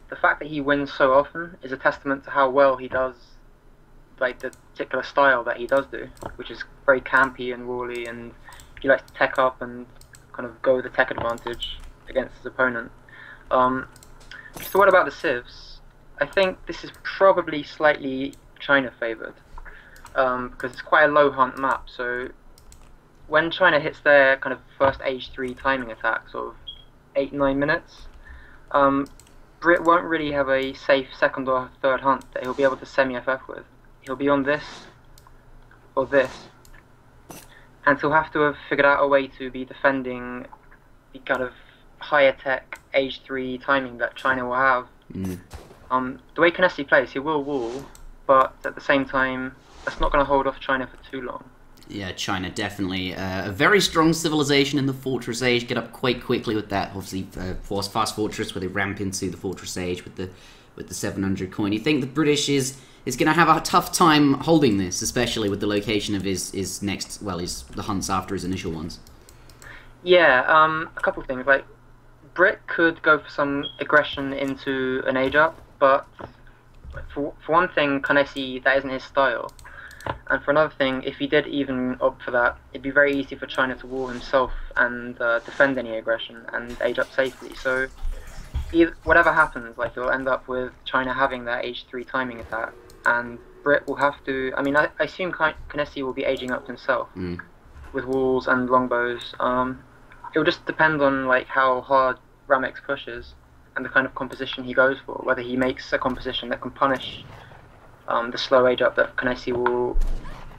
the fact that he wins so often is a testament to how well he does, like the particular style that he does do, which is very campy and wally, and he likes to tech up and kind of go with the tech advantage against his opponent. So what about the civs? I think this is probably slightly China favoured, because it's quite a low hunt map, so when China hits their kind of first age 3 timing attack, sort of 8-9 minutes, Brit won't really have a safe second or third hunt that he'll be able to semi-FF with. He'll be on this, or this, and he'll have to have figured out a way to be defending the kind of higher tech age 3 timing that China will have. The way Kynesie plays, he will wall, but at the same time, that's not going to hold off China for too long. Yeah, China definitely a very strong civilization in the Fortress Age. Get up quite quickly with that. Obviously, fast fortress where they ramp into the Fortress Age with the 700 coin. You think the British is going to have a tough time holding this, especially with the location of his next, well, the hunts after his initial ones? Yeah, a couple of things. Like, Brit could go for some aggression into an age up, but for one thing, Kynesie, that isn't his style. And for another thing, if he did even opt for that, it'd be very easy for China to wall himself and defend any aggression and age up safely. So whatever happens, like, you'll end up with China having that age 3 timing attack, and Brit will have to. I mean, I assume Kynesie will be aging up himself with walls and longbows. It will just depend on like how hard Ramex pushes and the kind of composition he goes for. Whether he makes a composition that can punish the slow age up that Kynesie will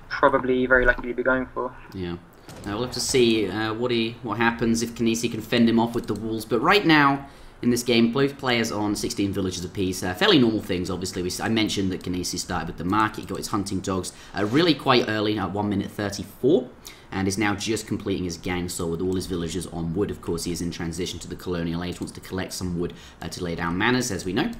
probably very likely be going for. Yeah. We'll have to see what happens if Kynesie can fend him off with the walls. But right now, in this game, both players on 16 villages apiece. Fairly normal things, obviously. I mentioned that Kynesie started with the market, got his hunting dogs really quite early, at 1 minute 34, and is now just completing his gang soul with all his villagers on wood. Of course, he is in transition to the colonial age, wants to collect some wood to lay down manors, as we know.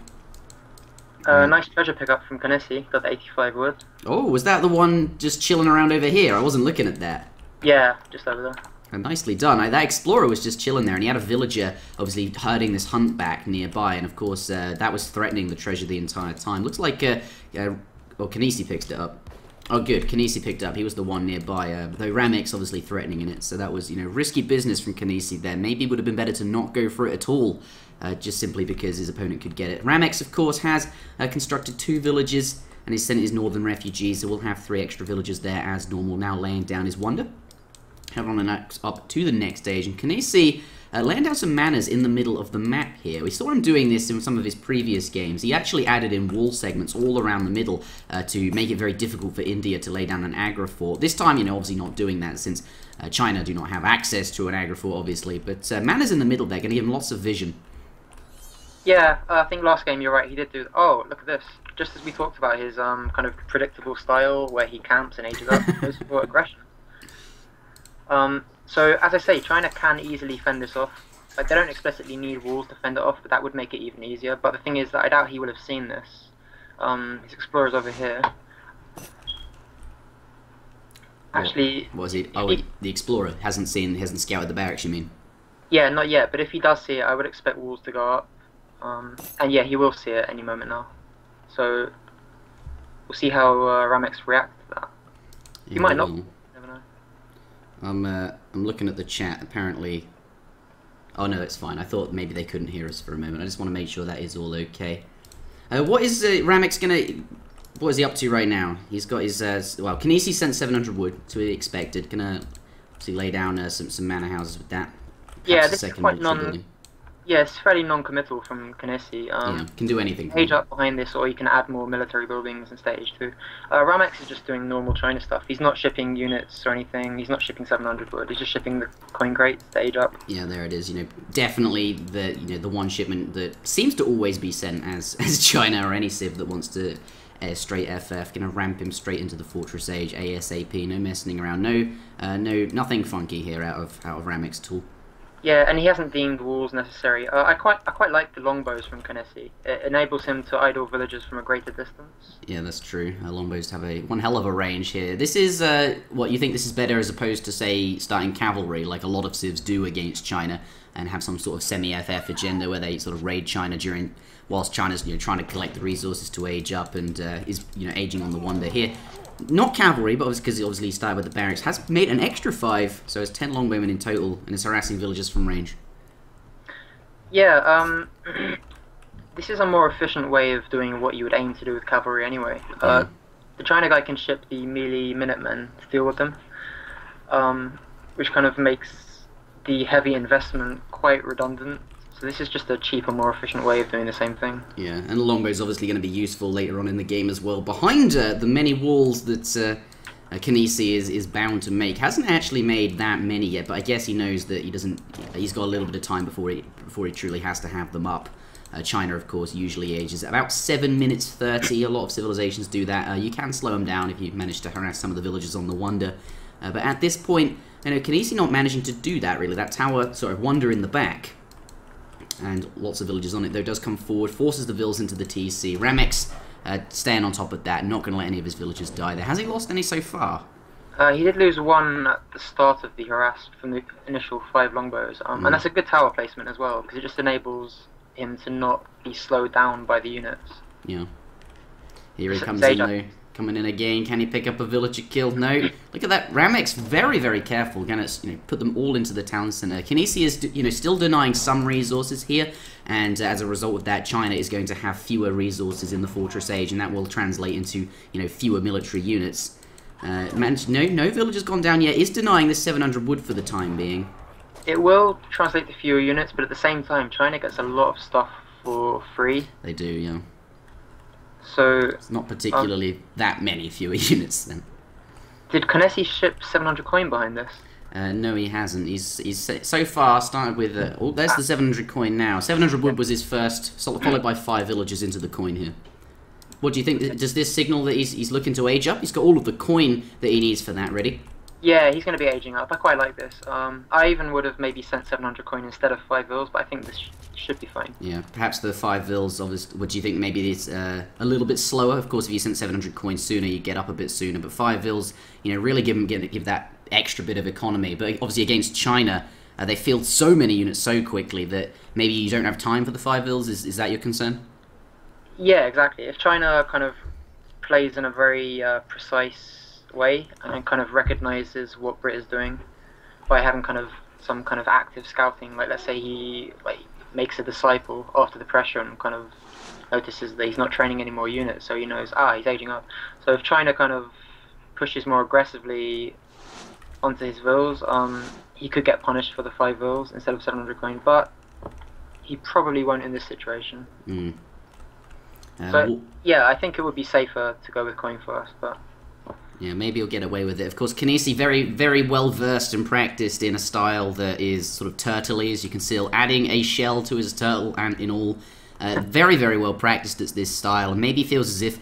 Nice treasure pickup from Kynesie, got the 85 wood. Oh, was that the one just chilling around over here? I wasn't looking at that. Yeah, just over there. Nicely done. That explorer was just chilling there, and he had a villager obviously herding this hunt back nearby, and of course that was threatening the treasure the entire time. Looks like Kynesie picked it up. Oh, good. Kynesie picked it up. He was the one nearby, though Ramex obviously threatening in it, so that was, risky business from Kynesie there. Maybe it would have been better to not go for it at all, just simply because his opponent could get it. Ramex, of course, has constructed 2 villages, and he's sent his northern refugees, so we'll have 3 extra villagers there as normal, now laying down his wonder. Head on up to the next stage, and Kynesie laying down some manors in the middle of the map here. We saw him doing this in some of his previous games. He actually added in wall segments all around the middle to make it very difficult for India to lay down an aggro fort. This time, obviously not doing that since China do not have access to an aggro fort, obviously. But manors in the middle, they're going to give him lots of vision. Yeah, I think last game you're right, he did do. Oh, look at this. Just as we talked about his kind of predictable style where he camps and ages up, goes for aggression. So, as I say, China can easily fend this off. Like, they don't explicitly need walls to fend it off, but that would make it even easier. But the thing is that I doubt he would have seen this. His explorer's over here. Actually... What was he? Oh, the explorer hasn't scouted the barracks, you mean? Yeah, not yet, but if he does see it, I would expect walls to go up. And yeah, he will see it any moment now. So, we'll see how Ramex reacts to that. He might not. I'm looking at the chat, apparently... Oh no, it's fine. I thought maybe they couldn't hear us for a moment. I just want to make sure that is all okay. What is Ramex gonna... What is he up to right now? He's got his... well, Kynesie sent 700 wood, to be expected. Gonna obviously lay down some manor houses with that. Perhaps yeah, this is quite yeah, it's fairly non-committal from Kynesie. Yeah, can do anything. Stage up behind this, or you can add more military buildings and stage 2. Ramex is just doing normal China stuff. He's not shipping units or anything. He's not shipping 700 wood. He's just shipping the coin crates, stage up. Yeah, there it is. Definitely the one shipment that seems to always be sent as China or any civ that wants to straight FF. Gonna ramp him straight into the Fortress Age ASAP. No messing around. Nothing funky here out of Ramex at all. Yeah, and he hasn't deemed walls necessary. I quite like the longbows from Kynesie. It enables him to idle villagers from a greater distance. Yeah, that's true. Longbows have one hell of a range here. This is, what, you think this is better as opposed to, say, starting cavalry, like a lot of civs do against China, and have some sort of semi-FF agenda where they sort of raid China whilst China's trying to collect the resources to age up and is aging on the wonder here. Not cavalry, but because he obviously started with the barracks, has made an extra 5, so it's 10 longbowmen in total, and is harassing villagers from range. Yeah, this is a more efficient way of doing what you would aim to do with cavalry anyway. Yeah. The China guy can ship the melee Minutemen to deal with them, which kind of makes the heavy investment quite redundant. So this is just a cheaper, more efficient way of doing the same thing. Yeah, and the longbow is obviously going to be useful later on in the game as well. Behind the many walls that Kynesie is bound to make. Hasn't actually made that many yet, but I guess he knows that he's got a little bit of time before he truly has to have them up. China, of course, usually ages about 7 minutes 30. A lot of civilizations do that. You can slow them down if you manage to harass some of the villagers on the wonder. But at this point, Kynesie not managing to do that, really. That tower sort of wonder in the back, and lots of villagers on it, though, does come forward, forces the vills into the TC. Ramex staying on top of that, not going to let any of his villagers die there. Has he lost any so far? He did lose 1 at the start of the harass from the initial 5 longbows, and that's a good tower placement as well, because it just enables him to not be slowed down by the units. Yeah. Here he comes in, though. Coming in again. Can he pick up a villager kill? No. Look at that. Ramex very, very careful. Gonna put them all into the town center. Kynesie is still denying some resources here, and as a result of that, China is going to have fewer resources in the Fortress Age, and that will translate into fewer military units. No villagers gone down yet. Is denying this 700 wood for the time being. It will translate to fewer units, but at the same time, China gets a lot of stuff for free. They do, yeah. So it's not particularly that many fewer units then. Did Kynesie ship 700 coin behind this? No, he hasn't. He's so far started with oh, there's the 700 coin now. 700 wood was his first, followed by 5 villagers into the coin here. What do you think? Does this signal that he's looking to age up? He's got all of the coin that he needs for that ready. Yeah, he's going to be aging up. I quite like this. I even would have maybe sent 700 coin instead of 5 vills, but I think this should be fine. Yeah, perhaps the 5 vills, obviously, what do you think? Maybe it's a little bit slower. Of course, if you sent 700 coins sooner, you get up a bit sooner. But 5 vills, really give that extra bit of economy. But obviously against China, they field so many units so quickly that maybe you don't have time for the 5 vills. Is that your concern? Yeah, exactly. If China kind of plays in a very precise way and kind of recognizes what Brit is doing by having some kind of active scouting, like let's say he makes a disciple after the pressure and kind of notices that he's not training any more units, so he knows he's aging up. So if China kind of pushes more aggressively onto his vills, he could get punished for the 5 vills instead of 700 coin, but he probably won't in this situation. So yeah, I think it would be safer to go with coin first, but yeah, maybe he'll get away with it. Of course, Kynesie very, very well versed and practiced in a style that is sort of turtley, as you can see, adding a shell to his turtle and in all. Very, very well practiced at this style, and maybe feels as if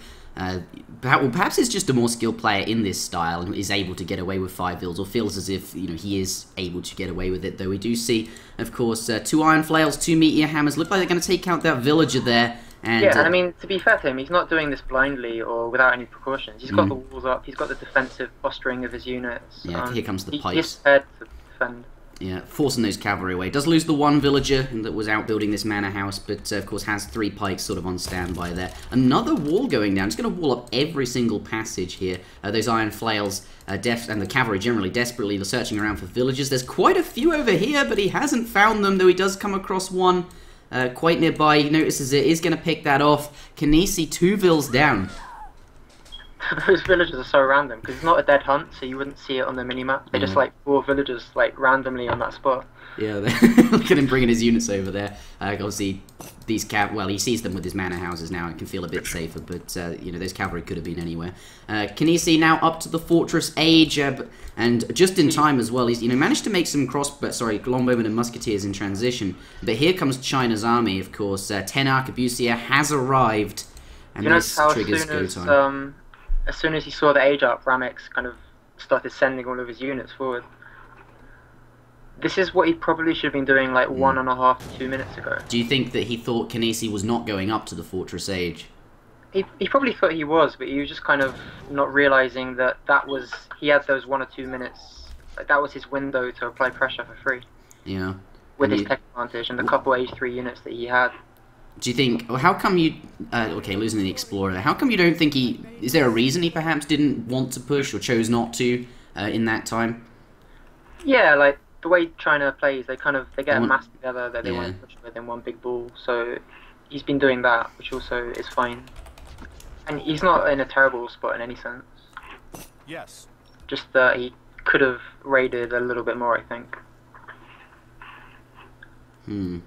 perhaps he's just a more skilled player in this style and is able to get away with 5 vills, or feels as if he is able to get away with it. Though we do see, of course, 2 iron flails, 2 meteor hammers. Look like they're going to take out that villager there. And, yeah, and I mean, to be fair to him, he's not doing this blindly or without any precautions. He's got the walls up, he's got the defensive posturing of his units. Yeah, here comes the pipes. He's prepared to defend. Yeah, forcing those cavalry away. Does lose the 1 villager that was out building this manor house, but of course has 3 pikes sort of on standby there. Another wall going down. It's going to wall up every single passage here. Those iron flails and the cavalry generally desperately searching around for villagers. There's quite a few over here, but he hasn't found them, though he does come across one. Quite nearby, he notices it is going to pick that off. Kynesie 2 vills down. Those villagers are so random, because it's not a dead hunt, so you wouldn't see it on the minimap. They just 4 villagers randomly on that spot. Yeah, look at him bringing his units over there. Obviously, these he sees them with his manor houses now and can feel a bit safer, but those cavalry could have been anywhere. Kynesie now up to the Fortress Age, and just in time as well. He's managed to make some longbowmen and musketeers in transition. But here comes China's army, of course. 10 arquebusier has arrived, and this triggers go time. As soon as he saw the age up, Ramex kind of started sending all of his units forward. This is what he probably should have been doing 1.5 to 2 minutes ago. Do you think that he thought Kynesie was not going up to the Fortress Age? He probably thought he was, but he was just kind of not realizing that he had those 1 or 2 minutes. That was his window to apply pressure for free. Yeah. with his tech advantage and the couple H3 units that he had. Do you think? Well, how come you? Okay, losing the Explorer. How come you don't think he? Is there a reason he perhaps didn't want to push or chose not to in that time? Yeah, like the way China plays, they get a mass together that they want to push within one big ball. So he's been doing that, which also is fine. And he's not in a terrible spot in any sense. Yes. Just that he could have raided a little bit more, I think. In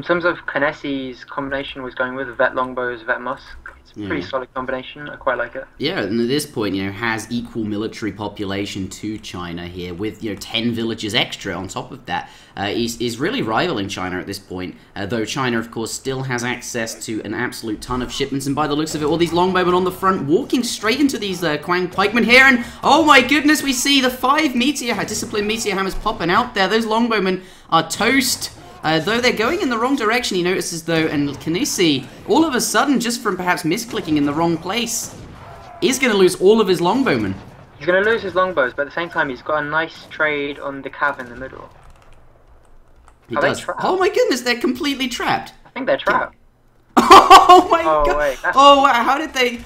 terms of Kynesie's combination was going with Vet Longbows, Vet Musk. It's a pretty solid combination. I quite like it. Yeah, and at this point, has equal military population to China here, with 10 villages extra on top of that. He's really rivaling China at this point, though China, of course, still has access to an absolute ton of shipments. And by the looks of it, all these longbowmen on the front walking straight into these Quang pikemen here. And oh my goodness, we see the 5 disciplined meteor hammers popping out there. Those longbowmen are toast. Though they're going in the wrong direction, he notices though, and Kynesie, all of a sudden, just from perhaps misclicking in the wrong place, is going to lose all of his longbowmen. He's going to lose his longbows, but at the same time, he's got a nice trade on the cav in the middle. He does. Oh my goodness, they're completely trapped. I think they're trapped. Oh my god! Wait, oh wow! How did they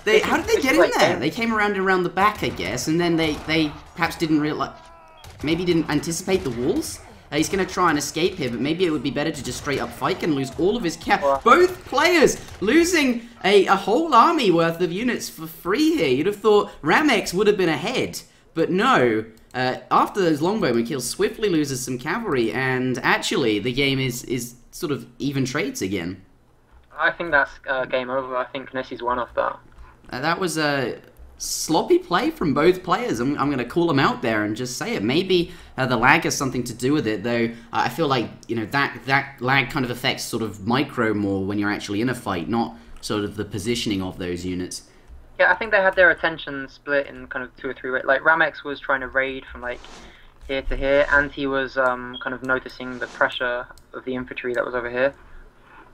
get in there? They came around the back, I guess, and then they perhaps didn't realize, maybe didn't anticipate the walls. He's going to try and escape here, but maybe it would be better to just straight up fight and lose all of his cav. Both players losing a whole army worth of units for free here. You'd have thought Ramex would have been ahead, but no. After those longbowmen kills, swiftly loses some cavalry, and actually the game is sort of even trades again. I think that's game over. I think Kynesie's won off that. That was a sloppy play from both players. I'm going to call them out there and just say it. Maybe the lag has something to do with it, though. I feel like that lag kind of affects sort of micro more when you're actually in a fight, not sort of the positioning of those units. Yeah, I think they had their attention split in kind of 2 or 3 ways. Like Ramex was trying to raid from like here to here, and he was kind of noticing the pressure of the infantry that was over here.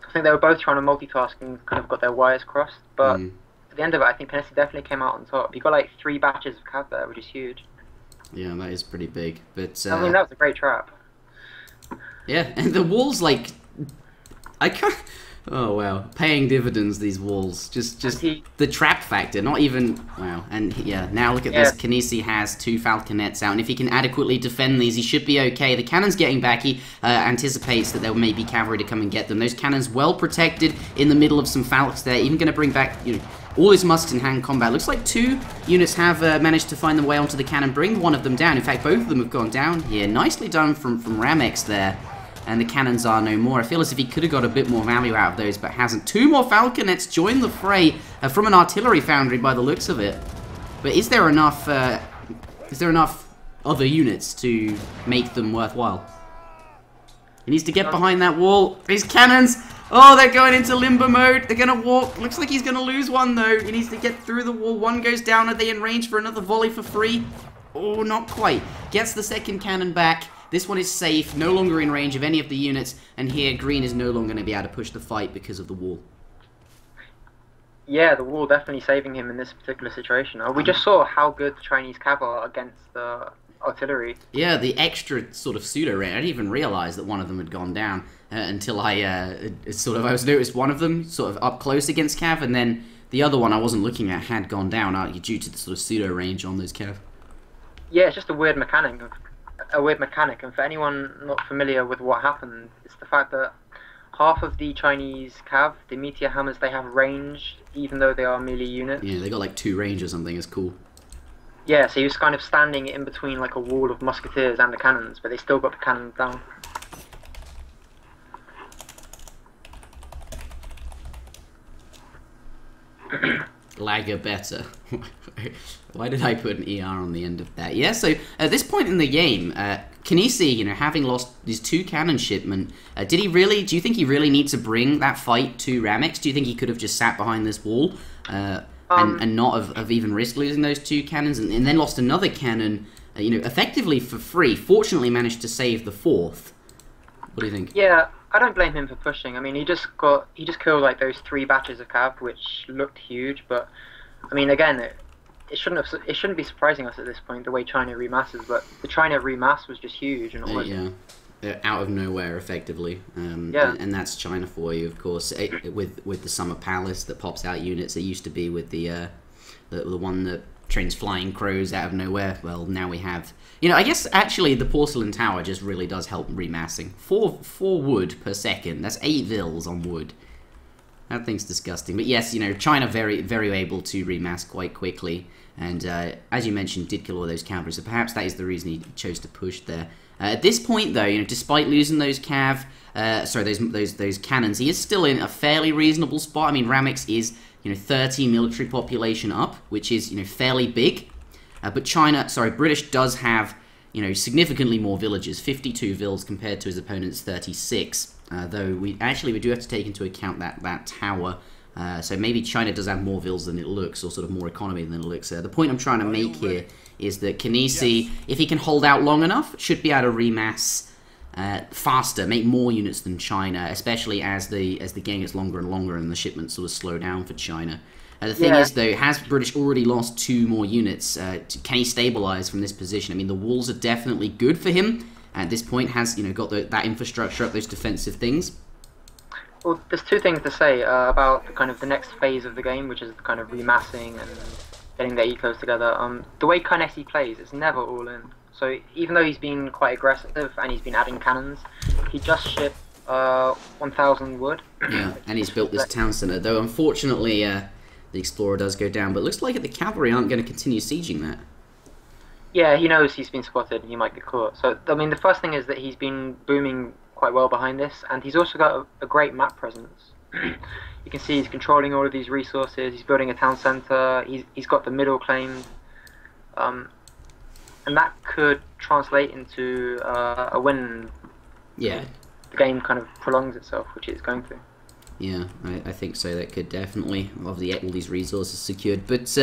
I think they were both trying to multitask and kind of got their wires crossed, but at the end of it, I think Kynesie definitely came out on top. He got like 3 batches of cav there, which is huge. Yeah, that is pretty big. But I mean, that was a great trap. Yeah, and the walls, like, I can't. Oh wow, paying dividends, these walls. Just the trap factor, not even wow. And yeah, now look at this. Kynesie has 2 falconets out, and if he can adequately defend these, he should be okay. The cannon's getting back. He anticipates that there may be cavalry to come and get them. Those cannons well protected in the middle of some falcons there. Even going to bring back all his musks in hand combat. Looks like 2 units have managed to find their way onto the cannon, bring one of them down. In fact, both of them have gone down here. Nicely done from Ramex there. And the cannons are no more. I feel as if he could have got a bit more value out of those, but hasn't. 2 more falconets join the fray from an artillery foundry by the looks of it. But is there enough? Other units to make them worthwhile? He needs to get behind that wall. These cannons. Oh, they're going into limber mode. They're gonna walk. Looks like he's gonna lose one though. He needs to get through the wall. One goes down. Are they in range for another volley for free? Oh, not quite. Gets the second cannon back. This one is safe, no longer in range of any of the units, and here Green is no longer going to be able to push the fight because of the wall. Yeah, the wall definitely saving him in this particular situation. We just saw how good the Chinese cav are against the artillery. Yeah, the extra sort of pseudo-range. I didn't even realise that one of them had gone down until I was noticed one of them sort of up close against cav, and then the other one I wasn't looking at had gone down due to the sort of pseudo-range on those cav. Yeah, it's just a weird mechanic. And for anyone not familiar with what happened, it's the fact that half of the Chinese cav, the meteor hammers, they have range, even though they are merely units. Yeah, they got like 2 range or something. It's cool. Yeah, so he was kind of standing in between like a wall of musketeers and the cannons, but they still got the cannons down. Lagger better. Why did I put an ER on the end of that? Yeah, so at this point in the game, Kynesie, having lost his 2 cannon shipment, do you think he really needs to bring that fight to Ramex? Do you think he could have just sat behind this wall and not have even risked losing those 2 cannons and then lost another cannon, effectively for free? Fortunately managed to save the 4th. What do you think? Yeah, I don't blame him for pushing. I mean, he just killed like those 3 batches of cav, which looked huge, but I mean, again, it shouldn't be surprising us at this point the way China remasses, but the China remass was just huge and almost yeah. They're out of nowhere, effectively. Yeah. And that's China for you, of course. With the Summer Palace that pops out units, it used to be with the one that trains flying crows out of nowhere. Well, now we have... You know, I guess, actually, the Porcelain Tower just really does help remassing. 4 wood per second. That's 8 vils on wood. That thing's disgusting. But yes, you know, China very, very able to remass quite quickly. And, as you mentioned, did kill all those cavalry. So perhaps that is the reason he chose to push there. At this point, though, you know, despite losing those those cannons, he is still in a fairly reasonable spot. I mean, Ramex is, you know, 30 military population up, which is, you know, fairly big. But British does have, you know, significantly more villages, 52 vills compared to his opponent's 36. Though we do have to take into account that tower. So maybe China does have more vills than it looks, or sort of more economy than it looks. The point I'm trying to make here is that Kynesie, if he can hold out long enough, should be able to remass faster, make more units than China, especially as the game gets longer and longer and the shipments sort of slow down for China. The thing is, though, has British already lost 2 more units? Can he stabilize from this position? I mean, the walls are definitely good for him. At this point, has, you know, got that infrastructure up, those defensive things. Well, there's 2 things to say about kind of the next phase of the game, which is kind of remassing and getting their ecos together. The way Kynesie plays, it's never all in. So even though he's been quite aggressive and he's been adding cannons, he just shipped 1,000 wood. Yeah, and he's built this town center. Though unfortunately, the Explorer does go down, but it looks like the cavalry aren't going to continue sieging that. Yeah, he knows he's been spotted and he might get caught. So I mean, the first thing is that he's been booming quite well behind this, and he's also got a great map presence. You can see he's controlling all of these resources. He's building a town center. He's got the middle claimed, and that could translate into a win. Yeah, the game kind of prolongs itself, which it's going to. Yeah, I think so. That could definitely all these resources secured, but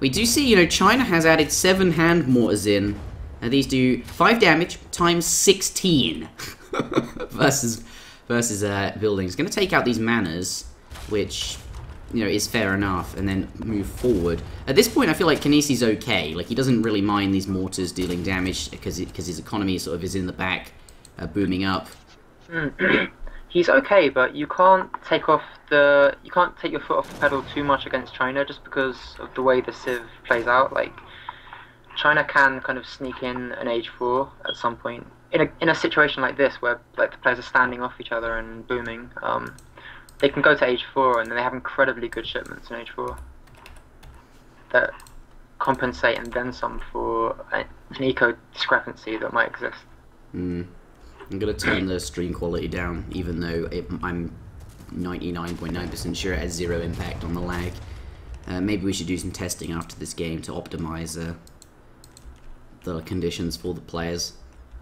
we do see, you know, China has added 7 hand mortars in. These do 5 damage times 16 versus buildings. Going to take out these manors, which, you know, is fair enough, and then move forward. At this point, I feel like Kynesie's okay. Like, he doesn't really mind these mortars dealing damage because his economy sort of is in the back, booming up. He's okay, but you can't take your foot off the pedal too much against China just because of the way the Civ plays out. Like, China can kind of sneak in an Age 4 at some point. In a situation like this, where like the players are standing off each other and booming, they can go to Age 4, and then they have incredibly good shipments in Age 4 that compensate and then some for an eco discrepancy that might exist. I'm going to turn the stream quality down, even though I'm 99.9% sure it has 0 impact on the lag. Maybe we should do some testing after this game to optimize the conditions for the players.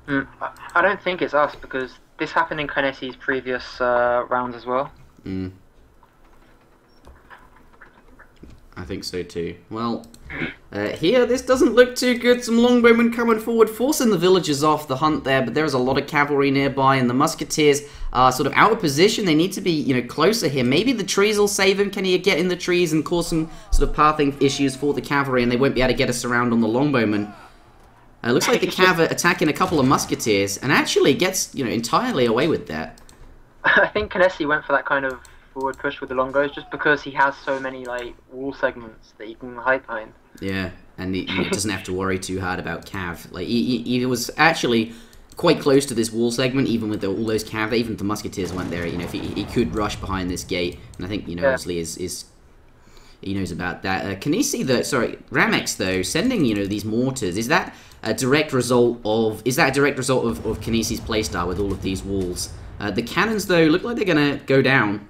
I don't think it's us, because this happened in Kynesie's previous rounds as well. I think so too. Well, here this doesn't look too good. Some longbowmen coming forward, forcing the villagers off the hunt there, but there's a lot of cavalry nearby, and the musketeers are sort of out of position. They need to be, you know, closer here. Maybe the trees will save him. Can he get in the trees and cause some sort of pathing issues for the cavalry, and they won't be able to get us around on the longbowmen? Looks like the cav are attacking a couple of musketeers, and actually gets, you know, entirely away with that. I think Kynesie went for that kind of forward push with the longbows just because he has so many like wall segments that he can hide behind. Yeah, and he doesn't have to worry too hard about cav. Like he was actually quite close to this wall segment, even with all those cav. Even if the musketeers went there, you know, if he could rush behind this gate, and I think, you know, obviously is he knows about that. Kynesie, Ramex though, sending, you know, these mortars, is that a direct result of Kynesie's playstyle with all of these walls? The cannons though look like they're gonna go down.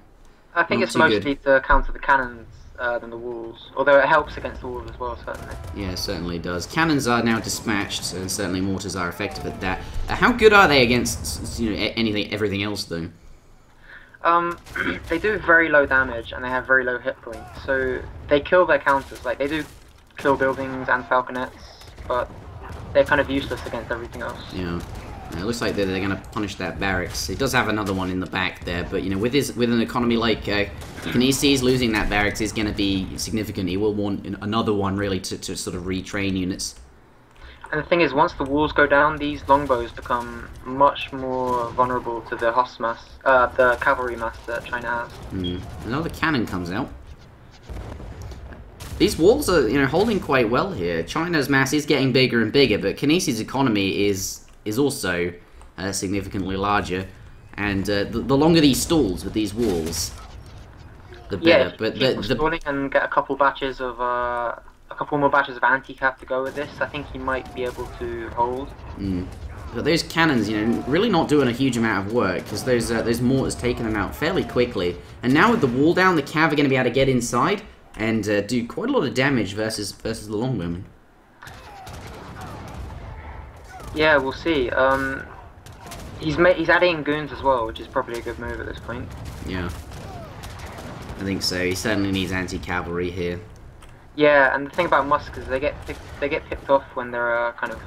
I think it's mostly to counter the cannons than the walls, although it helps against the walls as well, certainly. Yeah, it certainly does. Cannons are now dispatched, and certainly mortars are effective at that. How good are they against, you know, everything else though? They do very low damage and they have very low hit points, so they kill their counters. Like, they do kill buildings and falconets, but they're kind of useless against everything else. Yeah. It looks like they're going to punish that barracks. He does have another one in the back there, but you know, with an economy like Kynesie's, losing that barracks is going to be significant. He will want another one really to sort of retrain units. And the thing is, once the walls go down, these longbows become much more vulnerable to the Hoss mass, the cavalry mass that China has. Another cannon comes out. These walls are, you know, holding quite well here. China's mass is getting bigger and bigger, but Kynesie's economy is also significantly larger, and the longer these stalls with these walls, the better. Yeah, but keep stalling and get a couple more batches of anti-cap to go with this. I think he might be able to hold. But those cannons, you know, really not doing a huge amount of work, because those mortars taking them out fairly quickly. And now with the wall down, the cav are going to be able to get inside and do quite a lot of damage versus the longbowmen. Yeah, we'll see. He's adding goons as well, which is probably a good move at this point. Yeah, I think so. He certainly needs anti-cavalry here. Yeah, and the thing about Musk is they get picked off when they're kind of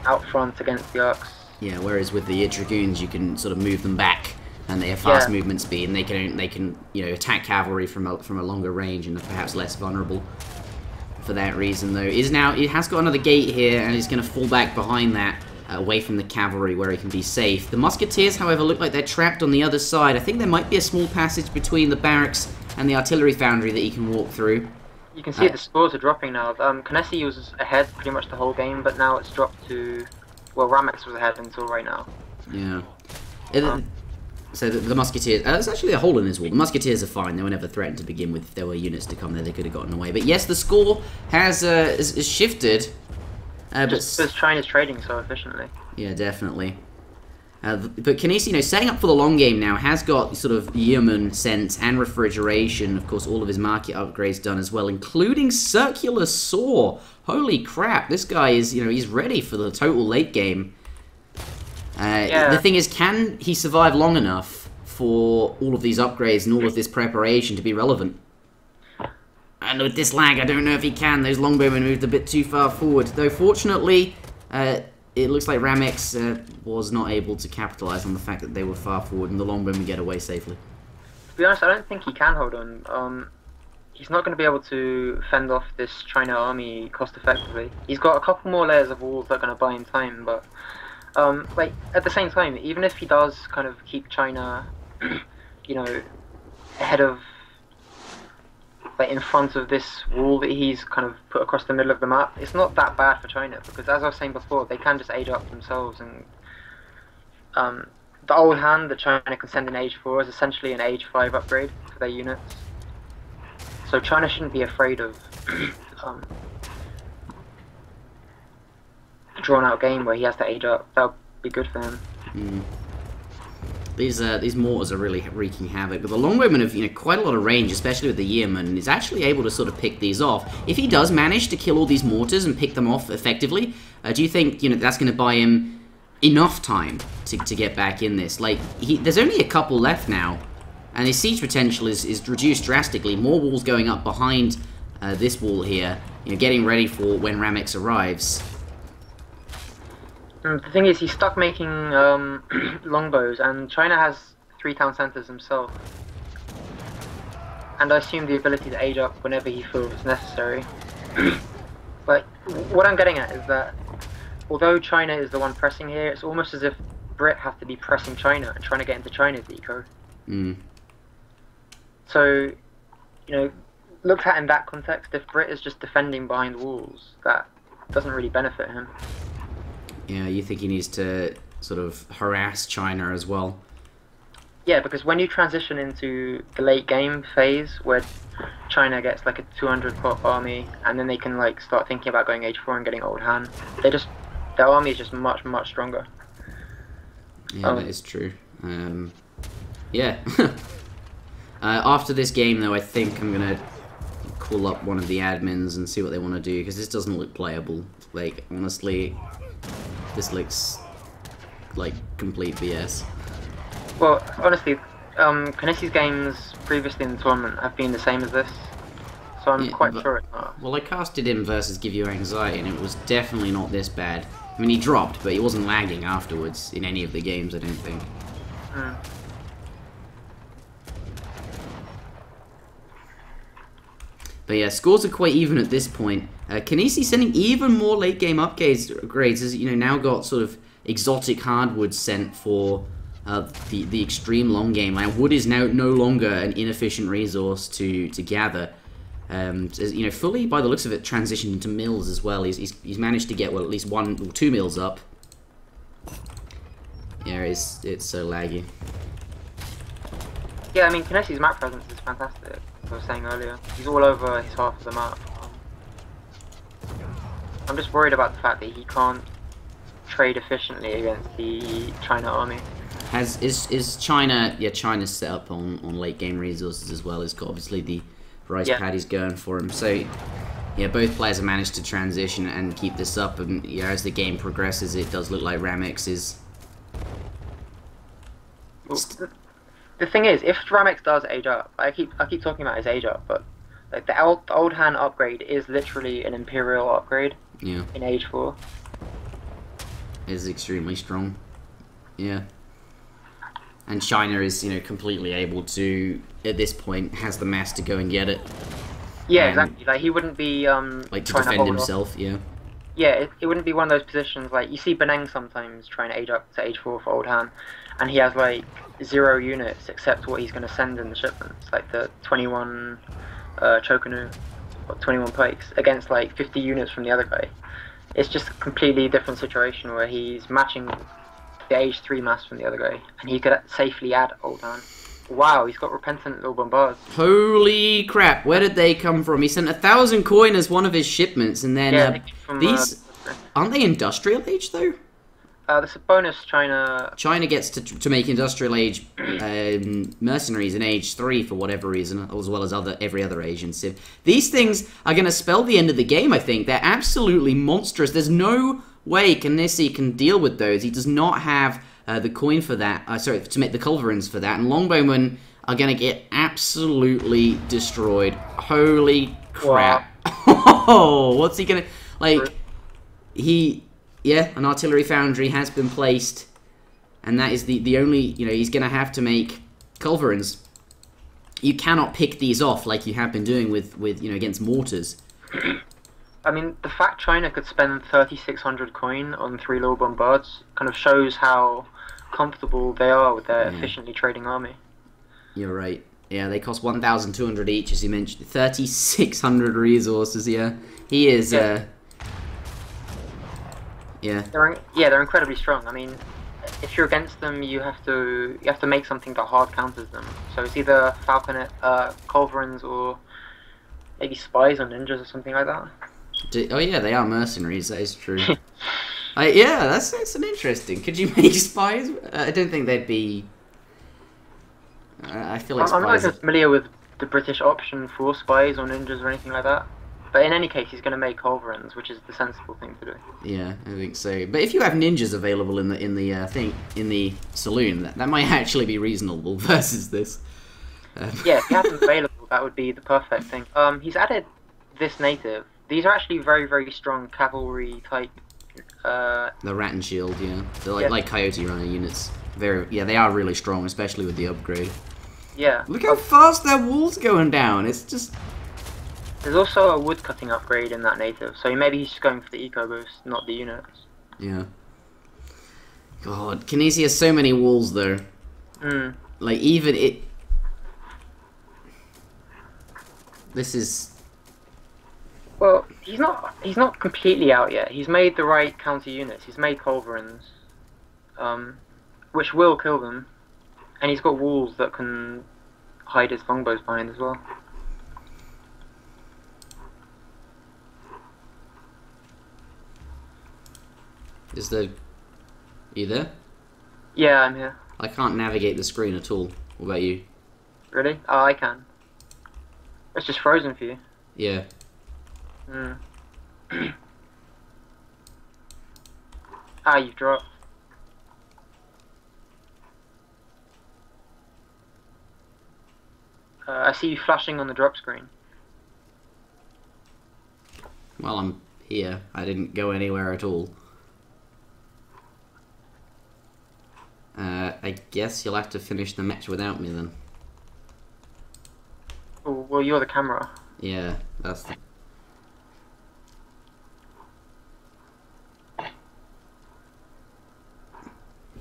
out front against the Arcs. Yeah, whereas with the Dragoons, you can sort of move them back, and they have fast movement speed, and they can you know, attack cavalry from a longer range, and are perhaps less vulnerable. For that reason, though, it has got another gate here, and he's going to fall back behind that, away from the cavalry, where he can be safe. The Musketeers, however, look like they're trapped on the other side. I think there might be a small passage between the barracks and the artillery foundry that he can walk through. You can see the scores are dropping now. Kynesie was ahead pretty much the whole game, but now it's dropped to... Well, Ramex was ahead until right now. Yeah. So the Musketeers... there's actually a hole in his wall. The Musketeers are fine. They were never threatened to begin with. If there were units to come there, they could have gotten away. But yes, the score has is shifted. Just because China's trading so efficiently. Yeah, definitely. But Kynesie, you know, setting up for the long game now, has got sort of Yeoman sense and refrigeration. Of course, all of his market upgrades done as well, including Circular Saw. Holy crap, this guy is, you know, he's ready for the total late game. The thing is, can he survive long enough for all of these upgrades and all of this preparation to be relevant? And with this lag, I don't know if he can. Those longbowmen moved a bit too far forward. Though, fortunately, it looks like Ramex was not able to capitalize on the fact that they were far forward and the longbowmen get away safely. To be honest, I don't think he can hold on. He's not going to be able to fend off this China army cost effectively. He's got a couple more layers of walls that are going to buy him time, but like at the same time, even if he does kind of keep China, you know, ahead of, like in front of this wall that he's kind of put across the middle of the map, it's not that bad for China, because as I was saying before, they can just age up themselves, and the old hand that China can send in Age 4 is essentially an Age 5 upgrade for their units. So China shouldn't be afraid of a drawn out game where he has to age up. That would be good for him. These mortars are really wreaking havoc, but the longbowmen have, you know, quite a lot of range, especially with the Yeoman, and is actually able to sort of pick these off. If he does manage to kill all these mortars and pick them off effectively, do you think, you know, that's going to buy him enough time to get back in this? Like, there's only a couple left now, and his siege potential is reduced drastically. More walls going up behind this wall here, you know, getting ready for when Ramex arrives. The thing is, he's stuck making longbows, and China has 3 town centers himself. And I assume the ability to age up whenever he feels necessary. But what I'm getting at is that, although China is the one pressing here, it's almost as if Brit have to be pressing China and trying to get into China's eco. So, you know, looked at in that context, if Brit is just defending behind walls, that doesn't really benefit him. Yeah, you think he needs to sort of harass China as well? Yeah, because when you transition into the late game phase, where China gets like a 200 pop army, and then they can like start thinking about going Age 4 and getting Old Han, their army is just much stronger. Yeah, that is true. Yeah. After this game, though, I think I'm gonna call up one of the admins and see what they want to do, because this doesn't look playable. Like, honestly, this looks like complete BS. Well, honestly, Kynesie's games previously in the tournament have been the same as this, so I'm quite sure it's not. Well, I casted him versus Give You Anxiety, and it was definitely not this bad. I mean, he dropped, but he wasn't lagging afterwards in any of the games, I don't think. Mm. But yeah, scores are quite even at this point. Kynesie sending even more late game upgrades, as you know, now got sort of exotic hardwood sent for the extreme long game. Like, wood is now no longer an inefficient resource to gather. As, you know, fully by the looks of it, transitioned into mills as well. He's managed to get, well, at least 1 or 2 mills up. Yeah, it's so laggy. Yeah, I mean, Kynesie's map presence is fantastic, as I was saying earlier. He's all over his half of the map. I'm just worried about the fact that he can't trade efficiently against the China army. Is China... Yeah, China's set up on late game resources as well. It's got, obviously, the rice paddies going for him. So, yeah, both players have managed to transition and keep this up. And, yeah, as the game progresses, it does look like Ramex is... Well, the thing is, if Ramex does age up, I keep talking about his age up, but like the old hand upgrade is literally an Imperial upgrade. Yeah. In age 4. Is extremely strong. Yeah. And China is, you know, completely able to, at this point, has the mass to go and get it. Yeah, and, exactly. Like, he wouldn't be like, to trying defend hold himself, off. yeah. Yeah, it wouldn't be one of those positions like you see Beneng sometimes trying to age up to age 4 for old hand, and he has like 0 units except what he's going to send in the shipments, like the 21 Chokanu or 21 pikes against like 50 units from the other guy. It's just a completely different situation where he's matching the age 3 mass from the other guy, and he could safely add old hand. Wow, he's got repentant little bombards. Holy crap! Where did they come from? He sent 1,000 coin as one of his shipments, and then Yeah, from, these aren't they industrial age though? There's a bonus China. China gets to make industrial age mercenaries in age 3 for whatever reason, as well as every other Asian civ. These things are going to spell the end of the game. I think they're absolutely monstrous. There's no way Kynesie can deal with those. He does not have the coin for that. Sorry, to make the culverins for that, and longbowmen are going to get absolutely destroyed. Holy crap! Wow. Oh, what's he going to like? Yeah, an artillery foundry has been placed, and that is the only, you know, he's going to have to make culverins. You cannot pick these off like you have been doing with you know, against mortars. I mean, the fact China could spend 3,600 coin on 3 low bombards kind of shows how comfortable they are with their efficiently trading army. You're right. Yeah, they cost 1,200 each, as you mentioned. 3,600 resources, yeah. He is, Yeah. They're incredibly strong. I mean, if you're against them, you have to make something that hard counters them. So it's either falconet, culverins, or maybe spies or ninjas or something like that. Oh yeah, they are mercenaries. That is true. Yeah, that's an interesting. Could you make spies? I don't think they'd be. I feel like I'm not spies. even familiar with the British option for spies or ninjas or anything like that. But in any case, he's going to make culverins, which is the sensible thing to do. Yeah, I think so. But if you have ninjas available in the saloon, that might actually be reasonable versus this. Yeah, if you have them available, that would be the perfect thing. He's added this native. These are actually very, very strong cavalry type. The rat and shield, yeah. They're like coyote runner units. They are really strong, especially with the upgrade. Yeah. Look how fast their wall's going down. It's just. There's also a wood cutting upgrade in that native, so maybe he's just going for the eco boost, not the units. Yeah. God, Kynesie has so many walls though. Like even it. This is. Well, he's not completely out yet. He's made the right counter units. He's made culverins, which will kill them, and he's got walls that can hide his longbows behind as well. Are you there? Yeah, I'm here. I can't navigate the screen at all. What about you? Really? Oh, I can. It's just frozen for you. Yeah. You've dropped. I see you flashing on the drop screen. Well, I'm here. I didn't go anywhere at all. I guess you'll have to finish the match without me then. Oh, well, you're the camera. Yeah, that's the...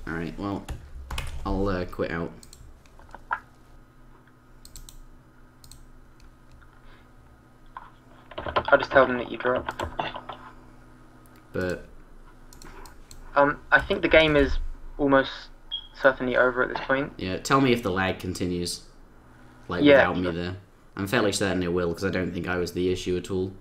Alright, well, I'll quit out. I'll just tell them that you dropped. But... I think the game is almost certainly over at this point. Yeah, tell me if the lag continues. Like, Yeah, without me there. I'm fairly certain it will, because I don't think I was the issue at all.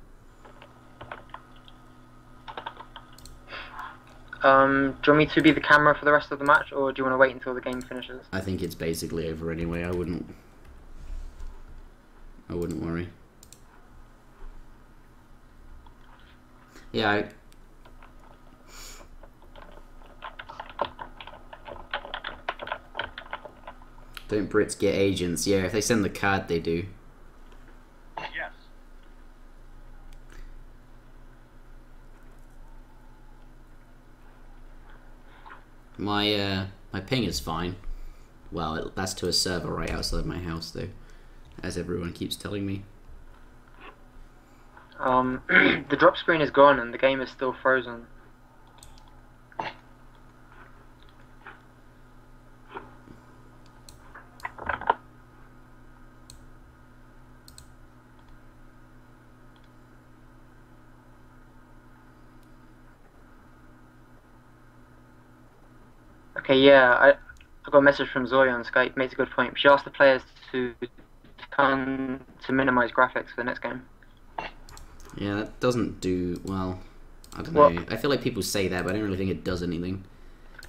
Do you want me to be the camera for the rest of the match, or do you want to wait until the game finishes? I think it's basically over anyway. I wouldn't worry. Yeah, don't Brits get agents? Yeah, if they send the card, they do. Yes. My ping is fine. Well, that's to a server right outside my house, though, as everyone keeps telling me. The drop screen is gone and the game is still frozen. Okay, yeah, I got a message from Zoya on Skype. Makes a good point. She asked the players to minimize graphics for the next game. Yeah, that doesn't do well. I don't Well, know. I feel like people say that, but I don't really think it does anything.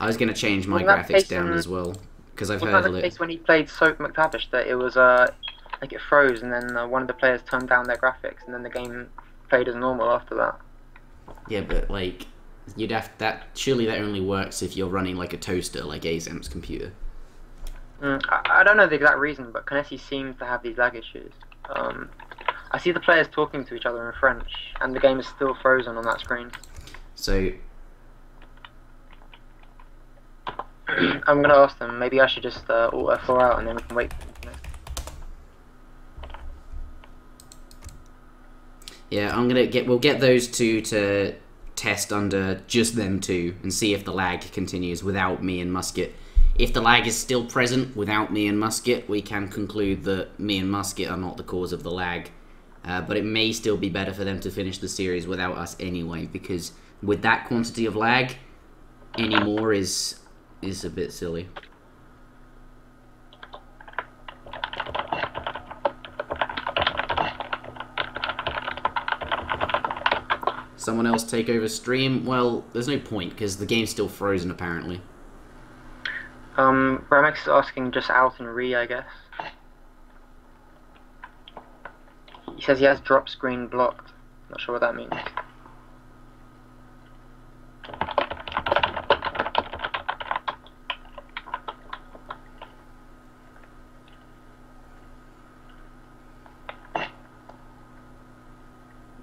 I was gonna change my Wasn't that the graphics case down in- as well because I've Wasn't that heard the it. case when he played Soap McTavish that it was like it froze and then one of the players turned down their graphics and then the game played as normal after that? Yeah, but like you'd have that. Surely that only works if you're running like a toaster, like ASM's computer. I don't know the exact reason, but Kynesie seems to have these lag issues. I see the players talking to each other in French, and the game is still frozen on that screen. So I'm gonna ask them. Maybe I should just alt F4 out, and then we can wait. yeah, we'll get those two to test under just them two and see if the lag continues without me and Musket. If the lag is still present without me and Musket, we can conclude that me and Musket are not the cause of the lag. But it may still be better for them to finish the series without us anyway, because with that quantity of lag, any more is a bit silly. Someone else take over stream? Well, there's no point, because the game's still frozen, apparently. Ramex is asking just out and re, I guess. He says he has drop screen blocked. Not sure what that means.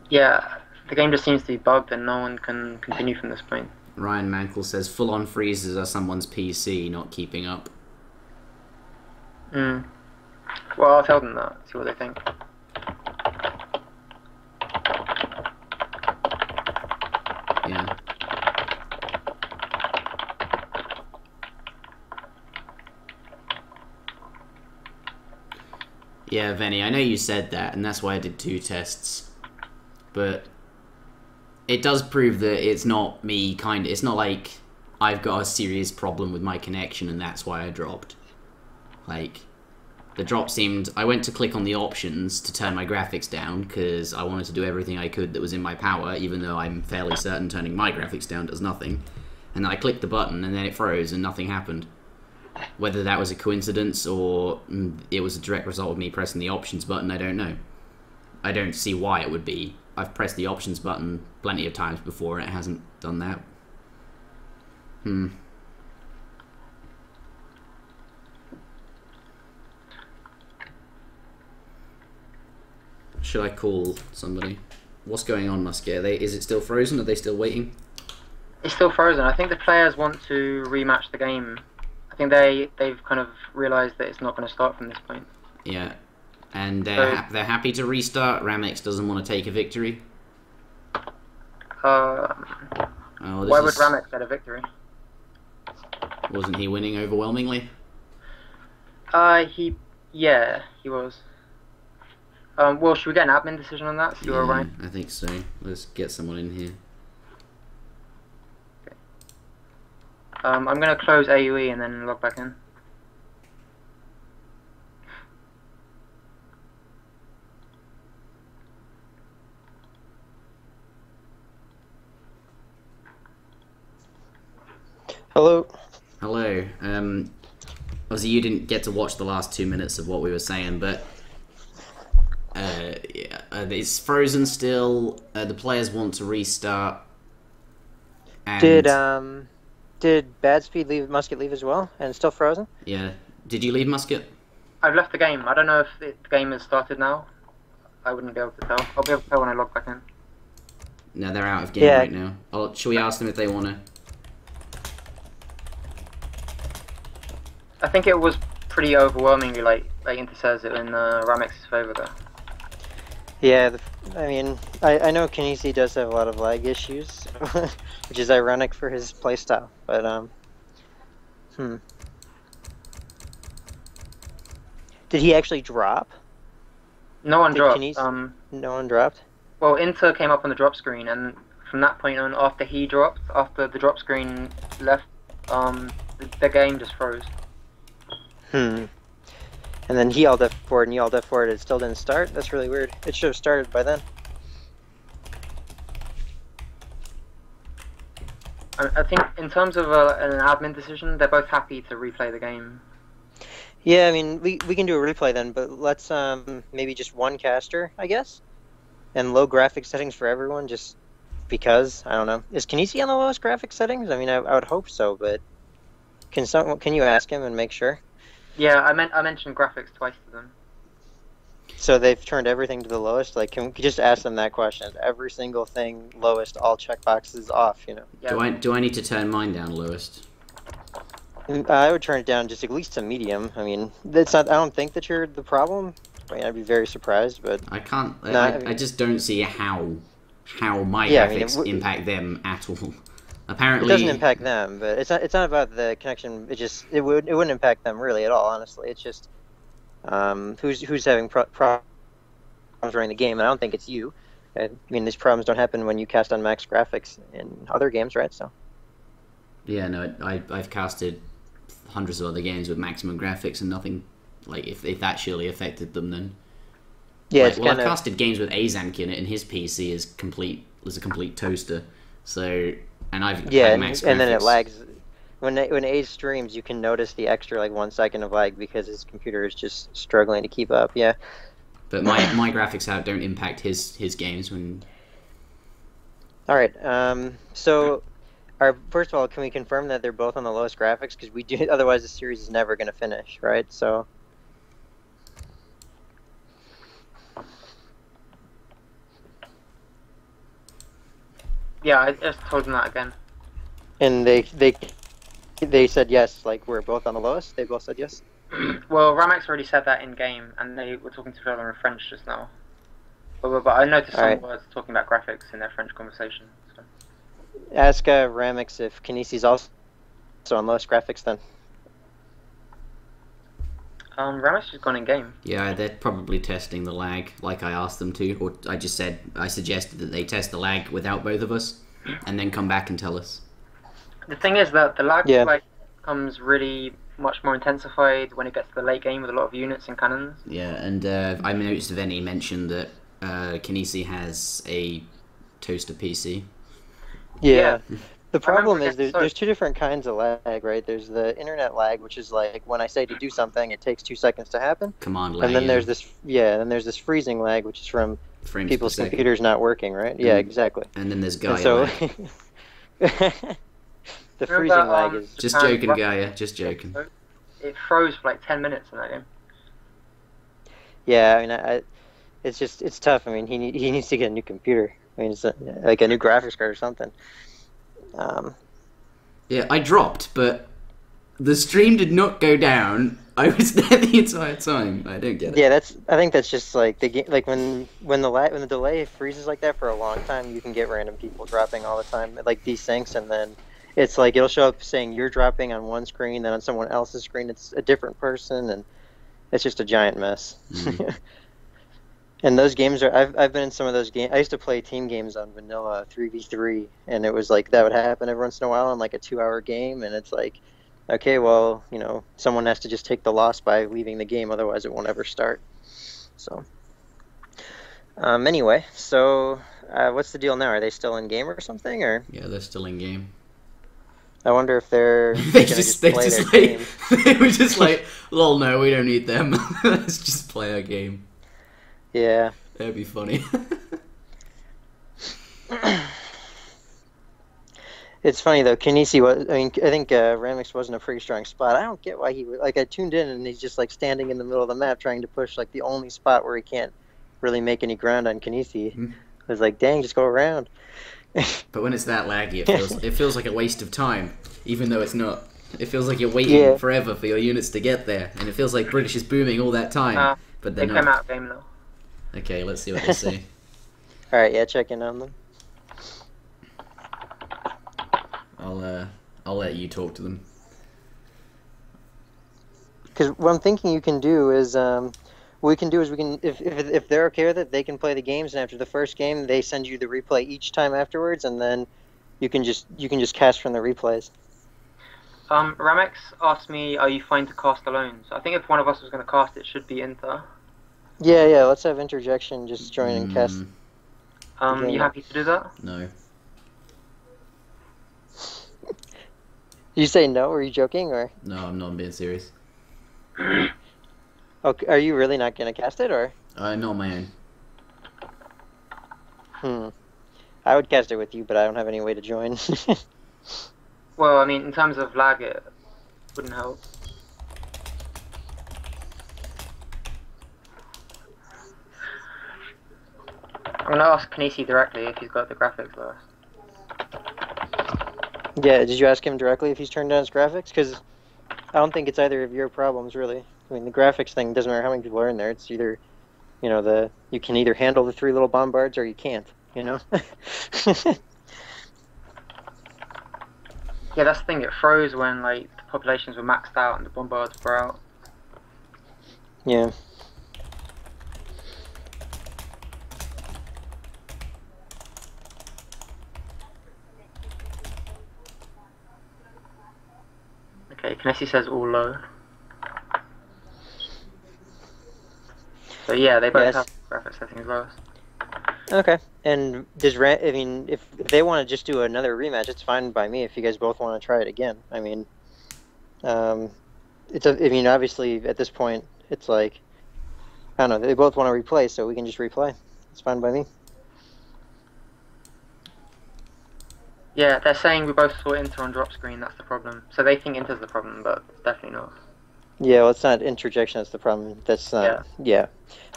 Yeah, the game just seems to be bugged and no one can continue from this point. Ryan Mankle says full-on freezes are someone's PC not keeping up. Well, I'll tell them that, see what they think. Yeah. Yeah, Venny, I know you said that, and that's why I did 2 tests. But it does prove that it's not me, it's not like I've got a serious problem with my connection and that's why I dropped. Like, the drop seemed... I went to click on the options to turn my graphics down, because I wanted to do everything I could that was in my power, even though I'm fairly certain turning my graphics down does nothing. And then I clicked the button, and then it froze, and nothing happened. Whether that was a coincidence, or it was a direct result of me pressing the options button, I don't know. I don't see why it would be. I've pressed the options button plenty of times before, and it hasn't done that. Should I call somebody? What's going on, Musket? Is it still frozen? Are they still waiting? It's still frozen. I think the players want to rematch the game. I think they've kind of realised that it's not going to start from this point. Yeah, and they're happy to restart. Ramex doesn't want to take a victory. Why would Ramex get a victory? Wasn't he winning overwhelmingly? He was. Well, should we get an admin decision on that? See Yeah, right? I think so. Let's get someone in here. Okay. I'm going to close AUE and then log back in. Hello. Hello. Obviously you didn't get to watch the last 2 minutes of what we were saying, but it's frozen still. The players want to restart. And Did Badspeed leave Musket leave as well, and it's still frozen? Yeah. Did you leave Musket? I've left the game. I don't know if the game has started now. I wouldn't be able to tell. I'll be able to tell when I log back in. No, they're out of game right now. Shall we ask them if they want to? I think it was pretty overwhelmingly like Inter says it in Ramex's favour there. Yeah, I mean, I know Kynesie does have a lot of lag issues, which is ironic for his playstyle, but Did he actually drop? No one dropped. No one dropped? Well, Inter came up on the drop screen, and from that point on, after the drop screen left, the game just froze. And then he all F4 and you all F4, it still didn't start? That's really weird. It should have started by then. I think in terms of an admin decision, they're both happy to replay the game. Yeah, I mean, we can do a replay then, but let's maybe just one caster, I guess? And low graphic settings for everyone, just because, I don't know. Is Kynesie on the lowest graphic settings? I mean, I would hope so, but can you ask him and make sure? Yeah, I mentioned graphics twice to them. So they've turned everything to the lowest? Like, can we just ask them that question? Every single thing lowest, all checkboxes off, you know? Yeah. Do I need to turn mine down lowest? I would turn it down just at least to medium. I mean, that's not. I don't think that you're the problem. I mean, I'd be very surprised, but I can't. No, I mean, I just don't see how my Yeah, I mean, graphics impact them at all. Apparently, it doesn't impact them. But it's not about the connection. It wouldn't impact them really at all. Honestly, it's just who's having problems running the game, and I don't think it's you. I mean, these problems don't happen when you cast on max graphics in other games, right? So. Yeah, no, I've casted hundreds of other games with maximum graphics and nothing. Like, if that surely affected them, then yeah. Like, I've casted games with Azamk in it, and his PC is a complete toaster. So, and I've had max graphics. And then it lags. When Ace streams, you can notice the extra like 1 second of lag because his computer is just struggling to keep up. Yeah. But my graphics don't impact his games when. All right. So. First of all, can we confirm that they're both on the lowest graphics? Because we do, otherwise the series is never going to finish, right? So. Yeah, I just told them that again. And they said yes, like we're both on the lowest. They both said yes. Well, Ramex already said that in game, and they were talking to each other in French just now. But I noticed some words talking about graphics in their French conversation. So. Ask Ramex if Kynesie's also on lowest graphics then. Ramex has gone in game. Yeah, they're probably testing the lag like I asked them to, or I suggested that they test the lag without both of us, and then come back and tell us. The thing is that the lag becomes really much more intensified when it gets to the late game with a lot of units and cannons. Yeah, and I noticed Vinny mentioned that Kynesie has a toaster PC. Yeah. The problem is there's two different kinds of lag, right? There's the internet lag, which is like when I say to do something, it takes 2 seconds to happen. Command lag. And then there's this freezing lag, which is from frames people's computers not working, right? Yeah, exactly. And then there's Gaia lag. The freezing lag is just joking, Gaia. Just joking. It froze for like 10 minutes in that game. Yeah, I mean, it's tough. I mean, he needs to get a new computer. I mean, it's like a new graphics card or something. Yeah, I dropped, but The stream did not go down. I was there the entire time. I don't get it. Yeah, I think that's just like the game. Like when the delay freezes like that for a long time, you can get random people dropping all the time. It like desyncs, and then it's like it'll show up saying you're dropping on one screen, then on someone else's screen it's a different person, and it's just a giant mess. And those games are I've been in some of those games. I used to play team games on vanilla 3v3, and it was like that would happen every once in a while in like a 2-hour game, and it's like, okay, well, you know, someone has to just take the loss by leaving the game, otherwise it won't ever start. So, anyway, so what's the deal now? Are they still in game or something, or? Yeah, they're still in game. I wonder if they're they were just like, lol, no, we don't need them. Let's just play our game. Yeah. That'd be funny. It's funny though. Kynesie was. I mean, I think Ramex was in a pretty strong spot. I don't get why he like. I tuned in and he's just like standing in the middle of the map trying to push like the only spot where he can't really make any ground on Kynesie. I was like, dang, just go around. But when it's that laggy, it feels like a waste of time, even though it's not. It feels like you're waiting forever for your units to get there, and it feels like British is booming all that time. But they're they not. came out of game though. Okay, let's see what they say. All right, yeah, check in on them. I'll let you talk to them. Because what I'm thinking you can do is, if they're okay with it, they can play the games, and after the first game, they send you the replay each time afterwards, and then you can just cast from the replays. Ramex asked me, "Are you fine to cast alone?" So I think if one of us was going to cast, it should be Inter. Yeah. Let's have Interjection just join and cast. You happy to do that? No. You say no? Are you joking or? No, I'm not being serious. Okay, are you really not gonna cast it or? Not on my own. I would cast it with you, but I don't have any way to join. Well, I mean, in terms of lag, it wouldn't help. I'm gonna ask Kynesie directly if he's got the graphics lowest. Yeah, did you ask him directly if he's turned down his graphics? Because I don't think it's either of your problems, really. I mean, the graphics thing doesn't matter how many people are in there. It's either, you know, you can either handle the 3 little bombards or you can't, you know? Yeah, that's the thing. It froze when, like, the populations were maxed out and the bombards were out. Yeah. Okay, Kynesie says all low. So yeah, they both have graphics settings lowest. Okay, and I mean, if they want to just do another rematch, it's fine by me. If you guys both want to try it again, I mean, I mean, obviously at this point, it's like, I don't know, they both want to replay, so we can just replay. It's fine by me. Yeah, they're saying we both saw Inter on drop screen. That's the problem. So they think Inter's the problem, but it's definitely not. Yeah, well, it's not Interjection that's the problem. That's not. Yeah.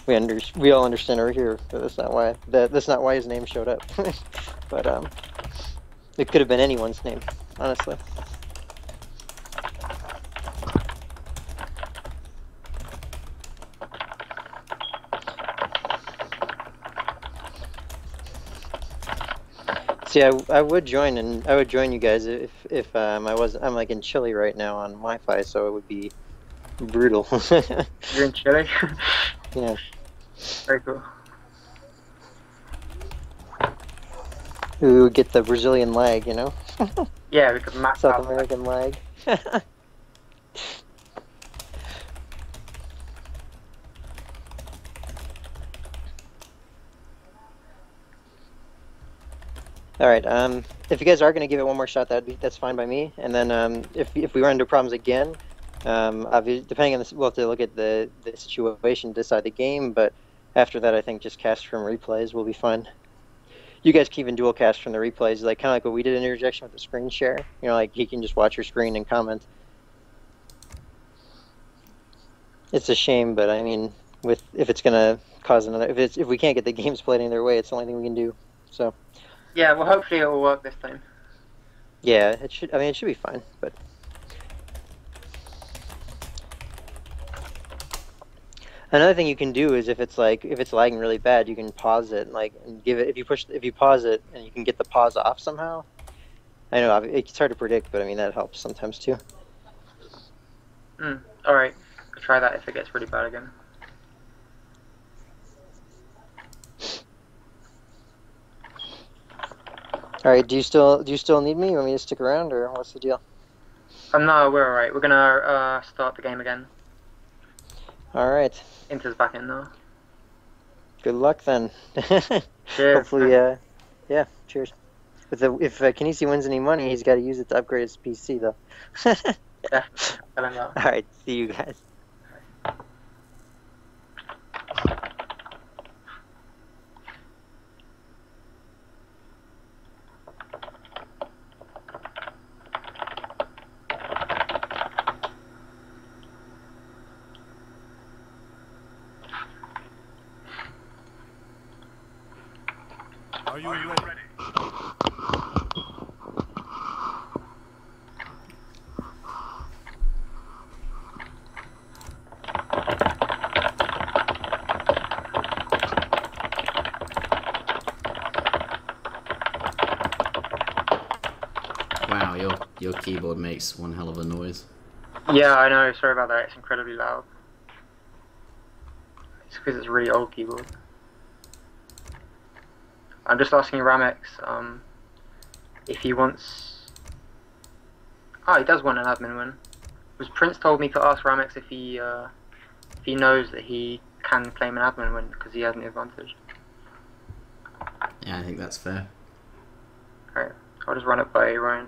We all understand over here, but that's not why his name showed up. But it could have been anyone's name, honestly. See, I would join you guys if I'm like in Chile right now on Wi-Fi, so it would be brutal. You're in Chile? Yeah. Very cool. We would get the Brazilian lag, you know? Yeah, we could max South out American lag. Alright, if you guys are going to give it one more shot, that's fine by me. And then if we run into problems again, depending on this, we'll have to look at the situation to decide the game, but after that I think just cast from replays will be fine. You guys can even dual cast from the replays, like kind of like what we did in Interjection with the screen share. You know, like he can just watch your screen and comment. It's a shame, but I mean, if it's going to cause another, if we can't get the games played any other way, it's the only thing we can do. So. Yeah, well, hopefully it will work this time. Yeah, it should. I mean, it should be fine, but Another thing you can do is if it's lagging really bad, you can pause it and give it if you pause it and you can get the pause off somehow. I know it's hard to predict, but I mean that helps sometimes too. Alright, I'll try that if it gets really bad again. All right, do you still need me? You want me to stick around, or what's the deal? No, we're alright. We're gonna start the game again. All right. Inter's back in now. Good luck then. Cheers. Hopefully, yeah. Cheers. If Kynesie wins any money, he's got to use it to upgrade his PC, though. Definitely. Tell him that. All right. See you guys. Are you ready? Wow, your keyboard makes one hell of a noise. Yeah, I know. Sorry about that. It's incredibly loud. It's because it's a really old keyboard. I'm just asking Ramex if he wants... Oh, he does want an admin win. Because Prince told me to ask Ramex if he knows that he can claim an admin win because he has an advantage. Yeah, I think that's fair. Alright, I'll just run it by Ryan.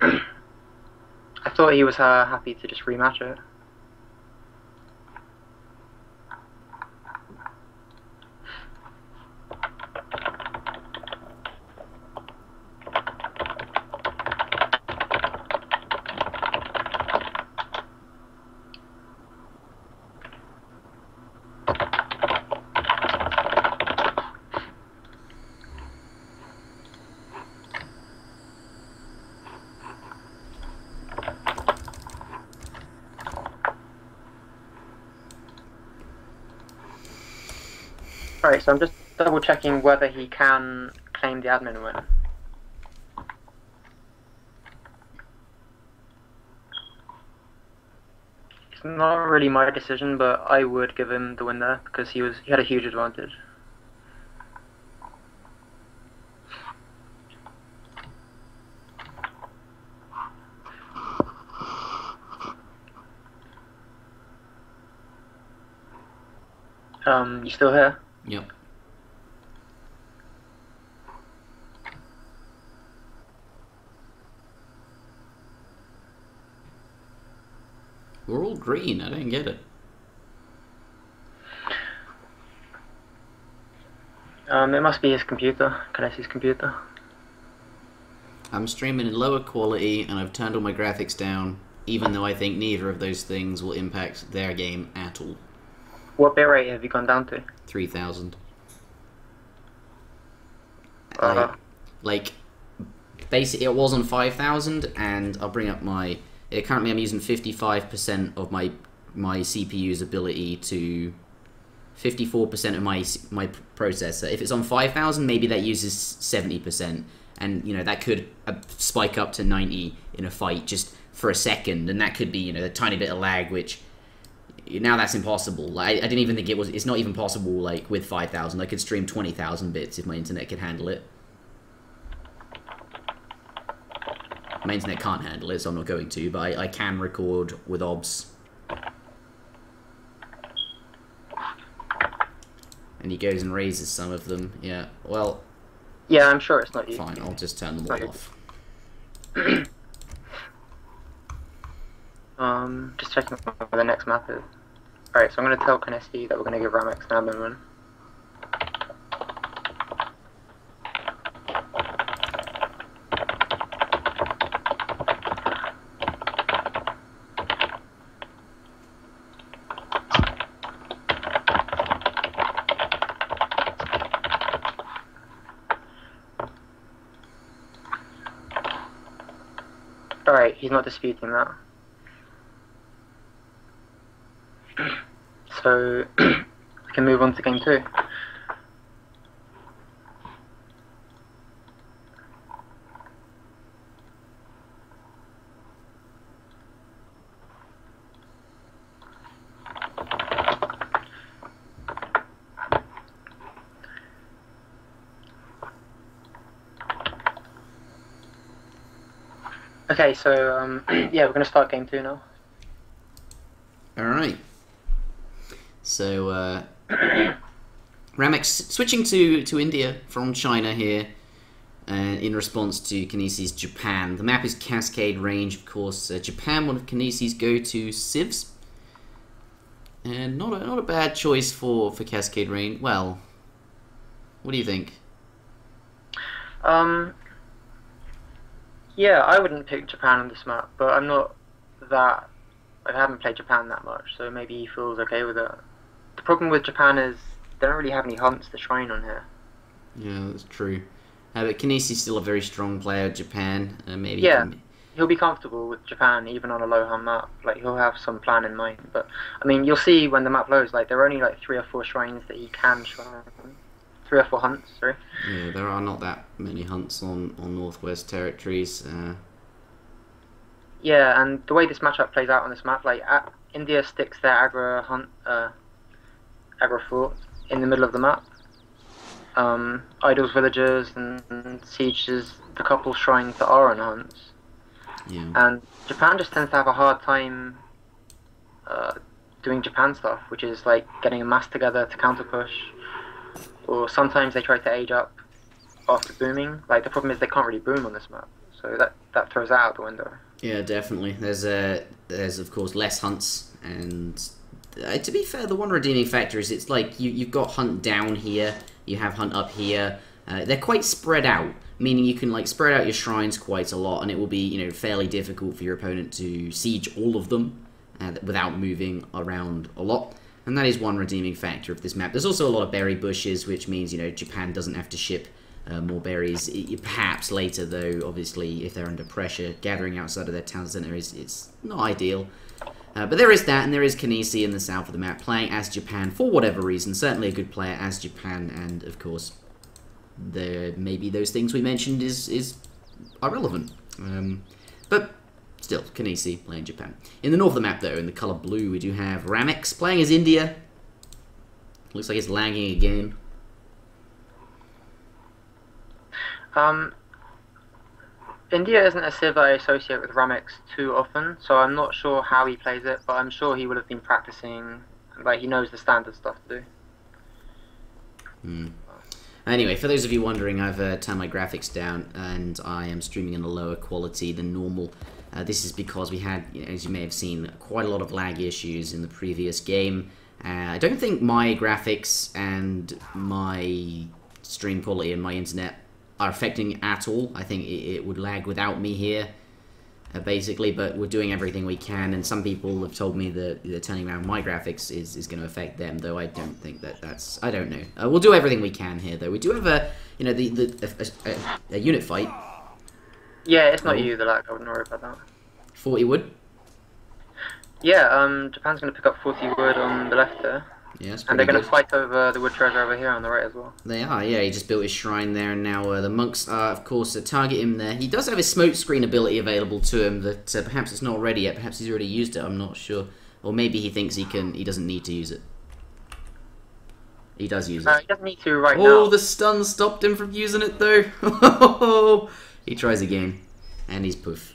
I thought he was happy to just rematch it. Alright, so I'm just double checking whether he can claim the admin win. It's not really my decision, but I would give him the win there because he had a huge advantage. You still here? Yep. We're all green, I don't get it. It must be his computer, Kynesi's computer. I'm streaming in lower quality and I've turned all my graphics down, even though I think neither of those things will impact their game at all. What bitrate have you gone down to? 3000. Basically it was on 5000, and I'll bring up my... currently I'm using 55% of my CPU's ability to 54% of my processor. If it's on 5000, maybe that uses 70%, and you know that could spike up to 90 in a fight just for a second, and that could be, you know, a tiny bit of lag, which now that's impossible. Like, I didn't even think it was. It's not even possible. Like with 5000, I could stream 20,000 bits if my internet could handle it. My internet can't handle it, so I'm not going to, but I can record with OBS. And he goes and raises some of them. Yeah, well... Yeah, I'm sure it's not you. Fine, I'll just turn them all off. Just checking what the next map is. Alright, so I'm going to tell Kynesie that we're going to give Ramex an admin win. Alright, he's not disputing that. So we can move on to game 2. Okay, so yeah, we're going to start game 2 now. Alright. So, Ramex switching to India from China here in response to Kynesie's Japan. The map is Cascade Range, of course. Japan, one of Kynesie's go-to civs. And not a bad choice for Cascade Range. Well, what do you think? Yeah, I wouldn't pick Japan on this map, but I'm not that... I haven't played Japan that much, so maybe he feels okay with it. The problem with Japan is they don't really have any hunts to shrine on here. Yeah, that's true. But Kynesie's still a very strong player, Japan. Maybe yeah, he'll be comfortable with Japan, even on a low hunt map. Like, he'll have some plan in mind. But, I mean, you'll see when the map loads, like, there are only, like, 3 or 4 shrines that he can shrine. 3 or 4 hunts, sorry. Yeah, there are not that many hunts on Northwest Territories. Yeah, and the way this matchup plays out on this map, like, India sticks their aggro fort in the middle of the map. Idols villages and sieges the couple shrines that are on hunts. Yeah. And Japan just tends to have a hard time doing Japan stuff, which is like getting a mass together to counter push. Or sometimes they try to age up after booming. Like, the problem is they can't really boom on this map, so that throws that out the window. Yeah, definitely. There's of course less hunts, and to be fair, the one redeeming factor is it's like you've got hunt down here, you have hunt up here. They're quite spread out, meaning you can like spread out your shrines quite a lot, and it will be fairly difficult for your opponent to siege all of them without moving around a lot. And that is one redeeming factor of this map. There's also a lot of berry bushes, which means, Japan doesn't have to ship more berries. Perhaps later, though, obviously, if they're under pressure, gathering outside of their town center it's not ideal. But there is that, and there is Kynesie in the south of the map, playing as Japan for whatever reason. Certainly a good player as Japan, and, of course, maybe those things we mentioned are relevant. But... still, Kynesie playing Japan. In the north of the map, though, in the colour blue, we do have Ramex playing as India. Looks like it's lagging again. India isn't a civ I associate with Ramex too often, so I'm not sure how he plays it, but I'm sure he would have been practicing, like, he knows the standard stuff to do. Anyway, for those of you wondering, I've turned my graphics down, and I am streaming in a lower quality than normal. This is because we had, as you may have seen, quite a lot of lag issues in the previous game. I don't think my graphics and my stream quality and my internet are affecting at all. I think it would lag without me here, basically, but we're doing everything we can, and some people have told me that turning around my graphics is going to affect them, though I don't think that's... I don't know. We'll do everything we can here, though. We do have a unit fight. Yeah, it's not you, the lag. I wouldn't worry about that. 40 wood? Yeah, Japan's going to pick up 40 wood on the left there. Yeah, that's and they're going to fight over the wood treasure over here on the right as well. They are, yeah. He just built his shrine there, and now the monks are, of course, target him there. He does have his smoke screen ability available to him that perhaps it's not ready yet. Perhaps he's already used it, I'm not sure. Or maybe he thinks he doesn't need to use it. He does use it. He doesn't need to right now. Oh, the stun stopped him from using it, though. He tries again, and he's poof.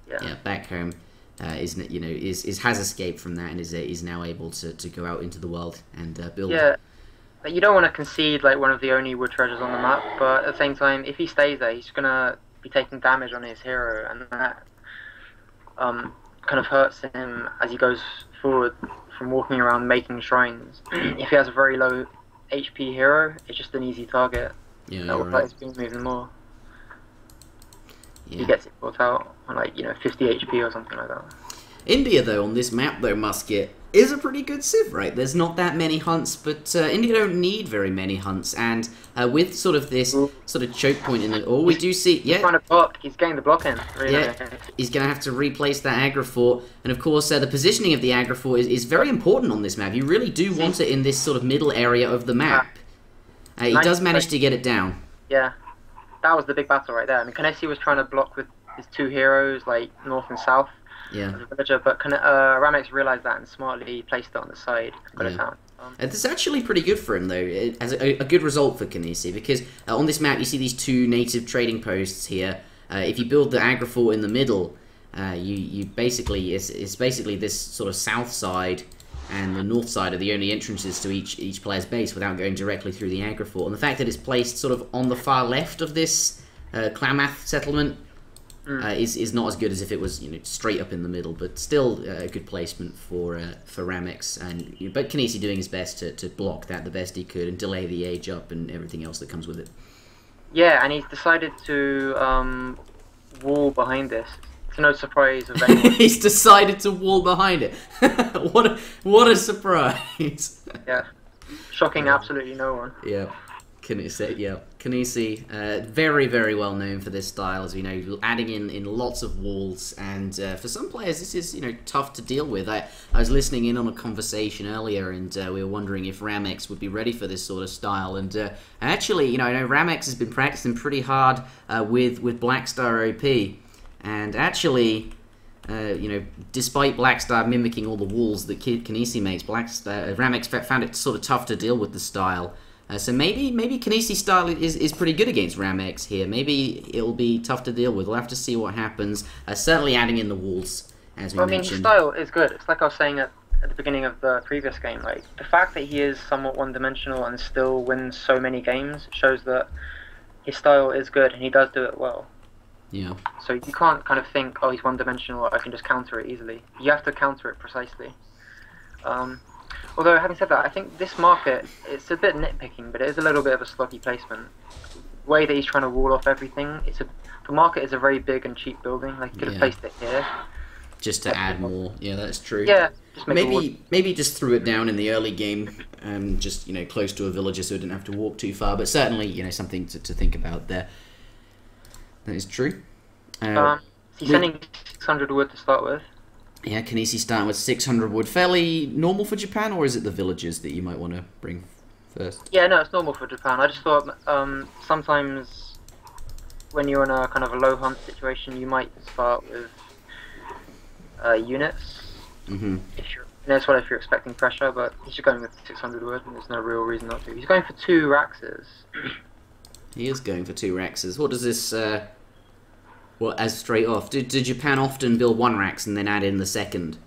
Yeah, back home. Has escaped from that and is now able to go out into the world and build. Yeah, you don't want to concede like one of the only wood treasures on the map, but at the same time, if he stays there, he's gonna be taking damage on his hero, and that kind of hurts him as he goes forward from walking around making shrines. If he has a very low HP hero, it's just an easy target. Yeah, that will play his beam moving more. Yeah. He gets it brought out on 50 HP or something like that. India, though, on this map, though, Musket, is a pretty good civ, right? There's not that many hunts, but India don't need very many hunts, and with sort of this sort of choke point in it, all we do see... He's trying to block. He's getting the block in. Really. Yeah, he's going to have to replace that aggro fort, and of course the positioning of the aggro fort is very important on this map. You really do want it in this sort of middle area of the map. He does manage to get it down. Yeah, that was the big battle right there. I mean, Kynesie was trying to block with his two heroes, like north and south. Yeah. As a villager, but Ramex realized that and smartly placed it on the side. Got it down. It's actually pretty good for him, though, as a good result for Kynesie, because on this map you see these two native trading posts here. If you build the aggro fort in the middle, you basically it's basically this sort of south side and the north side are the only entrances to each player's base without going directly through the aggro fort. And the fact that it's placed sort of on the far left of this Klamath settlement is not as good as if it was straight up in the middle, but still a good placement for Ramex. But Kynesie doing his best to block that the best he could and delay the age up and everything else that comes with it. Yeah, and he's decided to wall behind this. To no surprise of anyone. He's decided to wall behind it. what a surprise! Yeah, shocking absolutely no one. Yeah. Kynesie, very, very well known for this style, as we know, adding in lots of walls, and for some players this is tough to deal with. I was listening in on a conversation earlier, and we were wondering if Ramex would be ready for this sort of style, and actually, I know Ramex has been practicing pretty hard with Blackstar OP, and actually, despite Blackstar mimicking all the walls that Kynesie makes, Ramex found it sort of tough to deal with the style. So maybe Kynesie's style is pretty good against Ramex here. Maybe it'll be tough to deal with. We'll have to see what happens. Certainly adding in the walls, as we mentioned. His style is good. It's like I was saying at the beginning of the previous game. Like, the fact that he is somewhat one-dimensional and still wins so many games shows that his style is good and he does do it well. Yeah. So you can't kind of think, oh, he's one-dimensional, I can just counter it easily. You have to counter it precisely. Although, having said that, I think this market, it's a bit nitpicking, but it is a little bit of a sloppy placement. The way that he's trying to wall off everything, the market is a very big and cheap building. Like, you could have placed it here. Just to add more. Yeah, that's true. Yeah. Just maybe just threw it down in the early game, just, close to a villager so it didn't have to walk too far. But certainly, something to think about there. That is true. He's sending 600 wood to start with. Yeah, Kynesie starting with 600 wood. Fairly normal for Japan, or is it the villagers that you might want to bring first? Yeah, no, it's normal for Japan. I just thought sometimes when you're in a kind of a low hunt situation, you might start with units. Mm-hmm. That's what if you're expecting pressure, but he's just going with 600 wood, and there's no real reason not to. He's going for 2 Raxes. He is going for 2 Raxes. What does this... Well, as straight off, do Japan often build 1 Rax and then add in the second?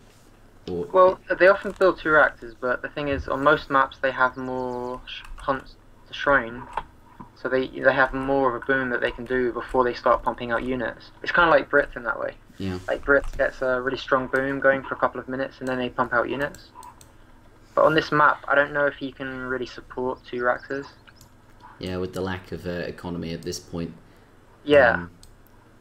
Or... Well, they often build 2 Raxes, but the thing is, on most maps they have more hunts to shrine, so they have more of a boom that they can do before they start pumping out units. It's kind of like Brits in that way. Yeah. Like Brits gets a really strong boom going for a couple of minutes and then they pump out units. But on this map, I don't know if he can really support 2 Raxes. Yeah, with the lack of economy at this point. Yeah.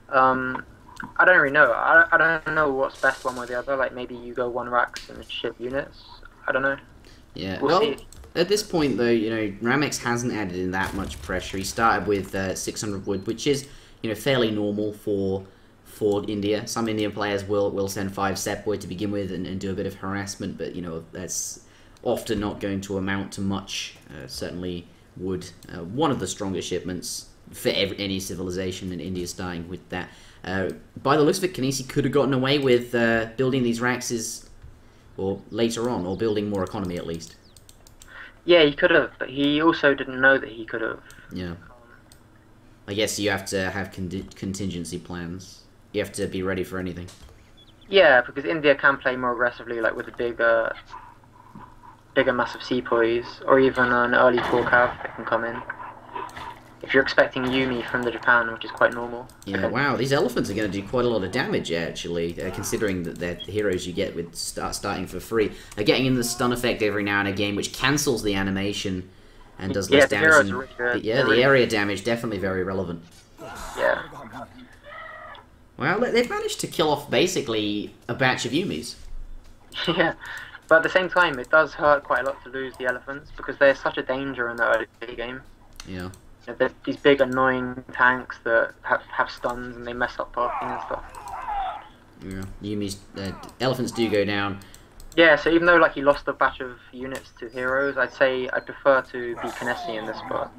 I don't really know. I don't know what's best one way or the other. Like, maybe you go 1 Rax and ship units. I don't know. Yeah. We'll see. At this point, though, Ramex hasn't added in that much pressure. He started with 600 wood, which is, fairly normal for India. Some Indian players will send 5 Sepoy to begin with and do a bit of harassment, but, that's often not going to amount to much. Certainly would. One of the strongest shipments for any civilization, in India starting with that. By the looks of it, Kynesie could have gotten away with building these Raxes or later on, or building more economy at least. Yeah, he could have, but he also didn't know that he could have. Yeah. I guess you have to have contingency plans. You have to be ready for anything. Yeah, because India can play more aggressively, like with the bigger massive sepoys, or even an early 4 cav that can come in. If you're expecting Yumi from the Japan, which is quite normal. Yeah, wow, these elephants are going to do quite a lot of damage, actually, considering that they're heroes you get with starting for free. Getting in the stun effect every now and again, which cancels the animation and does less damage. Heroes are really good. The area damage, definitely very relevant. Yeah. Well, they've managed to kill off basically a batch of Yumis. Yeah, but at the same time, it does hurt quite a lot to lose the elephants because they're such a danger in the early game. Yeah. You know, they're these big annoying tanks that have stuns and they mess up parking and stuff. Yeah, Yumi's elephants do go down. Yeah, so even though like he lost a batch of units to heroes, I'd say I'd prefer to be Kynesie in this spot.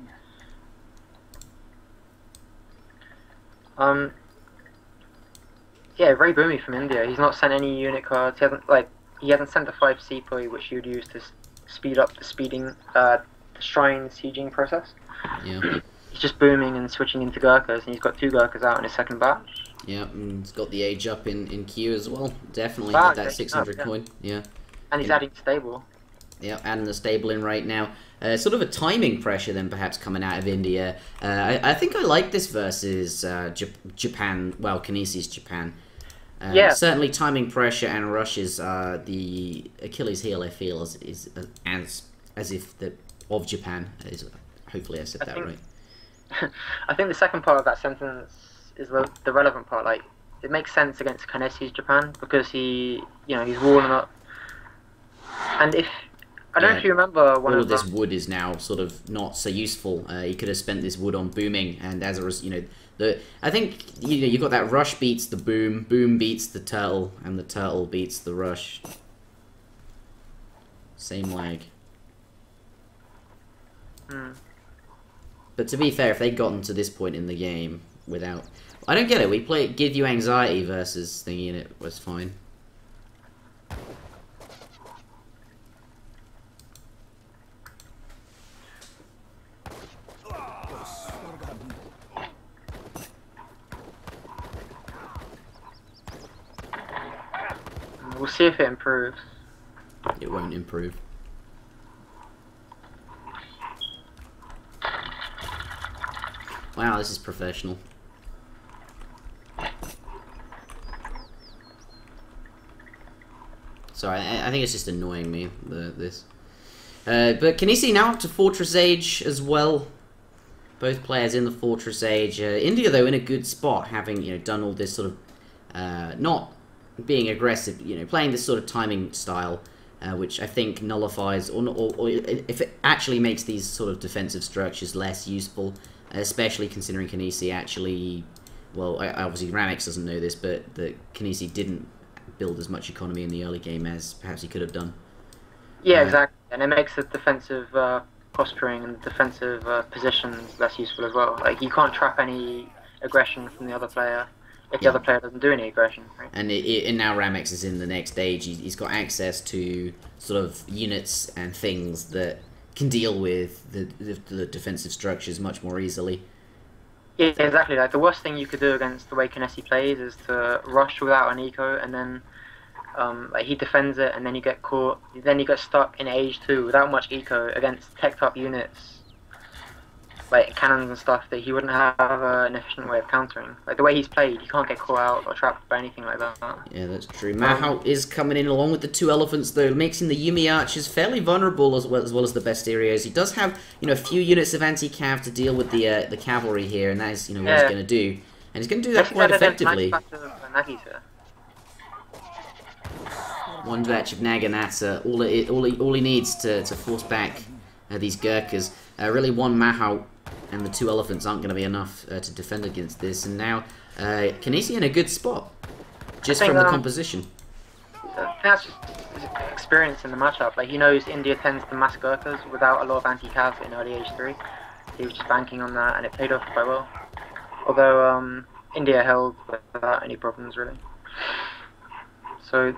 Yeah, very boomy from India. He's not sent any unit cards. He hasn't sent the 5 sepoy, which you'd use to speed up the shrine sieging process. Yeah. He's just booming and switching into Gurkhas, and he's got 2 Gurkhas out in his second batch. Yeah, and he's got the age up in queue as well. Definitely Wow, with that 600 coin. Yeah. And he's adding stable. Yeah, adding the stable in right now. Sort of a timing pressure then perhaps coming out of India. I think I like this versus Japan, well, Kynesie's Japan. Yeah. Certainly timing pressure and rushes are the Achilles heel, I feel, as if the of Japan is. Hopefully I said that right. I think the second part of that sentence is the relevant part. Like, it makes sense against Kynesie's Japan because he's walling up. And I don't know if you remember all of this wood is now sort of not so useful. He could have spent this wood on booming, and as a result, I think you got that rush beats the boom, boom beats the turtle, and the turtle beats the rush. Same lag. But to be fair, if they'd gotten to this point in the game without, I don't get it. We play give you anxiety versus thingy, and it was fine. We'll see if it improves. It won't improve. Wow, this is professional. Sorry, I think it's just annoying me, this. But Kynesie now up to Fortress Age as well. Both players in the Fortress Age. India, though, in a good spot, having done all this sort of not being aggressive, playing this sort of timing style, which I think nullifies or if it actually makes these sort of defensive structures less useful, especially considering Kynesie actually, well, obviously Ramex doesn't know this, but the Kynesie didn't build as much economy in the early game as perhaps he could have done. Yeah, exactly, and it makes the defensive posturing and defensive positions less useful as well. Like, you can't trap any aggression from the other player if the other player doesn't do any aggression, right? And now Ramex is in the next stage. He's got access to sort of units and things that can deal with the defensive structures much more easily. Yeah, exactly. Like, the worst thing you could do against the way Kynesie plays is to rush without an eco, and then he defends it, and then you get caught. Then you get stuck in Age 2 without much eco against teched up units, like cannons and stuff, that he wouldn't have an efficient way of countering. Like, the way he's played, he can't get caught out or trapped by anything like that. Yeah, that's true. Mahou is coming in along with the 2 elephants, though, making the Yumi archers fairly vulnerable as well as the Basterios. He does have, a few units of anti-cav to deal with the cavalry here, and that is, what he's going to do. And he's going to do that quite effectively. One batch of Nag, and that's all he needs to force back these Gurkhas. Really, one Mahou and the 2 elephants aren't going to be enough to defend against this. And now, Kynesie in a good spot, just from the composition. That's just his experience in the matchup. Like, he knows India tends to mass Gurkhas without a lot of anti-cav in early Age 3. He was just banking on that, and it paid off quite well. Although India held without any problems, really. So,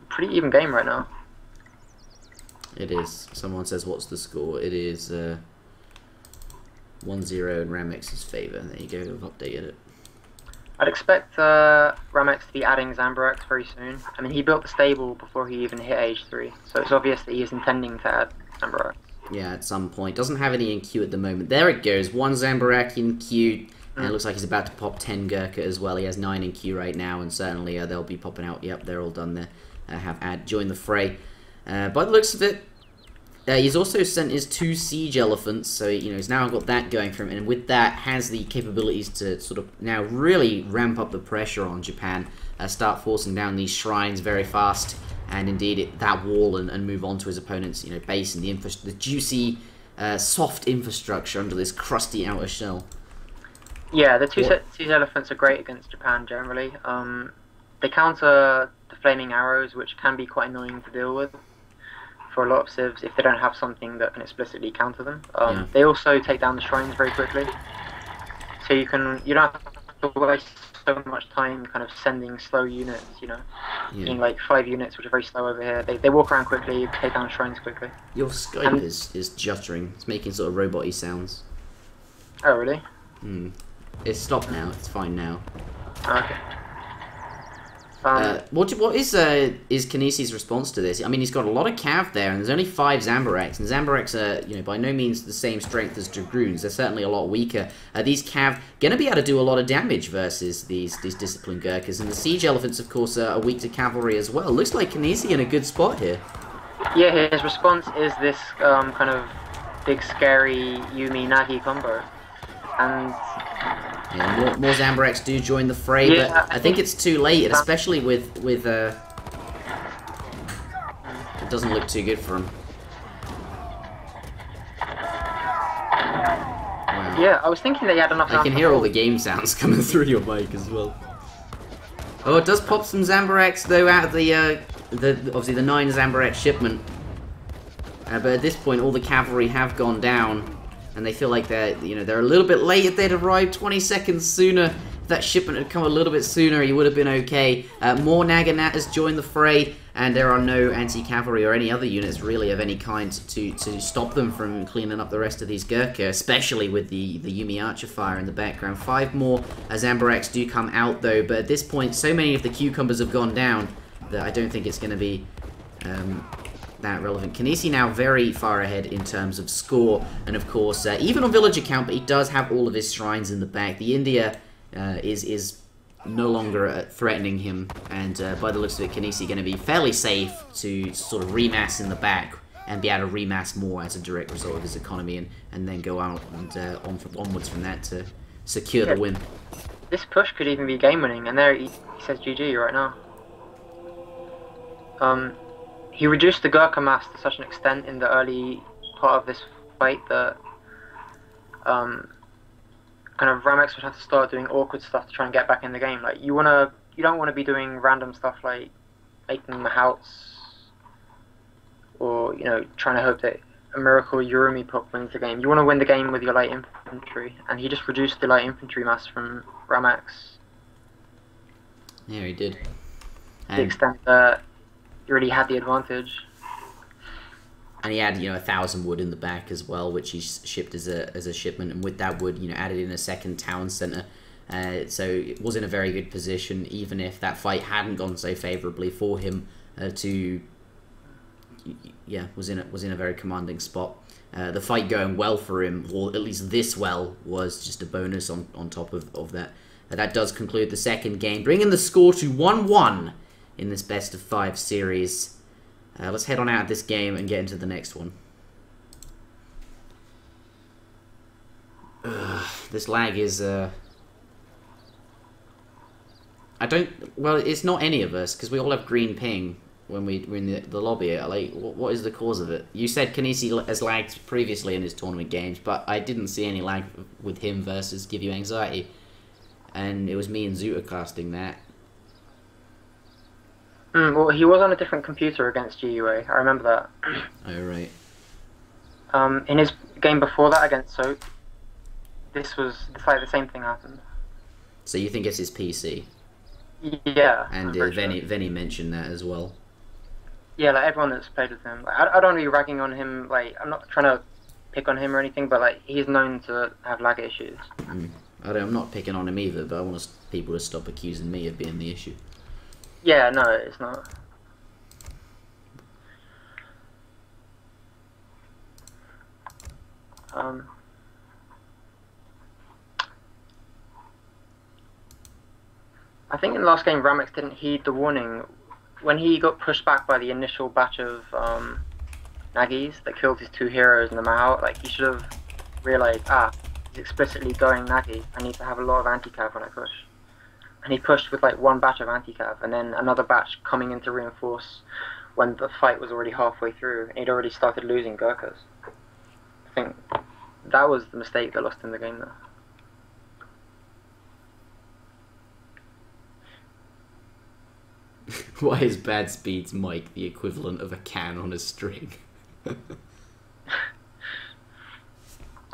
pretty even game right now. It is. Someone says, what's the score? It is 1-0 in Ramex's favour. There you go, I've updated it. I'd expect Ramex to be adding Zambarak very soon. I mean, he built the stable before he even hit Age 3, so it's obvious that he is intending to add Zambarak. Yeah, at some point. Doesn't have any in queue at the moment. There it goes. 1 Zambarak in queue. And it looks like he's about to pop 10 Gurkha as well. He has 9 in queue right now, and certainly they'll be popping out. Yep, they're all done there. Have joined the fray. By the looks of it, He's also sent his 2 siege elephants, so he's now got that going for him, and with that has the capabilities to sort of now really ramp up the pressure on Japan, start forcing down these shrines very fast, and indeed that wall, and move on to his opponent's base and the juicy, soft infrastructure under this crusty outer shell. Yeah, the siege elephants are great against Japan generally. They counter the flaming arrows, which can be quite annoying to deal with for a lot of civs if they don't have something that can explicitly counter them. They also take down the shrines very quickly, so you don't have to waste so much time kind of sending slow units, in like 5 units, which are very slow over here. They walk around quickly, take down shrines quickly. Your Skype is juttering. It's making sort of robot-y sounds. Oh, really? It's stopped now. It's fine now. Okay. What is Kynesie's response to this? I mean, he's got a lot of cav there, and there's only 5 Zambaraks, and Zambaraks are, by no means the same strength as Dragoons. They're certainly a lot weaker. These cav gonna be able to do a lot of damage versus these disciplined Gurkhas, and the siege elephants, of course, are weak to cavalry as well. Looks like Kynesie in a good spot here. Yeah, his response is this kind of big, scary Yumi-Nagi combo, and yeah, more Zambaraks do join the fray, but I think it's too late, especially with it doesn't look too good for him. Wow. Yeah, I was thinking that he had enough. I can hear all the game sounds coming through your mic as well. Oh, it does pop some Zambaraks though out of the obviously the 9 Zambarak shipment, but at this point all the cavalry have gone down. And they feel like they're a little bit late. If they'd arrived 20 seconds sooner, if that shipment had come a little bit sooner, he would have been okay. More Naganatas join the fray, and there are no anti-cavalry or any other units really of any kind to stop them from cleaning up the rest of these Gurkha, especially with the Yumi Archer fire in the background. 5 more Zambaraks do come out though, but at this point, so many of the cucumbers have gone down that I don't think it's going to be that relevant. Kynesie now very far ahead in terms of score, and of course, even on villager count, but he does have all of his shrines in the back. The India is no longer threatening him, and by the looks of it, Kynesie going to be fairly safe to sort of remass in the back and be able to remass more as a direct result of his economy, and then go out and onwards from that to secure the win. This push could even be game winning, and there he says GG right now. He reduced the Gurkha mass to such an extent in the early part of this fight that kind of Ramex would have to start doing awkward stuff to try and get back in the game. Like you don't want to be doing random stuff like making Mahouts or trying to hope that a miracle Urumi pop wins the game. You want to win the game with your light infantry, and he just reduced the light infantry mass from Ramex. Yeah, he did. To the extent that really had the advantage. And he had 1,000 wood in the back as well, which he shipped as a shipment, and with that wood added in a second town center, so it was in a very good position, even if that fight hadn't gone so favorably for him. Was in a very commanding spot. The fight going well for him, or at least this well, was just a bonus on top of that. That does conclude the second game, bringing the score to 1-1 in this best of 5 series. Let's head on out of this game and get into the next one. This lag is well, it's not any of us, because we all have green ping when we're in the lobby. Like, what is the cause of it? You said Kynesie has lagged previously in his tournament games, but I didn't see any lag with him versus Give You Anxiety, and it was me and Zuta casting that. Well, he was on a different computer against GUA. I remember that. Oh, right. In his game before that against Soap, it's like the same thing happened. So you think it's his PC? Yeah. And Venny mentioned that as well. Yeah, like everyone that's played with him. Like, I don't want to be ragging on him. Like, I'm not trying to pick on him or anything, but like he's known to have lag issues. I'm not picking on him either, but I want people to stop accusing me of being the issue. Yeah, no, it's not. I think in the last game, Ramex didn't heed the warning. When he got pushed back by the initial batch of Nagys that killed his 2 heroes in the Mahal. Like, he should have realized, he's explicitly going Nagy. I need to have a lot of anti-cav when I push. And he pushed with like 1 batch of anti-cav, and then another batch coming in to reinforce when the fight was already halfway through, and he'd already started losing Gurkhas. I think that was the mistake that lost him the game there. Why is Bad Speed's mic the equivalent of a can on a string?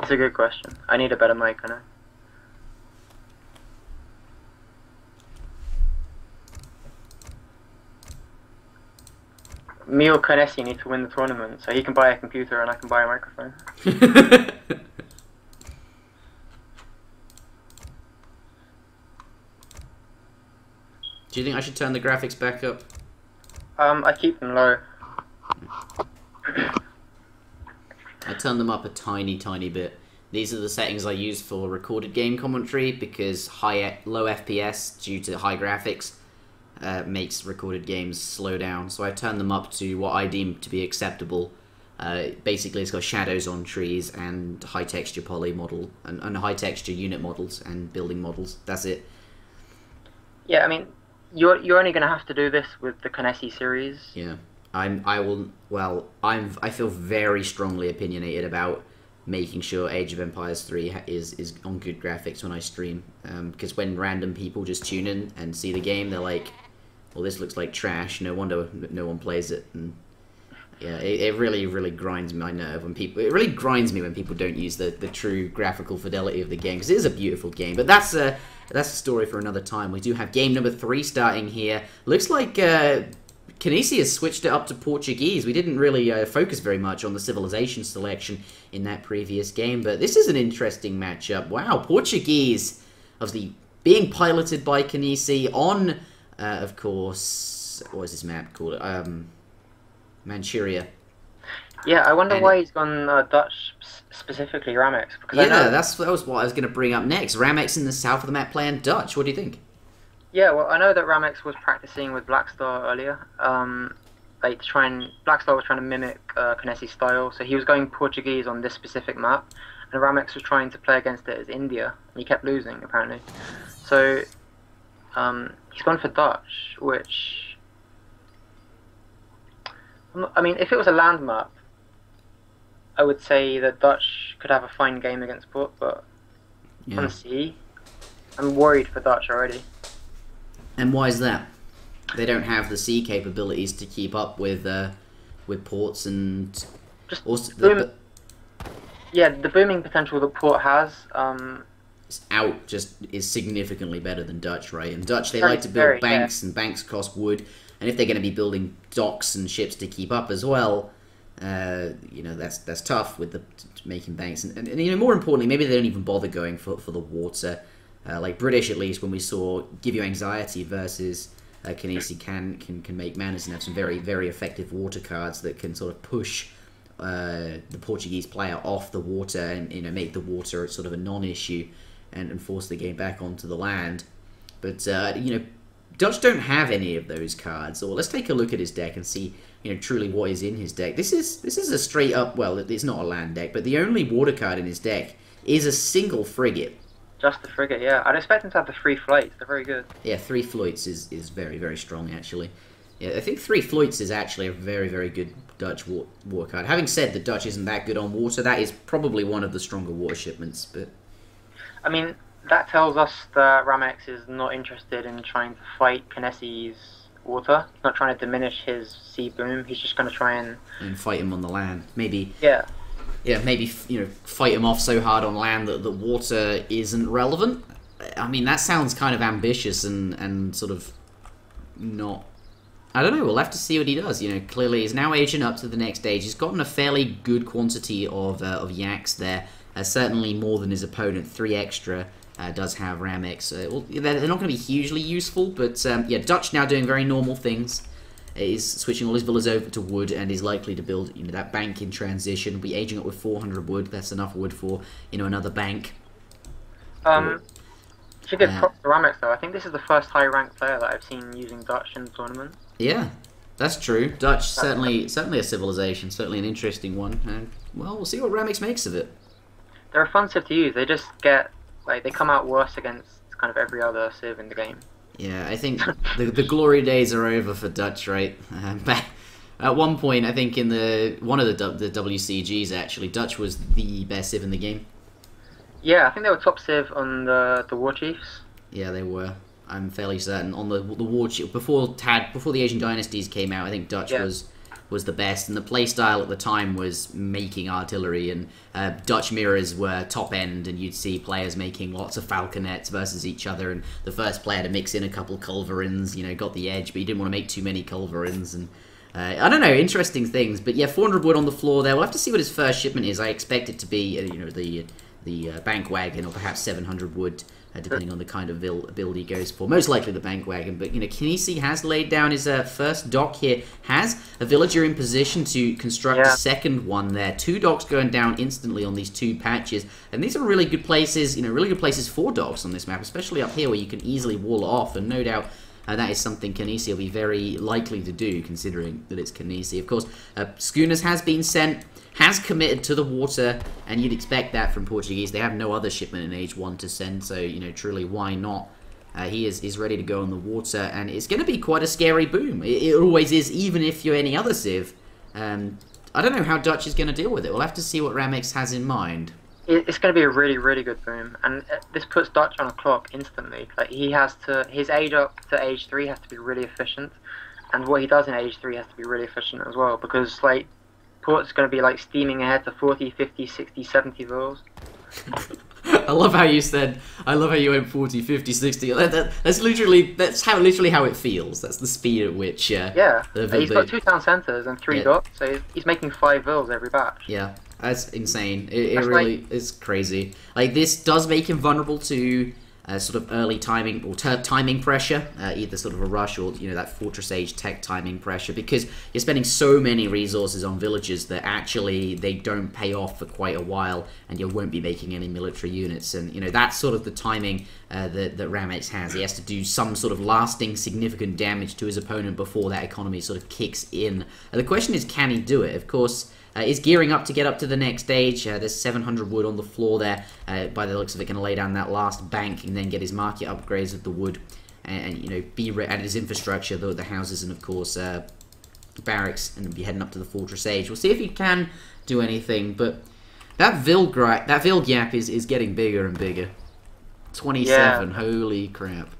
It's a good question. I need a better mic, I know. Me or Kynesie need to win the tournament, so he can buy a computer and I can buy a microphone. Do you think I should turn the graphics back up? I keep them low. I turn them up a tiny bit. These are the settings I use for recorded game commentary because low FPS due to high graphics makes recorded games slow down. So I turn them up to what I deem to be acceptable. Basically, it's got shadows on trees and high texture poly model and high texture unit models and building models. That's it. Yeah, I mean, you're only going to have to do this with the Kynesie series. Yeah. I feel very strongly opinionated about making sure Age of Empires 3 is on good graphics when I stream. Because when random people just tune in and see the game, they're like, well, this looks like trash. No wonder no one plays it. And yeah, it really grinds my nerve when people. It really grinds me when people don't use the true graphical fidelity of the game, because it is a beautiful game. But that's a story for another time. We do have game number 3 starting here. Looks like Kynesie has switched it up to Portuguese. We didn't really focus very much on the civilization selection in that previous game, but this is an interesting matchup. Wow, Portuguese, obviously being piloted by Kynesie on, of course, what is this map called? Manchuria. Yeah, I wonder why he's gone Dutch, specifically Ramex. Because yeah, that was what I was going to bring up next. Ramex in the south of the map playing Dutch. What do you think? Yeah, well, I know that Ramex was practicing with Blackstar earlier. Blackstar was trying to mimic Kynesie's style, so he was going Portuguese on this specific map, and Ramex was trying to play against it as India, and he kept losing apparently. So he's gone for Dutch, which I mean, if it was a land map, I would say that Dutch could have a fine game against Port, but on sea, I'm worried for Dutch already. And why is that? They don't have the sea capabilities to keep up with ports and just also the booming potential that Port has. Is significantly better than Dutch, right? And Dutch, they like to build banks, and banks cost wood. And if they're going to be building docks and ships to keep up as well, that's tough with making banks. And more importantly, maybe they don't even bother going for the water. Like British, at least, when we saw Give You Anxiety versus Kynesie can make manners and have some very, very effective water cards that can sort of push the Portuguese player off the water and make the water sort of a non-issue and force the game back onto the land. But Dutch don't have any of those cards. Or let's take a look at his deck and see truly what is in his deck. This is a straight up, well, it's not a land deck, but the only water card in his deck is a single frigate. Just the frigate, yeah. I'd expect him to have the 3 flights. They're very good. Yeah, 3 flights is very, very strong, actually. Yeah, I think 3 flights is actually a very, very good Dutch water card. Having said that Dutch isn't that good on water, that is probably one of the stronger water shipments. But I mean, that tells us that Ramex is not interested in trying to fight Kynesie's water. He's not trying to diminish his sea boom. He's just going to try and fight him on the land. Maybe. Yeah, maybe fight him off so hard on land that the water isn't relevant. I mean, that sounds kind of ambitious and sort of not. I don't know. We'll have to see what he does. Clearly he's now aging up to the next stage. He's gotten a fairly good quantity of yaks there. Certainly more than his opponent. 3 extra does have Ramex. Well, they're not going to be hugely useful, but yeah, Dutch now doing very normal things. Is switching all his villas over to wood and is likely to build that bank in transition. Will be aging up with 400 wood. That's enough wood for another bank. Should give props to Ramex though. I think this is the first high ranked player that I've seen using Dutch in the tournament. Yeah, That's true. Dutch, certainly a civilization, certainly an interesting one. And, well, we'll see what Ramex makes of it. They're a fun civ to use. They just get, like, they come out worse against kind of every other civ in the game. Yeah, I think the glory days are over for Dutch, right? Back at one point, I think in one of the WCGs, actually, Dutch was the best civ in the game. Yeah, I think they were top civ on the War Chiefs. Yeah, they were. I'm fairly certain on the War Chief before the Asian Dynasties came out. I think Dutch was the best, and the playstyle at the time was making artillery, and Dutch mirrors were top end, and you'd see players making lots of falconets versus each other, and the first player to mix in a couple culverins, you know, got the edge, but you didn't want to make too many culverins, and I don't know, interesting things. But yeah, 400 wood on the floor there. We'll have to see what his first shipment is. I expect it to be, you know, the bank wagon, or perhaps 700 wood. Depending on the kind of build he goes for. Most likely the bank wagon, but you know, Kynesie has laid down his first dock here, has a villager in position to construct a second one there. 2 docks going down instantly on these 2 patches, and these are really good places, you know, really good places for docks on this map, especially up here where you can easily wall it off, and no doubt that is something Kynesie will be very likely to do, considering that it's Kynesie. Of course, schooners has been sent, has committed to the water, and you'd expect that from Portuguese. They have no other shipment in Age 1 to send, so, you know, truly, why not? He is ready to go on the water, and it's going to be quite a scary boom. It always is, even if you're any other civ. I don't know how Dutch is going to deal with it. We'll have to see what Ramex has in mind. It's going to be a really, really good boom, and this puts Dutch on a clock instantly. Like, his age up to Age 3 has to be really efficient, and what he does in Age 3 has to be really efficient as well, because, like, Port's going to be, like, steaming ahead to 40, 50, 60, 70 vills. I love how you went 40, 50, 60. That's literally how it feels. That's the speed at which... he's got 2 town centres and 3 docks, so he's making 5 vills every batch. Yeah, that's insane. It really is crazy. Like, this does make him vulnerable to sort of early timing or timing pressure, either sort of a rush or, you know, that Fortress Age tech timing pressure, because you're spending so many resources on villages that actually they don't pay off for quite a while, and you won't be making any military units. And, you know, that's sort of the timing that Ramex has. He has to do some sort of lasting, significant damage to his opponent before that economy sort of kicks in. The question is, can he do it? Of course, is gearing up to get up to the next stage. There's 700 wood on the floor there. By the looks of it, going to lay down that last bank and then get his market upgrades of the wood, and you know, be at his infrastructure, the houses, and of course barracks, and be heading up to the Fortress Age. We'll see if he can do anything, but that Vil gap is getting bigger and bigger. 27, holy crap.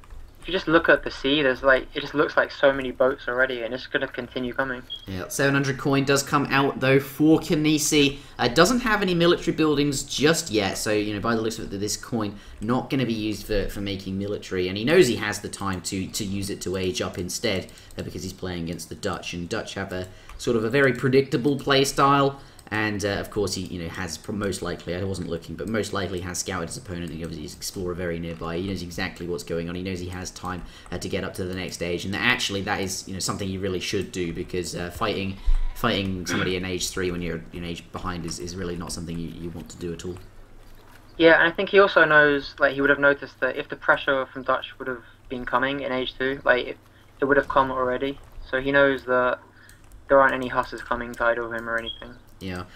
If you just look at the sea, there's like, it just looks like so many boats already, and it's going to continue coming. Yeah, 700 coin does come out though for Kynesie. Doesn't have any military buildings just yet, so, you know, by the looks of it, this coin not going to be used for making military, and he knows he has the time to use it to age up instead, because he's playing against the Dutch, and Dutch have a sort of a very predictable play style. And, of course, he, you know, has most likely, I wasn't looking, but most likely has scouted his opponent, and he obviously is Explorer very nearby. He knows exactly what's going on. He knows he has time to get up to the next stage, and actually that is, you know, something you really should do, because fighting somebody in Age 3 when you're in Age behind is really not something you want to do at all. Yeah, and I think he also knows, like, he would have noticed that if the pressure from Dutch would have been coming in Age 2, like, it would have come already. So he knows that there aren't any husses coming to idle him or anything. Yeah.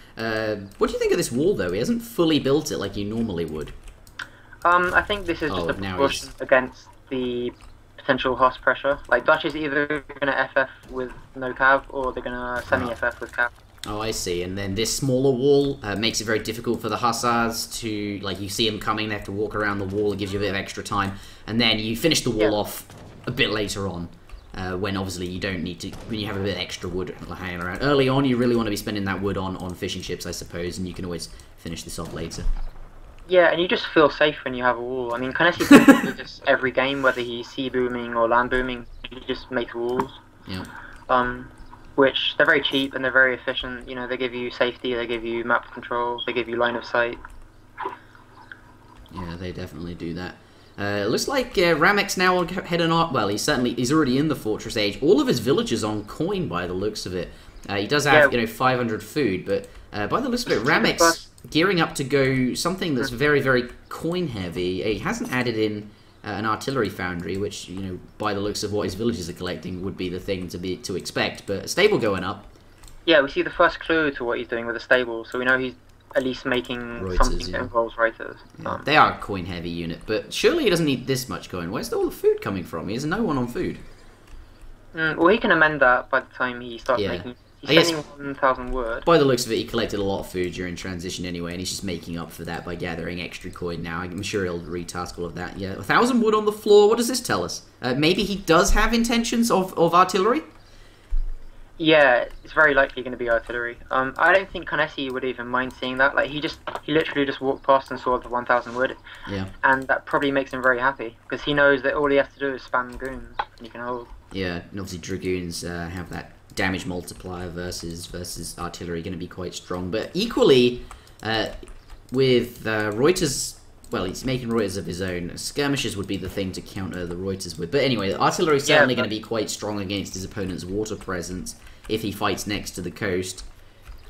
What do you think of this wall, though? He hasn't fully built it like you normally would. I think this is just a precaution against the potential hoss pressure. Like, Dutch is either going to FF with no cav, or they're going to semi-FF with cav. Oh, I see. And then this smaller wall makes it very difficult for the hussars to, like, you see them coming, they have to walk around the wall, it gives you a bit of extra time, and then you finish the wall off a bit later on. When obviously you don't need to, when you have a bit of extra wood hanging around. Early on, you really want to be spending that wood on fishing ships, I suppose, and you can always finish this off later. Yeah, and you just feel safe when you have a wall. I mean, Kynesie can do this every game, whether he's sea booming or land booming, he just makes walls. Yeah. Which, they're very cheap and they're very efficient. You know, they give you safety, they give you map control, they give you line of sight. Yeah, they definitely do that. Looks like Ramex now heading on. Well, he's already in the Fortress Age. All of his villagers on coin, by the looks of it. He does have, you know, 500 food, but by the looks of it, Ramex gearing up to go something that's very, very coin heavy. He hasn't added in an artillery foundry, which, you know, by the looks of what his villagers are collecting, would be the thing to expect. But a stable going up. Yeah, we see the first clue to what he's doing with the stable, so we know he's at least making Reuters, something yeah. that involves Reuters. Yeah, they are a coin-heavy unit, but surely he doesn't need this much coin. Where's all the food coming from? He has no one on food. Well, he can amend that by the time he starts Yeah. making... I He's guess- sending 1,000 word. By the looks of it, he collected a lot of food during transition anyway, and he's just making up for that by gathering extra coin now. I'm sure he'll retask all of that. Yeah, 1,000 wood on the floor. What does this tell us? Maybe he does have intentions of artillery? Yeah, it's very likely going to be artillery. I don't think Kynesie would even mind seeing that. Like, he literally just walked past and saw the 1,000 wood, Yeah. and that probably makes him very happy, because he knows that all he has to do is spam goons, and he can hold. Yeah, and obviously Dragoons have that damage multiplier versus artillery, going to be quite strong. But equally, with Reuters, well, he's making Reuters of his own. Skirmishes would be the thing to counter the Reuters with. But anyway, the artillery is certainly going to be quite strong against his opponent's water presence if he fights next to the coast.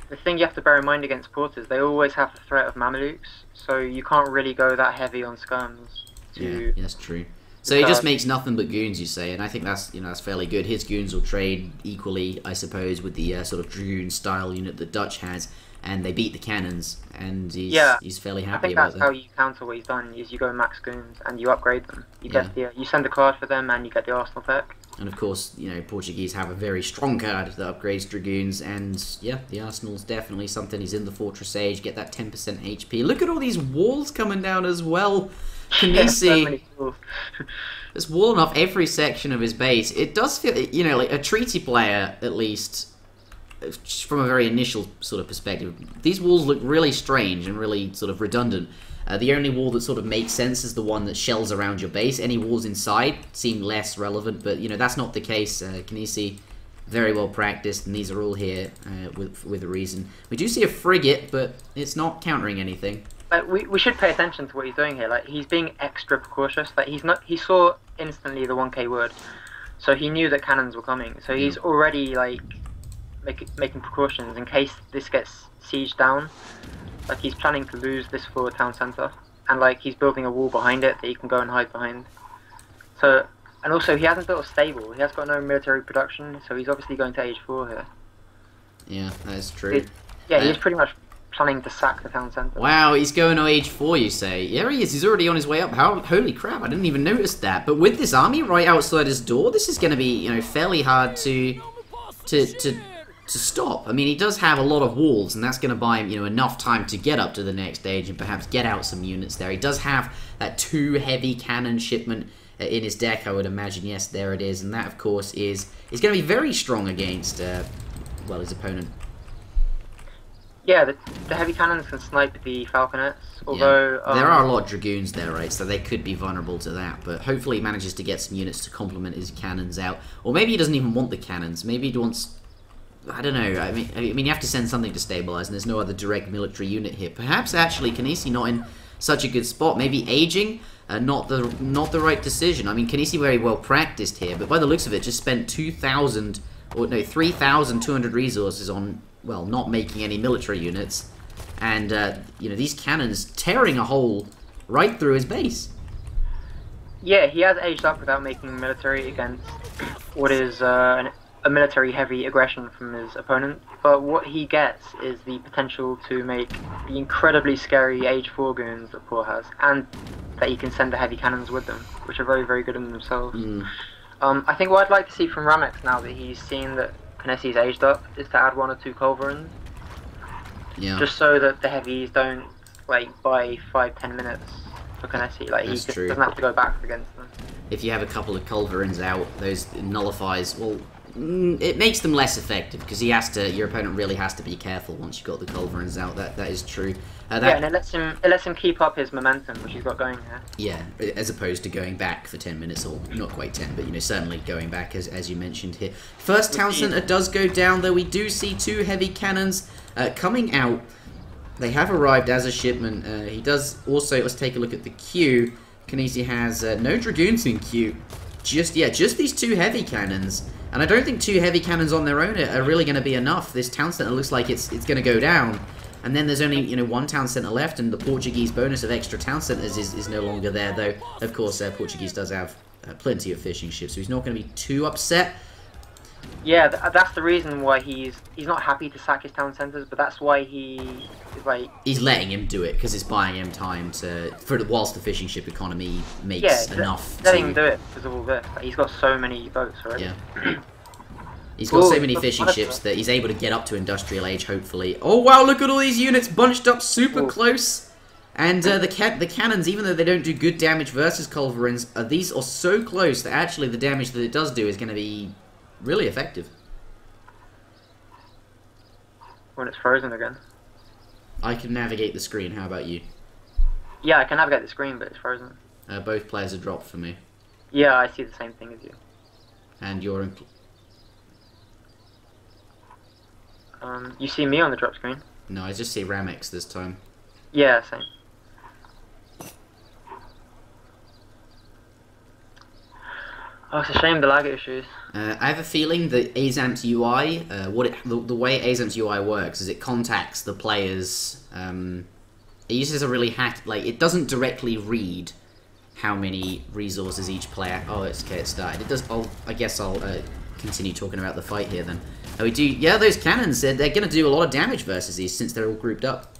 The thing you have to bear in mind against porters, they always have the threat of Mamelukes, so you can't really go that heavy on skirms. Yeah, that's true. So he just makes nothing but goons, you say, and I think that's, you know, that's fairly good. His goons will trade equally, I suppose, with the sort of dragoon style unit that Dutch has, and they beat the cannons, and he's fairly I happy think about that's that. how you counter what he's done, is you go max goons and you upgrade them. You get you send a card for them and you get the arsenal tech. And of course, you know, Portuguese have a very strong card that upgrades dragoons, and yeah, the arsenal's definitely something. He's in the fortress age, get that 10% HP. Look at all these walls coming down as well. Kynesie is walling off every section of his base. It does feel, you know, like a treaty player, at least, from a very initial sort of perspective, these walls look really strange and really sort of redundant. The only wall that sort of makes sense is the one that shells around your base. Any walls inside seem less relevant, but, you know, that's not the case. Kynesie, very well practiced, and these are all here with a reason. We do see a frigate, but it's not countering anything. Like, we should pay attention to what he's doing here. Like, he's being extra precautious. Like, he saw instantly the 1k word, so he knew that cannons were coming. So he's already like making precautions in case this gets sieged down. Like, he's planning to lose this for town center, and like he's building a wall behind it that he can go and hide behind. So, and also he hasn't built a stable. He has got no military production, so he's obviously going to age 4 here. Yeah, that is true. He's pretty much planning to sack the town centre. Wow, he's going to age 4, you say? Yeah, he is. He's already on his way up. Holy crap, I didn't even notice that. But with this army right outside his door, this is going to be, you know, fairly hard to stop. I mean, he does have a lot of walls, and that's going to buy him, you know, enough time to get up to the next stage and perhaps get out some units there. He does have that 2 heavy cannon shipment in his deck, I would imagine. Yes, there it is. And that, of course, is going to be very strong against, well, his opponent. Yeah, the heavy cannons can snipe the falconets, although... Yeah. There are a lot of dragoons there, right, so they could be vulnerable to that, but hopefully he manages to get some units to complement his cannons out. Or maybe he doesn't even want the cannons, maybe he wants... I don't know, I mean you have to send something to stabilize, and there's no other direct military unit here. Perhaps, actually, Kynesie not in such a good spot, maybe aging, not the right decision. I mean, Kynesie very well practiced here, but by the looks of it, just spent 3,200 resources on... well, not making any military units, and, you know, these cannons tearing a hole right through his base. Yeah, he has aged up without making military against what is a military-heavy aggression from his opponent, but what he gets is the potential to make the incredibly scary Age 4 goons that Poor has, and that he can send the heavy cannons with them, which are very, very good in themselves. I think what I'd like to see from Ramex now that he's seen that Kynesie's aged up is to add 1 or 2 culverins. Yeah. Just so that the heavies don't, like, buy 5-10 minutes for Kynesie. Like, he just doesn't have to go back against them. If you have a couple of culverins out, those nullifies, well, it makes them less effective, because your opponent really has to be careful once you've got the culverins out. That is true. Yeah, and it lets him keep up his momentum, which he's got going here. Yeah, as opposed to going back for 10 minutes, or not quite 10, but, you know, certainly going back, as you mentioned here. First town centre does go down, though we do see 2 heavy cannons coming out. They have arrived as a shipment. He does also, let's take a look at the queue. Kynesie has no dragoons in queue. Just these 2 heavy cannons. And I don't think 2 heavy cannons on their own are really going to be enough. This town centre looks like it's going to go down. And then there's only, you know, one town centre left, and the Portuguese bonus of extra town centres is no longer there, though, of course, Portuguese does have plenty of fishing ships, so he's not going to be too upset. Yeah, that's the reason why he's not happy to sack his town centres, but that's why he is like... He's letting him do it, because it's buying him time whilst the fishing ship economy makes enough to... letting him do it because of all this. Like, he's got so many boats already. Yeah. He's got so many fishing ships that he's able to get up to industrial age, hopefully. Oh wow, look at all these units bunched up super close! And the cannons, even though they don't do good damage versus culverins, these are so close that actually the damage that it does do is going to be really effective. When it's frozen again. I can navigate the screen, how about you? Yeah, I can navigate the screen, but it's frozen. Both players are dropped for me. Yeah, I see the same thing as you. And you're... You see me on the drop screen? No, I just see Ramex this time. Yeah, same. Oh, it's a shame the lag issues. I have a feeling that ASAM's UI, the way ASAM's UI works is it contacts the players. It uses a really it doesn't directly read how many resources each player. Oh, it's okay, it started. It does. I guess I'll continue talking about the fight here then. We do. Yeah, those cannons. They're going to do a lot of damage versus these since they're all grouped up.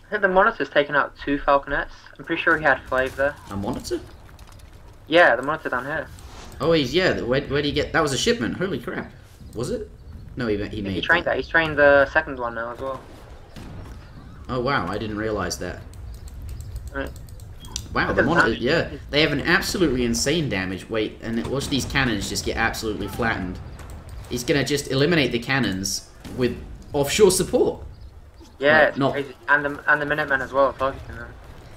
I think the monitor's taken out 2 falconets. I'm pretty sure he had 5 there. A monitor? Yeah, the monitor down here. Oh, where did he get... That was a shipment. Holy crap. Was it? No, he made He trained that. He's trained the second one now as well. Oh, wow. I didn't realise that. Right. Wow, the monitor... Yeah. They have an absolutely insane damage. Wait, and watch these cannons just get absolutely flattened. He's going to just eliminate the cannons with offshore support. Yeah, it's crazy. And the Minutemen as well, targeting them.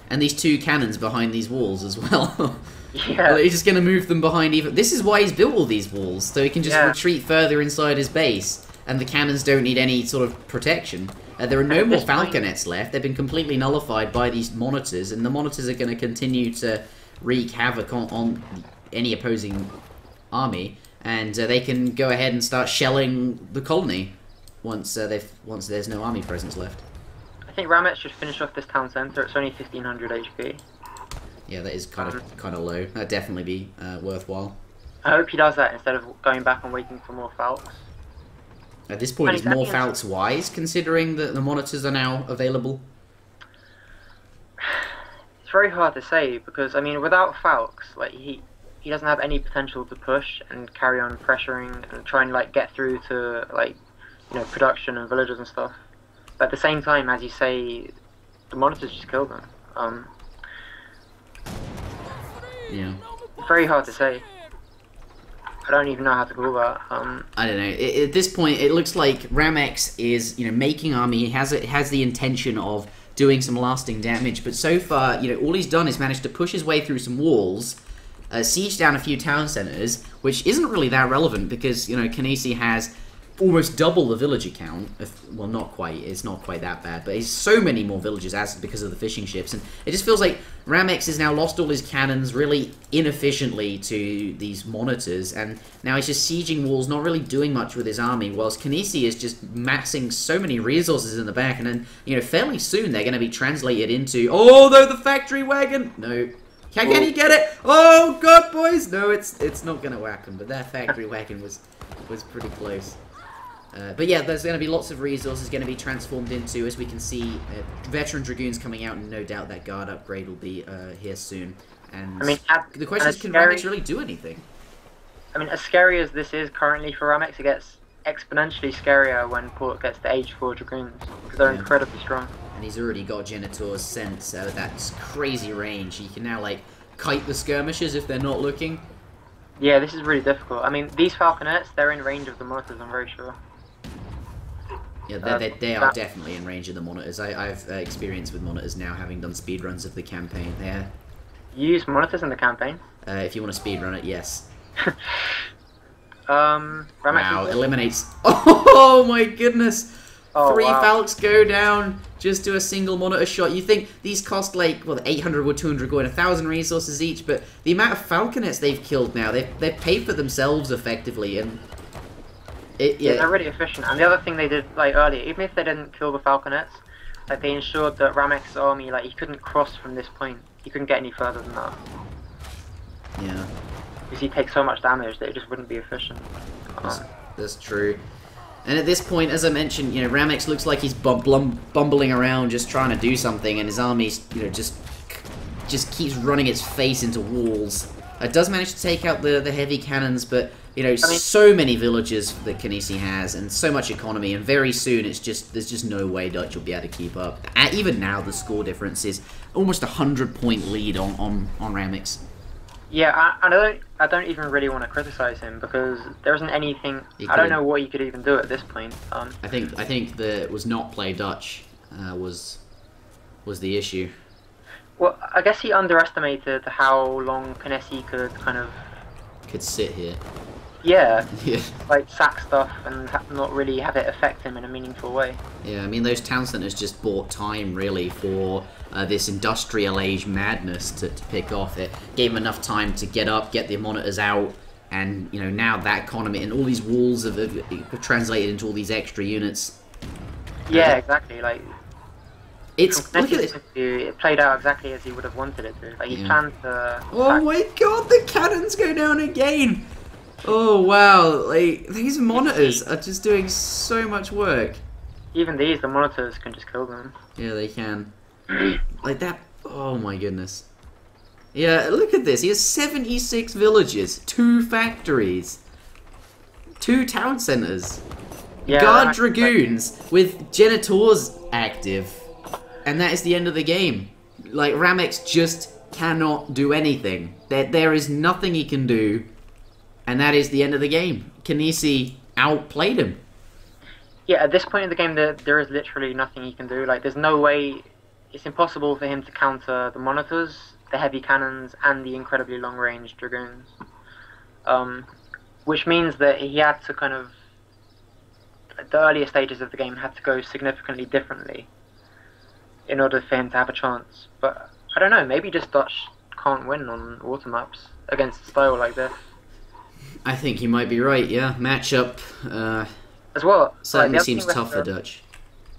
And these 2 cannons behind these walls as well. Yeah. Well, he's just going to move them behind even... This is why he's built all these walls, so he can just retreat further inside his base, and the cannons don't need any sort of protection. There are no more falconets left. They've been completely nullified by these monitors, and the monitors are going to continue to wreak havoc on any opposing army, and they can go ahead and start shelling the colony once there's no army presence left. I think Ramex should finish off this town centre. It's only 1500 HP. Yeah, that is kind of low. That'd definitely be worthwhile. I hope he does that instead of going back and waiting for more Falks. At this point, is more Falks wise, considering that the monitors are now available? It's very hard to say, because, I mean, without Falks, like, he doesn't have any potential to push and carry on pressuring and try and, like, get through to, like, you know, production and villages and stuff. But at the same time, as you say, the monitors just killed them. Yeah. Very hard to say. I don't even know how to call that. I don't know. At this point, it looks like Ramex is, you know, making army. He has the intention of doing some lasting damage, but so far, you know, all he's done is managed to push his way through some walls, siege down a few town centers, which isn't really that relevant because, you know, Kynesie has almost double the villager count. Well, not quite. It's not quite that bad, but there's so many more villages because of the fishing ships, and it just feels like Ramex has now lost all his cannons really inefficiently to these monitors, and now he's just sieging walls, not really doing much with his army, whilst Kynesie is just massing so many resources in the back, and then, you know, fairly soon they're going to be translated into... Oh, no, the factory wagon! No. Can you get it? Oh, God, boys! No, it's not going to whack them, but their factory wagon was pretty close. But yeah, there's going to be lots of resources going to be transformed into, as we can see, veteran dragoons coming out, and no doubt that guard upgrade will be here soon. And I mean, the question is, can Ramex really do anything? I mean, as scary as this is currently for Ramex, it gets exponentially scarier when Port gets to age 4 dragoons, because they're incredibly strong. And he's already got Genitors sent that crazy range. He can now, like, kite the skirmishers if they're not looking. Yeah, this is really difficult. I mean, these falconets, they're in range of the monitors, I'm very sure. Yeah, they are definitely in range of the monitors. I've experience with monitors now, having done speedruns of the campaign. Yeah. You use monitors in the campaign? If you want to speedrun it, yes. Wow, eliminates... Oh my goodness! Oh, 3 Falcons go down just to a single monitor shot. You think these cost like, well, 800 or 200 gold, 1,000 resources each, but the amount of falconets they've killed now, they've paid for themselves effectively, and Yeah, they're really efficient. And the other thing they did like earlier, even if they didn't kill the falconets, like they ensured that Ramex's army, like he couldn't cross from this point. He couldn't get any further than that. Yeah. Because he takes so much damage that it just wouldn't be efficient. That's true. And at this point, as I mentioned, you know, Ramex looks like he's bumbling around just trying to do something, and his army's, you know, just keeps running its face into walls. It does manage to take out the heavy cannons, but, you know, so many villages that Kynesie has, and so much economy, and very soon there's just no way Dutch will be able to keep up. Even now, the score difference is almost a 100-point lead on Ramex. Yeah, I don't even really want to criticize him because there isn't anything. I don't know what he could even do at this point. I think the was not play Dutch was the issue. Well, I guess he underestimated how long Kynesie could sit here. Yeah, like sack stuff and not really have it affect him in a meaningful way. Yeah, I mean those town centers just bought time really for this industrial age madness to pick off. It gave him enough time to get up, get the monitors out, and you know now that economy and all these walls have translated into all these extra units. Yeah, exactly. Like look at this. It played out exactly as he would have wanted it to. Like he planned to. Oh my god, the cannons go down again! Oh wow, like these monitors are just doing so much work. Even the monitors can just kill them. Yeah, they can. Like that. Oh my goodness. Yeah, look at this. He has 76 villages, 2 factories, 2 town centers, guard dragoons with genitors active, and that is the end of the game. Like Ramex just cannot do anything. There is nothing he can do. And that is the end of the game. Kynesie outplayed him. Yeah, at this point in the game, there is literally nothing he can do. Like, there's no way. It's impossible for him to counter the monitors, the heavy cannons, and the incredibly long-range dragoons. Which means that he had to the earlier stages of the game had to go significantly differently in order for him to have a chance. But I don't know. Maybe just Dutch can't win on water maps against a style like this. I think you might be right, yeah. Matchup as well certainly seems tough for Dutch.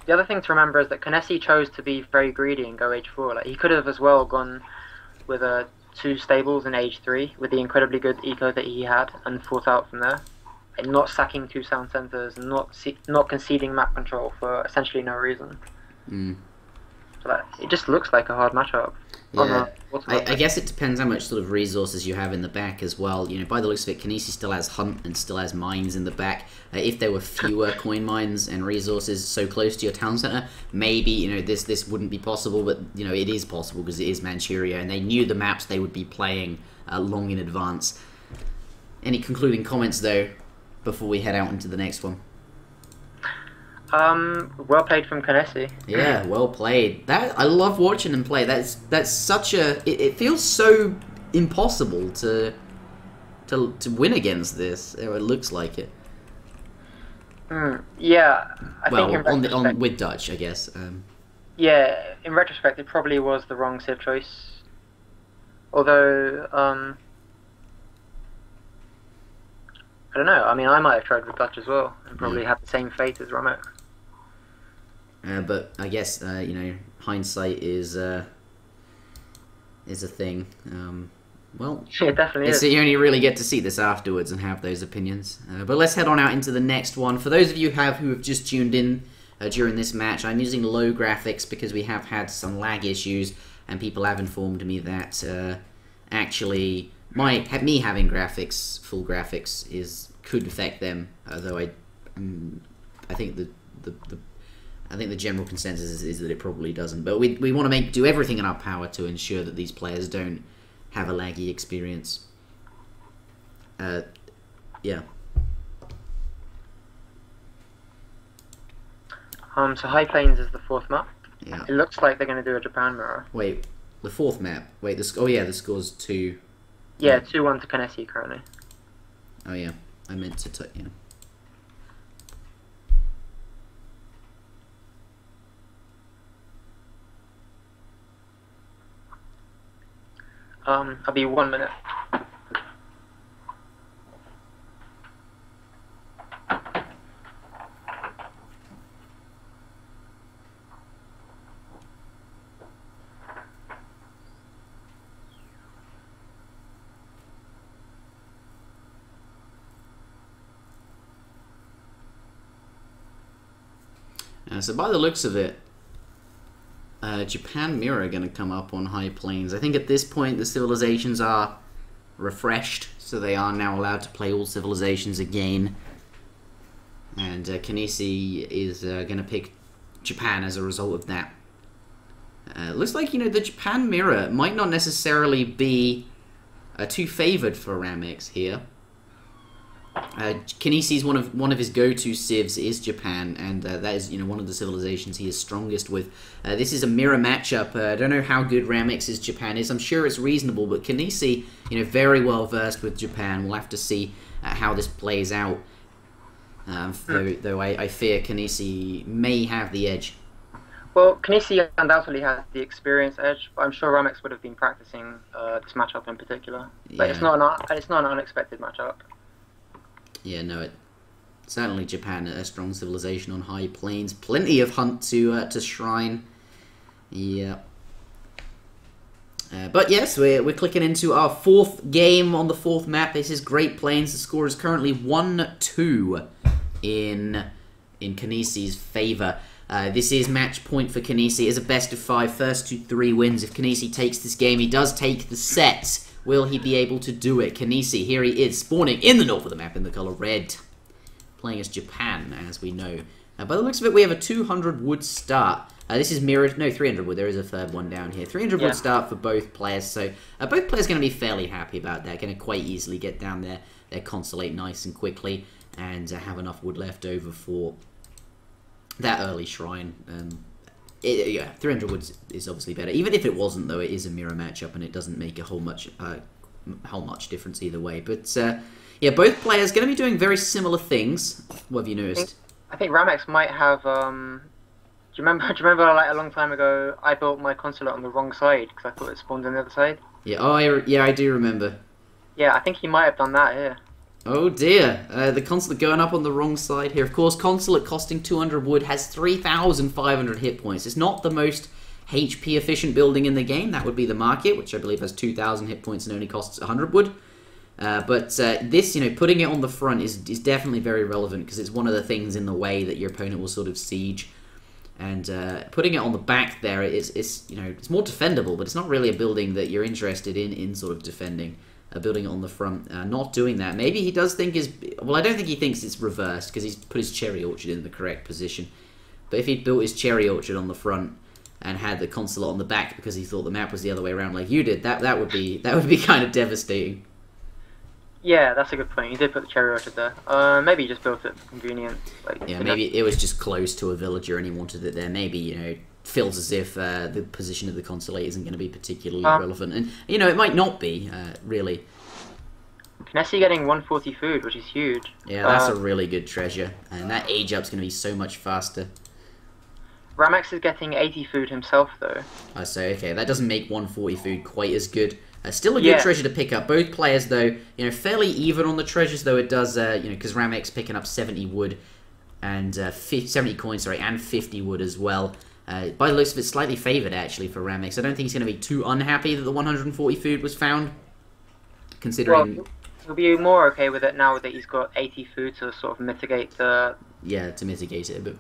The other thing to remember is that Kynesie chose to be very greedy and go H4. Like he could have as well gone with 2 stables in H3 with the incredibly good eco that he had and fought out from there, and not sacking 2 sound centers and not conceding map control for essentially no reason. So it just looks like a hard matchup. Yeah, I guess it depends how much sort of resources you have in the back as well. You know, by the looks of it, Kynesie still has hunt and still has mines in the back. If there were fewer coin mines and resources so close to your town center, maybe you know this wouldn't be possible. But you know, it is possible because it is Manchuria, and they knew the maps they would be playing long in advance. Any concluding comments though before we head out into the next one? Well played from Kynesie. Yeah, well played. I love watching him play. That's such a. It feels so impossible to win against this. Or it looks like it. Yeah, I think with Dutch, I guess. Yeah, in retrospect, it probably was the wrong civ choice. Although, I don't know. I mean, I might have tried with Dutch as well and probably had the same fate as Ramex. But I guess you know, hindsight is a thing. Well, it definitely is. So you only really get to see this afterwards and have those opinions. But let's head on out into the next one. For those of you who have just tuned in during this match, I'm using low graphics because we have had some lag issues, and people have informed me that actually me having full graphics could affect them. Although I think the general consensus is that it probably doesn't. But we want to do everything in our power to ensure that these players don't have a laggy experience. Yeah. So High Plains is the 4th map. Yeah. It looks like they're going to do a Japan mirror. Wait, the 4th map. Wait, the score's 2. Yeah, 2-1 to Kynesie currently. Oh yeah, I meant to yeah. I'll be 1 minute. So by the looks of it, Japan Mirror are going to come up on High Plains. I think at this point the civilizations are refreshed, so they are now allowed to play all civilizations again. And Kynesie is going to pick Japan as a result of that. Looks like, you know, the Japan Mirror might not necessarily be too favoured for Ramex here. Kynesie's one of his go-to civs is Japan, and that is, you know, one of the civilizations he is strongest with. This is a mirror matchup. I don't know how good Ramex's Japan is. I'm sure it's reasonable, but Kynesie, you know, very well versed with Japan. We'll have to see how this plays out. Though I fear Kynesie may have the edge. Well, Kynesie undoubtedly has the experience edge, but I'm sure Ramex would have been practicing this matchup in particular. But it's not an unexpected matchup. Yeah, no, certainly Japan, a strong civilization on High Plains. Plenty of hunt to shrine. Yeah. But yes, we're clicking into our fourth game on the fourth map. This is Great Plains. The score is currently 1-2 in Kynesie's favour. This is match point for Kynesie. It is a best of 5, first to 3 wins. If Kynesie takes this game, he does take the set. Will he be able to do it? Kynesie, here he is, spawning in the north of the map in the colour red. Playing as Japan, as we know. By the looks of it, we have a 200 wood start. This is mirrored. No, 300 wood. There is a third one down here. 300 wood start for both players. So both players going to be fairly happy about that. Going to quite easily get down there, consolate nice and quickly, and have enough wood left over for that early shrine. Yeah, 300 wood is obviously better. Even if it wasn't, though, it is a mirror matchup, and it doesn't make a whole much difference either way. But yeah, both players going to be doing very similar things. What have you noticed? I think Ramex might have. Do you remember like a long time ago, I built my consulate on the wrong side because I thought it spawned on the other side? Yeah. Oh, yeah, I do remember. Yeah, I think he might have done that here. Oh dear, the consulate going up on the wrong side here. Of course, consulate costing 200 wood has 3,500 hit points. It's not the most HP efficient building in the game. That would be the market, which I believe has 2,000 hit points and only costs 100 wood. But this, you know, putting it on the front is definitely very relevant because it's one of the things in the way that your opponent will sort of siege. And putting it on the back there is you know, it's more defendable, but it's not really a building that you're interested in sort of defending. Building it on the front, not doing that. Maybe he does think well, I don't think he thinks it's reversed because he's put his cherry orchard in the correct position. But if he'd built his cherry orchard on the front and had the consulate on the back because he thought the map was the other way around like you did, that would be kind of devastating. Yeah, that's a good point. He did put the cherry orchard there. Maybe he just built it for convenience. Like, yeah, maybe it was just close to a villager and he wanted it there. Maybe, you know, feels as if the position of the consulate isn't going to be particularly relevant. And, you know, it might not be, really. Kynesie getting 140 food, which is huge. Yeah, that's a really good treasure. And that age up's going to be so much faster. Ramex is getting 80 food himself, though. I say, okay, that doesn't make 140 food quite as good. Still a good treasure to pick up. Both players, though, you know, fairly even on the treasures, though it does, you know, because Ramex picking up 70 wood and 70 coins, sorry, and 50 wood as well. By the looks of it, slightly favoured, actually, for Ramex. I don't think he's going to be too unhappy that the 140 food was found, considering... Well, he'll be more okay with it now that he's got 80 food to sort of mitigate the... Yeah, to mitigate it a bit.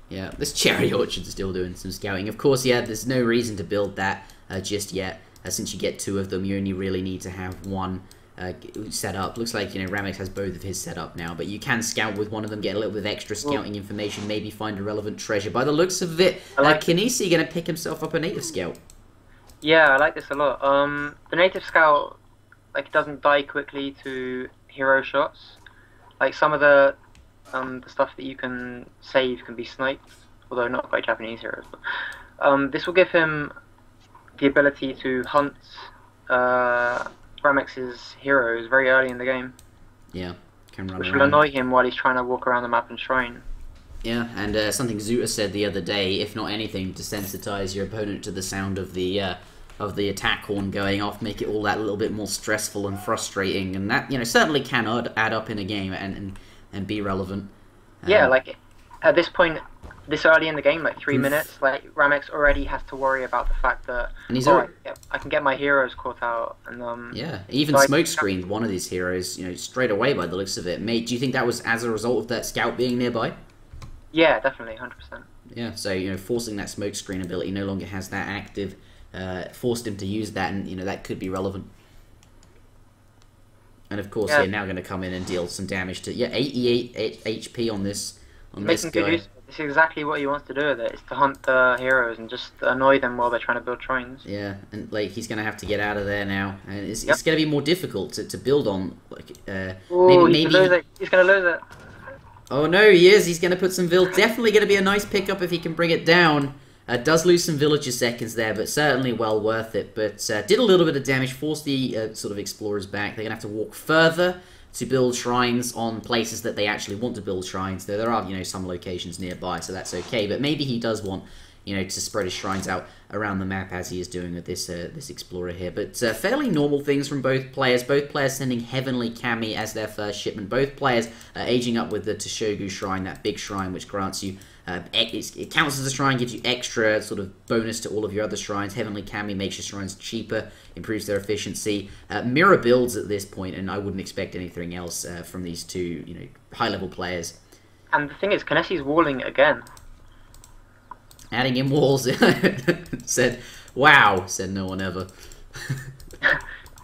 Yeah, this cherry orchard's still doing some scouting. Of course, yeah, there's no reason to build that just yet. Since you get 2 of them, you only really need to have 1 set up. Looks like, you know, Ramex has both of his set up now, but you can scout with one of them, get a little bit of extra scouting information, maybe find a relevant treasure. By the looks of it, Kynesie going to pick himself up a native scout. Yeah, I like this a lot. The native scout, like, doesn't die quickly to hero shots. Like, some of the stuff that you can save can be sniped, although not by Japanese heroes. But, this will give him the ability to hunt Ramex's heroes very early in the game. Yeah, can run which around. will annoy him while he's trying to walk around the map and shrine. Yeah, and something Zuta said the other day, if not anything, desensitize your opponent to the sound of the attack horn going off, make it all that little bit more stressful and frustrating, and that, you know, certainly can add up in a game and be relevant. Yeah, like at this point, this early in the game, like 3 minutes, like Ramex already has to worry about the fact that I can get my heroes caught out, and yeah, even smoke screened one of these heroes, you know, straight away by the looks of it. Mate, do you think that was as a result of that scout being nearby? Yeah, definitely, 100%. Yeah, so, you know, forcing that smoke screen ability no longer has that active, forced him to use that, and, you know, that could be relevant. And of course, Yeah, they're now going to come in and deal some damage to, yeah, 88 HP on this making good guy. use of it. This is exactly what he wants to do with it, is to hunt the heroes and just annoy them while they're trying to build shrines. Yeah, and like he's going to have to get out of there now, and it's Yep. going to be more difficult to build on. Like, Ooh, maybe. he's gonna lose it. He's gonna lose it. Oh no, he is. He's going to put some definitely going to be a nice pickup if he can bring it down. Does lose some villager seconds there, but certainly well worth it. But did a little bit of damage, forced the sort of explorers back. They're going to have to walk further to build shrines on places that they actually want to build shrines. There are, you know, some locations nearby, so that's okay. But maybe he does want, you know, to spread his shrines out around the map as he is doing with this this explorer here. But fairly normal things from both players. Both players sending Heavenly Kami as their first shipment. Both players aging up with the Toshogu Shrine, that big shrine which grants you, it counts as a shrine, gives you extra sort of bonus to all of your other shrines. Heavenly Kami makes your shrines cheaper, improves their efficiency. Mirror builds at this point, and I wouldn't expect anything else from these two, you know, high-level players. And the thing is, Kynessie's walling again. Adding in walls, said, wow, said no one ever.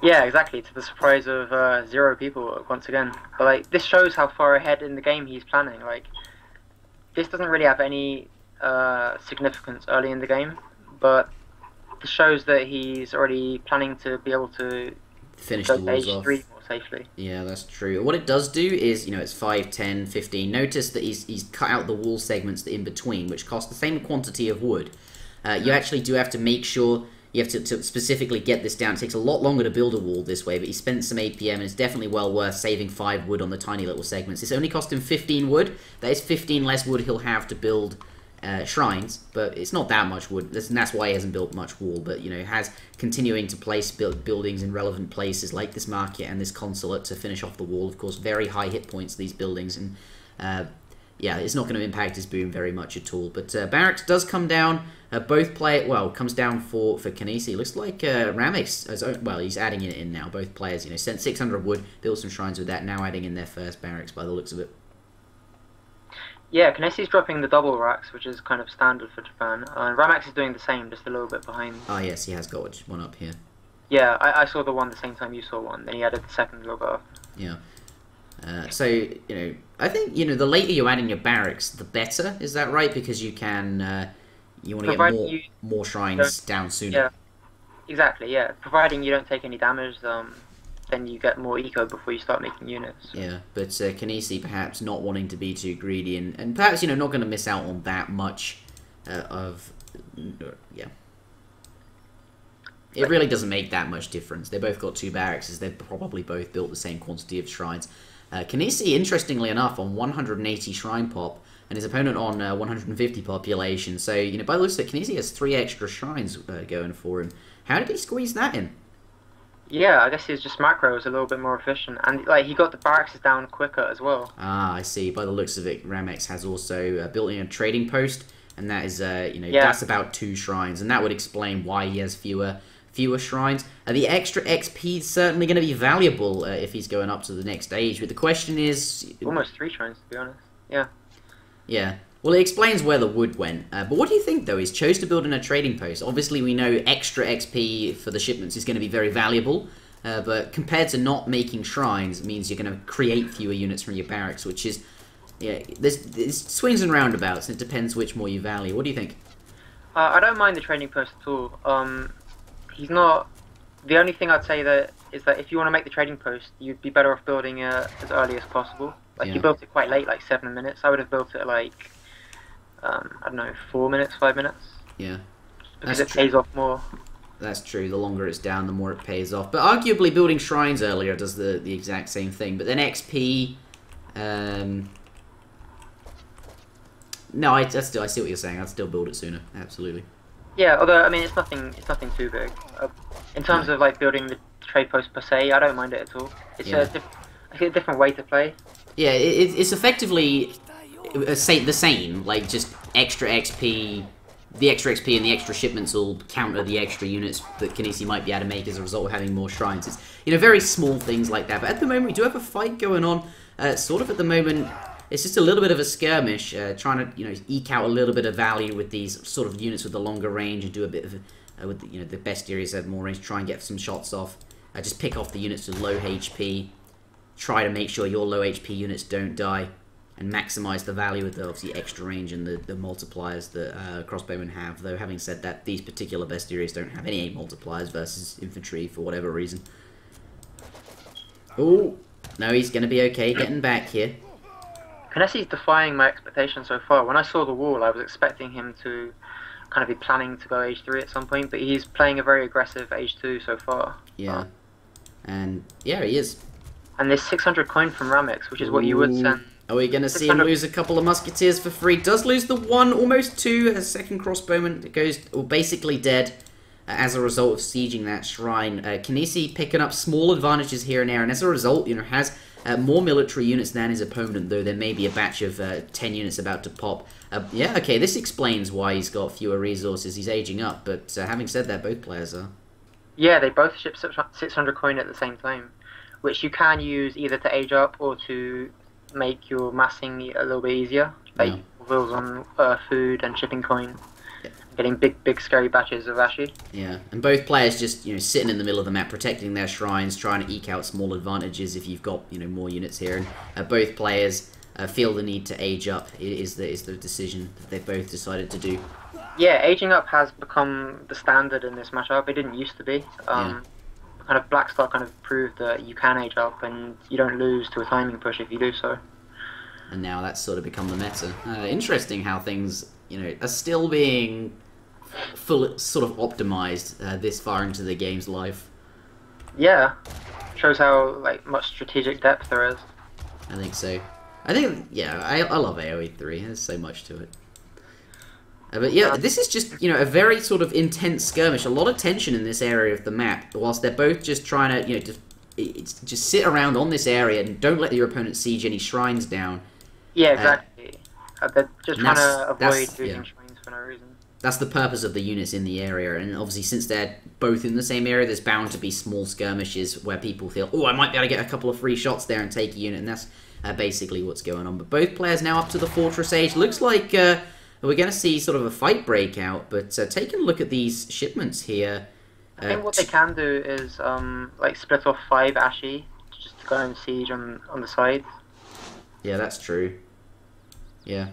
Yeah, exactly, to the surprise of 0 people once again. But like, this shows how far ahead in the game he's planning. Like, this doesn't really have any significance early in the game, but this shows that he's already planning to be able to Finish go the to walls age off. 3 more safely. Yeah, that's true. What it does do is, you know, it's 5, 10, 15. Notice that he's cut out the wall segments in between, which cost the same quantity of wood. You actually do have to make sure, you have to specifically get this down. It takes a lot longer to build a wall this way, but he spent some APM, and it's definitely well worth saving 5 wood on the tiny little segments. It's only cost him 15 wood. That is 15 less wood he'll have to build shrines, but it's not that much wood, and that's why he hasn't built much wall. But, you know, has continuing to place buildings in relevant places like this market and this consulate to finish off the wall. Of course, very high hit points, these buildings, and yeah, it's not going to impact his boom very much at all. But barracks does come down. Both comes down for Kynesie. Looks like Ramex, well, he's adding it in now. Both players, you know, sent 600 wood, built some shrines with that, now adding in their first barracks by the looks of it. Yeah, Kynessie's dropping the double racks, which is kind of standard for Japan. Ramex is doing the same, just a little bit behind. Ah, yes, he has got one up here. Yeah, I saw the one the same time you saw one, then he added the second a little bit after. Yeah. So, you know, I think, you know, the later you add in your barracks, the better. Is that right? Because you can, you want to get more shrines down sooner. Yeah, exactly, yeah. Providing you don't take any damage, then you get more eco before you start making units. Yeah, but Kynesie perhaps not wanting to be too greedy, and perhaps, you know, not going to miss out on that much yeah. It really doesn't make that much difference. They both got 2 barracks. They've probably both built the same quantity of shrines. Kynesie, interestingly enough, on 180 shrine pop, and his opponent on 150 population. So, you know, by the looks of it, Kynesie has 3 extra shrines going for him. How did he squeeze that in? Yeah, I guess his just macro was a little bit more efficient, and like he got the barracks down quicker as well. Ah, I see. By the looks of it, Ramex has also built in a trading post, and that is, you know, that's about 2 shrines, and that would explain why he has fewer shrines. The extra XP is certainly going to be valuable if he's going up to the next stage. But the question is, almost 3 shrines, to be honest. Yeah. Yeah. Well, it explains where the wood went. But what do you think, though? He's chose to build in a trading post. Obviously, we know extra XP for the shipments is going to be very valuable. But compared to not making shrines, it means you're going to create fewer units from your barracks, which is, yeah, there's swings and roundabouts, and it depends which more you value. What do you think? I don't mind the trading post at all. He's not. The only thing I'd say that is that if you want to make the trading post, you'd be better off building it as early as possible. Like, you built it quite late, like 7 minutes. I would have built it like, I don't know, 4 minutes, 5 minutes. Yeah. Because it pays off more. That's true. The longer it's down, the more it pays off. But arguably, building shrines earlier does the exact same thing. But then XP, no, I see what you're saying. I'd still build it sooner. Absolutely. Yeah, although I mean, it's nothing too big. In terms of like building the trade post per se, I don't mind it at all. It's a different way to play. Yeah, it's effectively the same. Like, just extra XP. The extra XP and the extra shipments will counter the extra units that Kynesie might be able to make as a result of having more shrines. It's, you know, very small things like that. But at the moment, we do have a fight going on. Sort of at the moment, it's just a little bit of a skirmish, trying to eke out a little bit of value with these sort of units with the longer range and do a bit of with the best areas have more range. Try and get some shots off. Just pick off the units with low HP. Try to make sure your low HP units don't die, and maximize the value with the obviously extra range and the multipliers that crossbowmen have. Though having said that, these particular bestiaries don't have any multipliers versus infantry for whatever reason. Oh, no, he's going to be okay getting back here. Kynesie's defying my expectations so far. When I saw the wall, I was expecting him to kind of be planning to go age 3 at some point, but he's playing a very aggressive age 2 so far. Yeah, and yeah, he is. And there's 600 coin from Ramex, which is what you would send. Are we going to see him lose a couple of musketeers for free? Does lose the 1, almost 2, as second crossbowman goes basically dead as a result of sieging that shrine. Kynesie picking up small advantages here and there, and as a result, has more military units than his opponent, though there may be a batch of 10 units about to pop. Yeah, okay, this explains why he's got fewer resources. He's aging up, but having said that, both players are. Yeah, they both ship 600 coin at the same time, which you can use either to age up or to make your massing a little bit easier. Like wheels on food and shipping coin. Yeah. Getting big scary batches of Ashi. Yeah, and both players just sitting in the middle of the map, protecting their shrines, trying to eke out small advantages if you've got more units here. And both players feel the need to age up. Is the decision that they've both decided to do. Yeah, aging up has become the standard in this matchup. It didn't used to be. Kind of Blackstar kind of proved that you can age up and you don't lose to a timing push if you do so. And now that's sort of become the meta. Interesting how things are still being sort of optimized this far into the game's life. Yeah, shows how much strategic depth there is. I think so. I think I love AoE 3. There's so much to it. But yeah, this is just, a very sort of intense skirmish. A lot of tension in this area of the map, whilst they're both just trying to, just sit around on this area and don't let your opponent siege any shrines down. Yeah, exactly. They're just trying to avoid losing shrines for no reason. That's the purpose of the units in the area, and obviously since they're both in the same area, there's bound to be small skirmishes where people feel, oh, I might be able to get a couple of free shots there and take a unit, and that's basically what's going on. But both players now up to the Fortress Age. Looks like we're going to see sort of a fight break out, but taking a look at these shipments here... I think what they can do is split off 5 Ashi, just to go and siege on the sides. Yeah, that's true. Yeah,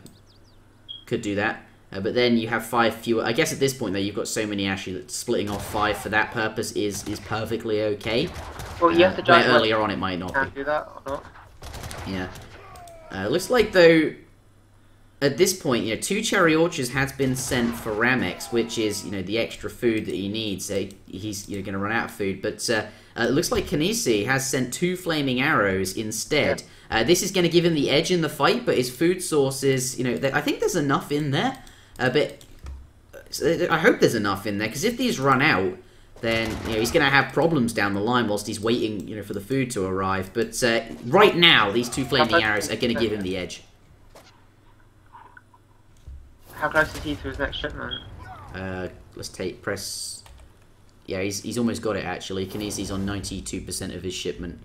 could do that. But then you have 5 fewer... I guess at this point, though, you've got so many Ashi that splitting off 5 for that purpose is perfectly okay. Well, you have to judge earlier on it might not be. Do that or not. Yeah. Looks like, though... At this point, 2 cherry orchards has been sent for Ramex, which is, the extra food that he needs. He's going to run out of food. But it looks like Kynesie has sent 2 flaming arrows instead. Yeah. This is going to give him the edge in the fight, but his food sources, I think there's enough in there. But I hope there's enough in there, because if these run out, then he's going to have problems down the line whilst he's waiting, for the food to arrive. But right now, these 2 flaming arrows are going to give him the edge. How close is he to his next shipment? Let's press... Yeah, he's almost got it, actually. Kynesie's on 92% of his shipment.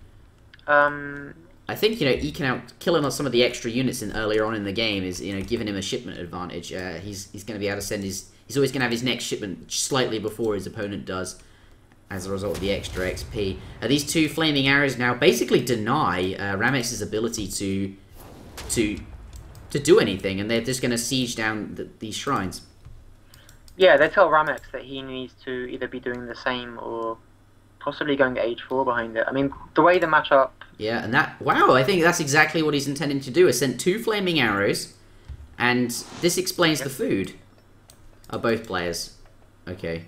I think, eking out, killing some of the extra units earlier on in the game is, giving him a shipment advantage. He's going to be able to send his... He's always going to have his next shipment slightly before his opponent does, as a result of the extra XP. These 2 flaming arrows now basically deny Ramex's ability to do anything, and they're just going to siege down these shrines. Yeah, they tell Ramex that he needs to either be doing the same or possibly going to age 4 behind it. I mean, the way the matchup... Yeah, and that... Wow, I think that's exactly what he's intending to do, is send 2 flaming arrows, and this explains the food. Are both players. Okay.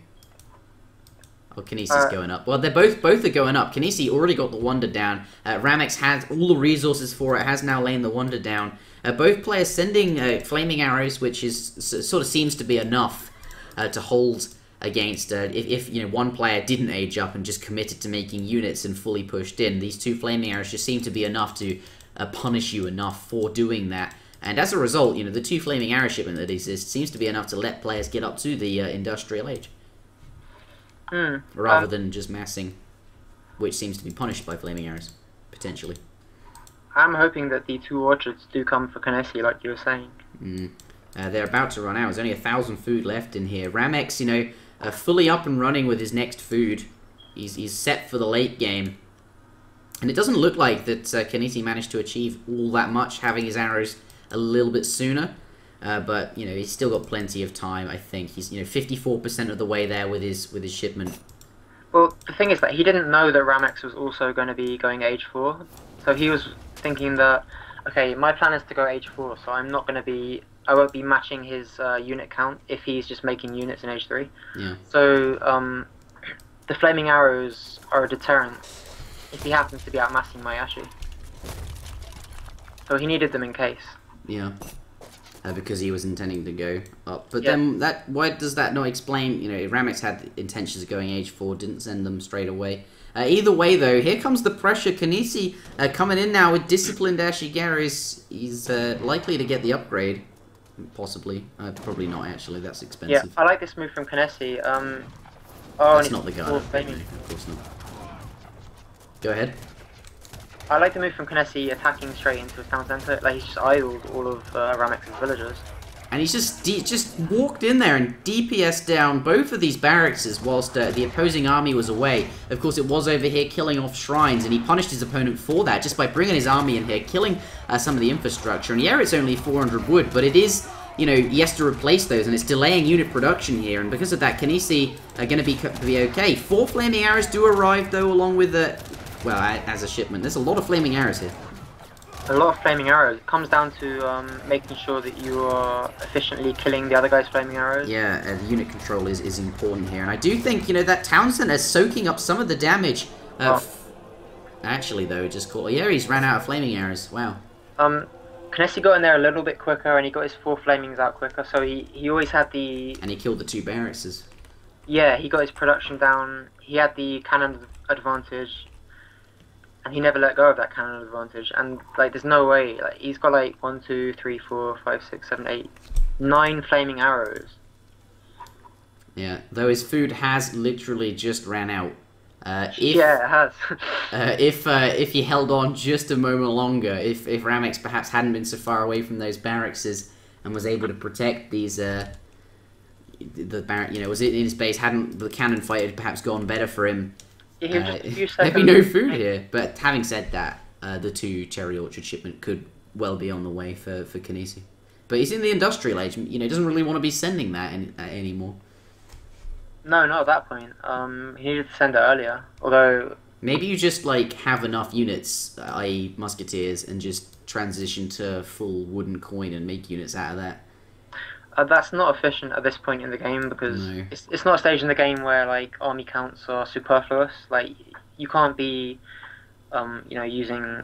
Oh, Kynesie's going up. Well, they're both are going up. Kynesie already got the Wonder down. Ramex has all the resources for it, has now lain the Wonder down. Both players sending flaming arrows, which is sort of seems to be enough to hold against if one player didn't age up and just committed to making units and fully pushed in. These 2 flaming arrows just seem to be enough to punish you enough for doing that. And as a result, the 2 flaming arrow shipment that exists seems to be enough to let players get up to the industrial age. Rather than just massing, which seems to be punished by flaming arrows, potentially. I'm hoping that the 2 orchards do come for Kynesie, like you were saying. They're about to run out. There's only 1,000 food left in here. Ramex, you know, fully up and running with his next food. He's set for the late game. And it doesn't look like that Kynesie managed to achieve all that much, having his arrows a little bit sooner. But, you know, he's still got plenty of time, I think. He's, you know, 54% of the way there with his shipment. Well, the thing is that he didn't know that Ramex was also going to be going age 4. So he was thinking that, okay, my plan is to go age 4, so I'm not going to be... I won't be matching his unit count if he's just making units in age 3. Yeah. So, the flaming arrows are a deterrent if he happens to be outmassing Mayashi. So he needed them in case. Yeah. Because he was intending to go up. But Yeah. then, why does that not explain, you know, if Ramex had intentions of going age 4, didn't send them straight away. Either way, though, here comes the pressure. Kynesie coming in now with disciplined Ashigaru. He's likely to get the upgrade. Possibly. Probably not, actually. That's expensive. Yeah, I like this move from Kynesie. That's not the guy. full Of flaming. course not. Go ahead. I like the move from Kynesie attacking straight into his town centre. Like, he's just idled all of Ramex's villagers. And he's just walked in there and DPS down both of these barracks whilst the opposing army was away. Of course, it was over here killing off shrines, and he punished his opponent for that just by bringing his army in here, killing some of the infrastructure. And yeah, it's only 400 wood, but it is, you know, he has to replace those, and it's delaying unit production here. And because of that, Kynesie are going to be okay. 4 flaming arrows do arrive, though, along with the... well, as a shipment. There's a lot of flaming arrows here. A lot of flaming arrows. It comes down to making sure that you are efficiently killing the other guy's flaming arrows. Yeah, unit control is important here. And I do think, you know, that town center is soaking up some of the damage. Actually, though, it just caught... yeah, he's ran out of flaming arrows. Wow. Kynesie got in there a little bit quicker, and he got his 4 flamings out quicker, so he always had the... and he killed the 2 barracks. Yeah, he got his production down. He had the cannon advantage. And he never let go of that cannon advantage, and like, there's no way. Like, he's got like 1, 2, 3, 4, 5, 6, 7, 8, 9 flaming arrows. Yeah, though his food has literally just ran out. Yeah, it has. If he held on just a moment longer, if Ramex perhaps hadn't been so far away from those barracks and was able to protect these the barrack, you know, was it in his base? Hadn't the cannon fight had perhaps gone better for him? Yeah, there'd be no food here. But having said that, the 2 cherry orchard shipment could well be on the way for Kynesie. But he's in the industrial age, you know, he doesn't really want to be sending that anymore. No, not at that point. He needed to send it earlier. Although... maybe you just, like, have enough units, i.e. musketeers, and just transition to full wooden coin and make units out of that. That's not efficient at this point in the game, because No. it's not a stage in the game where like army counts are superfluous. Like, you can't be, you know, using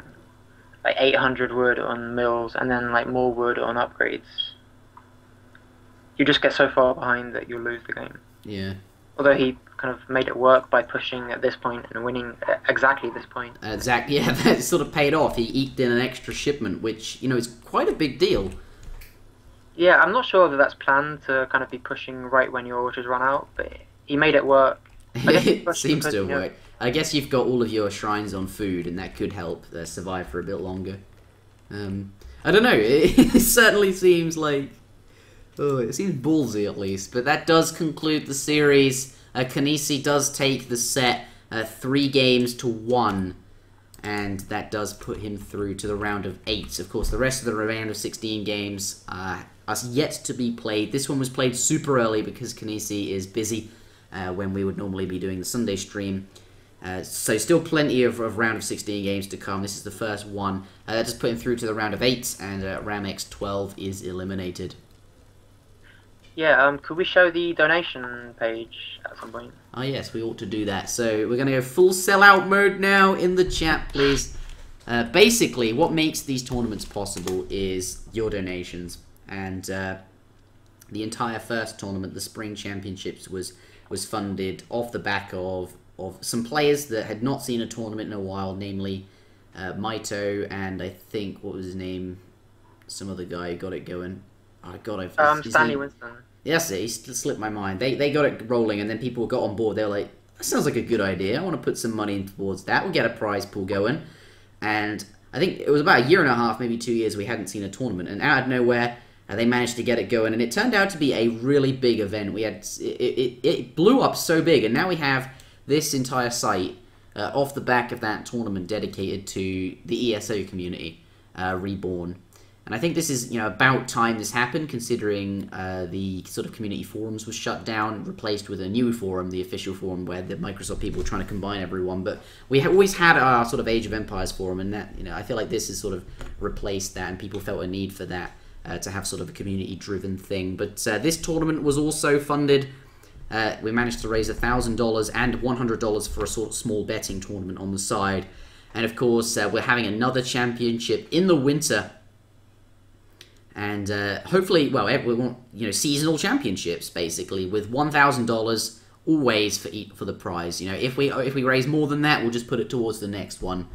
like 800 wood on mills and then like more wood on upgrades. You just get so far behind that you'll lose the game. Yeah. Although he kind of made it work by pushing at this point and winning at exactly this point. Exactly. Yeah, that sort of paid off. He eked in an extra shipment, which, you know, is quite a big deal. Yeah, I'm not sure that that's planned to kind of be pushing right when your orchards run out, but he made it work. It seems to have worked. I guess you've got all of your shrines on food, and that could help survive for a bit longer. I don't know, it certainly seems like... oh, it seems ballsy at least, but that does conclude the series. Kynesie does take the set 3 games to 1. And that does put him through to the round of 8. Of course, the rest of the round of 16 games are yet to be played. This one was played super early because Kynesie is busy when we would normally be doing the Sunday stream. So still plenty of round of 16 games to come. This is the first one. That just put him through to the round of 8, and Ramex12 is eliminated. Yeah, could we show the donation page at some point? Oh yes, we ought to do that. So we're going to go full sellout mode now in the chat, please. Basically, what makes these tournaments possible is your donations. And the entire first tournament, the Spring Championships, was funded off the back of some players that had not seen a tournament in a while, namely Maito and I think, what was his name? Some other guy who got it going. Oh, God, Stanley Winston. Yes, he slipped my mind. They got it rolling, and then people got on board. They were like, that sounds like a good idea. I want to put some money towards that. We'll get a prize pool going. And I think it was about a year and a half, maybe 2 years, we hadn't seen a tournament, and out of nowhere, they managed to get it going, and it turned out to be a really big event. We had it blew up so big, and now we have this entire site off the back of that tournament dedicated to the ESO community, reborn. And I think this is, about time this happened, considering the sort of community forums was shut down, replaced with a new forum, the official forum, where the Microsoft people were trying to combine everyone. But we always had our sort of Age of Empires forum, and that, I feel like this has sort of replaced that, and people felt a need for that, to have sort of a community-driven thing. But this tournament was also funded. We managed to raise $1,000 and $100 for a sort of small betting tournament on the side. And of course, we're having another championship in the winter. And hopefully, well, we want seasonal championships basically with $1,000 always for the prize. If we raise more than that, we'll just put it towards the next one,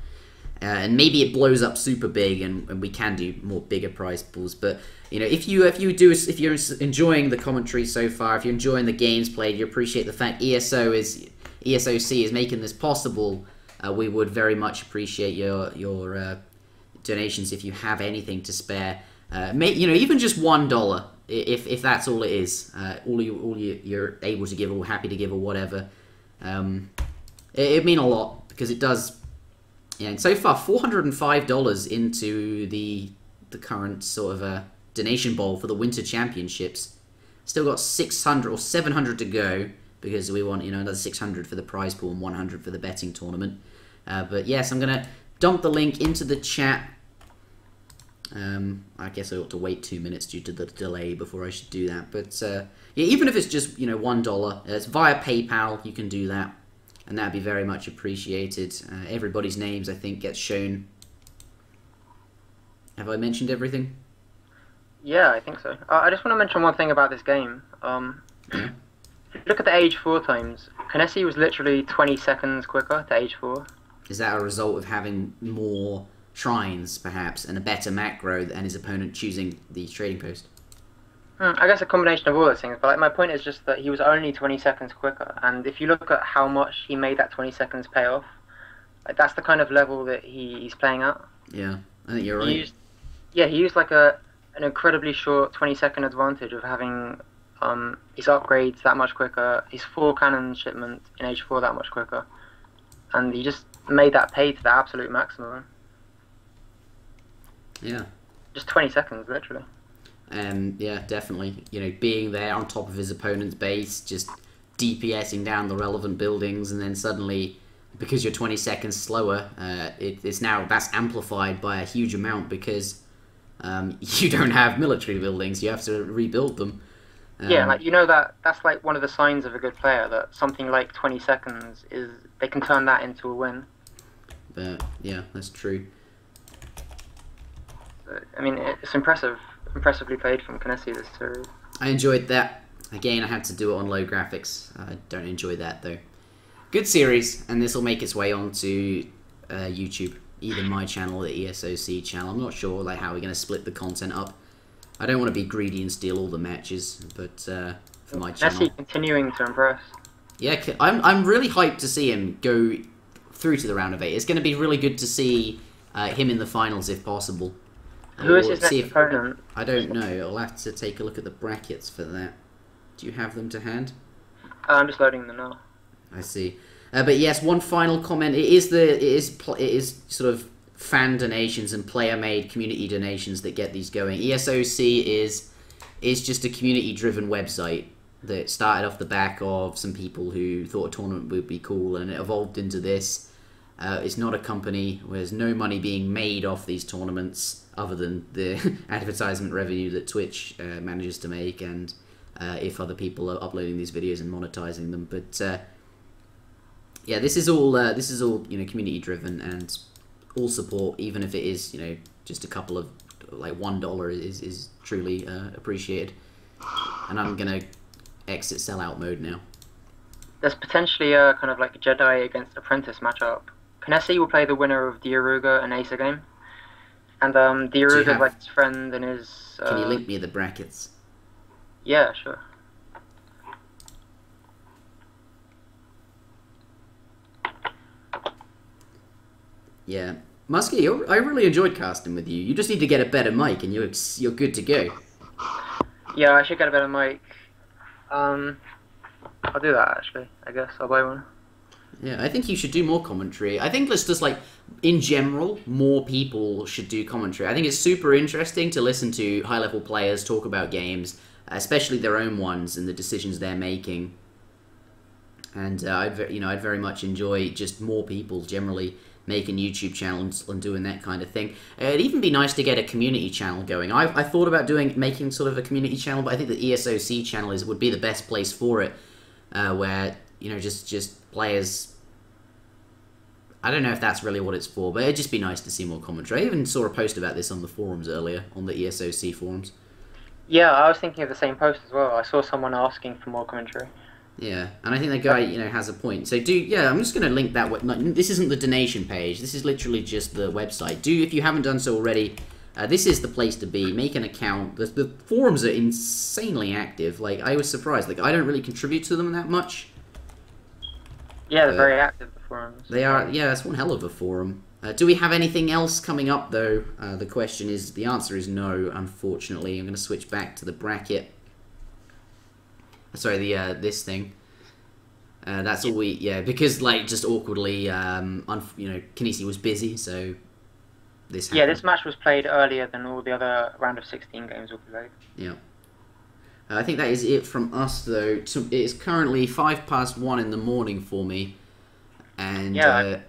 and maybe it blows up super big, and we can do more bigger prize pools. But if you're enjoying the commentary so far, if you're enjoying the games played, you appreciate the fact ESOC is making this possible. We would very much appreciate your donations if you have anything to spare. Even just $1, if that's all it is, all you're able to give or happy to give or whatever, it'd mean a lot, because it does. Yeah, and so far $405 into the current sort of donation bowl for the Winter Championships. Still got 600 or 700 to go, because we want another 600 for the prize pool and 100 for the betting tournament. But yes, I'm gonna dump the link into the chat. I guess I ought to wait 2 minutes due to the delay before I should do that. But yeah, even if it's just $1, it's via PayPal. You can do that, and that'd be very much appreciated. Everybody's names, I think, gets shown. Have I mentioned everything? Yeah, I think so. I just want to mention one thing about this game. Yeah. Look at the age 4 times. Kynesie was literally 20 seconds quicker to age 4. Is that a result of having more shrines, perhaps, and a better macro, and his opponent choosing the trading post? I guess a combination of all those things, but my point is just that he was only 20 seconds quicker, and if you look at how much he made that 20 seconds pay off, that's the kind of level that he's playing at. Yeah, I think you're right. He used like an incredibly short 20-second advantage of having his upgrades that much quicker, his 4 cannon shipment in age 4 that much quicker, and he just made that pay to the absolute maximum. Yeah. Just 20 seconds, literally. Yeah, definitely. Being there on top of his opponent's base, just DPSing down the relevant buildings, and then suddenly, because you're 20 seconds slower, that's amplified by a huge amount, because you don't have military buildings. You have to rebuild them. Yeah, that's like one of the signs of a good player, that something like 20 seconds they can turn that into a win. But yeah, that's true. I mean, it's impressively played from Kynesie this series. I enjoyed that. Again, I had to do it on low graphics. I don't enjoy that though. Good series, and this will make its way onto YouTube, either my channel or the ESOC channel. I'm not sure how we're going to split the content up. I don't want to be greedy and steal all the matches, but for my channel. Kynesie continuing to impress. Yeah, I'm really hyped to see him go through to the round of 8. It's going to be really good to see him in the finals if possible. Who is his next opponent? I don't know. I'll have to take a look at the brackets for that. Do you have them to hand? I'm just loading them now. I see. But yes, one final comment. It is sort of fan donations and player-made community donations that get these going. ESOC is just a community-driven website that started off the back of some people who thought a tournament would be cool, and it evolved into this. It's not a company. There's no money being made off these tournaments other than the advertisement revenue that Twitch manages to make, and if other people are uploading these videos and monetizing them. But yeah, this is all community driven, and all support, even if it is just a couple of $1 is truly appreciated. And I'm gonna exit sellout mode now. There's potentially a kind of like a Jedi against Apprentice matchup. Kynesie will play the winner of Diaruga and Acer game. And Diaruga is like his friend and his... Can you link me the brackets? Yeah, sure. Yeah, Muskie, I really enjoyed casting with you. You just need to get a better mic, and you're good to go. Yeah, I should get a better mic. I'll do that actually. I guess I'll buy one. Yeah, I think you should do more commentary. I think let's just like, in general, more people should do commentary. I think it's super interesting to listen to high-level players talk about games, especially their own ones and the decisions they're making. And I'd very much enjoy just more people generally making YouTube channels and doing that kind of thing. It'd even be nice to get a community channel going. I thought about making sort of a community channel, but I think the ESOC channel would be the best place for it, where just players. I don't know if that's really what it's for, but it'd just be nice to see more commentary. I even saw a post about this on the forums earlier, on the ESOC forums. Yeah, I was thinking of the same post as well. I saw someone asking for more commentary. Yeah, and I think the guy, has a point. So I'm just going to link that. This isn't the donation page. This is literally just the website. If you haven't done so already, this is the place to be. Make an account. The forums are insanely active. Like, I was surprised. Like, I don't really contribute to them that much. Yeah, they're very active, the forums. They are, yeah, that's one hell of a forum. Do we have anything else coming up, though? The answer is no, unfortunately. I'm going to switch back to the bracket. Sorry, this thing. That's all because, like, just awkwardly, Kynesie was busy, so this happened. Yeah, this match was played earlier than all the other round of 16 games will be played. Yeah. I think that is it from us, though. It is currently 1:05 in the morning for me. And yeah,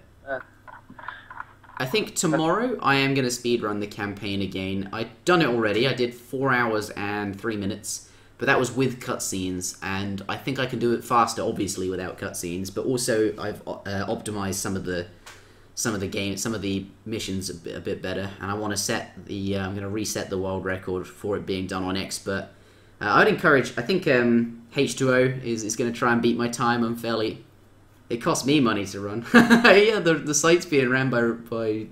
I think tomorrow I am going to speedrun the campaign again. I've done it already. I did 4 hours and 3 minutes. But that was with cutscenes, and I think I can do it faster, obviously, without cutscenes. But also, I've optimized some of the missions a bit better, and I want to set the. I'm going to reset the world record for it being done on expert. I'd encourage. I think H2O is going to try and beat my time unfairly. It cost me money to run. Yeah, the site's being ran by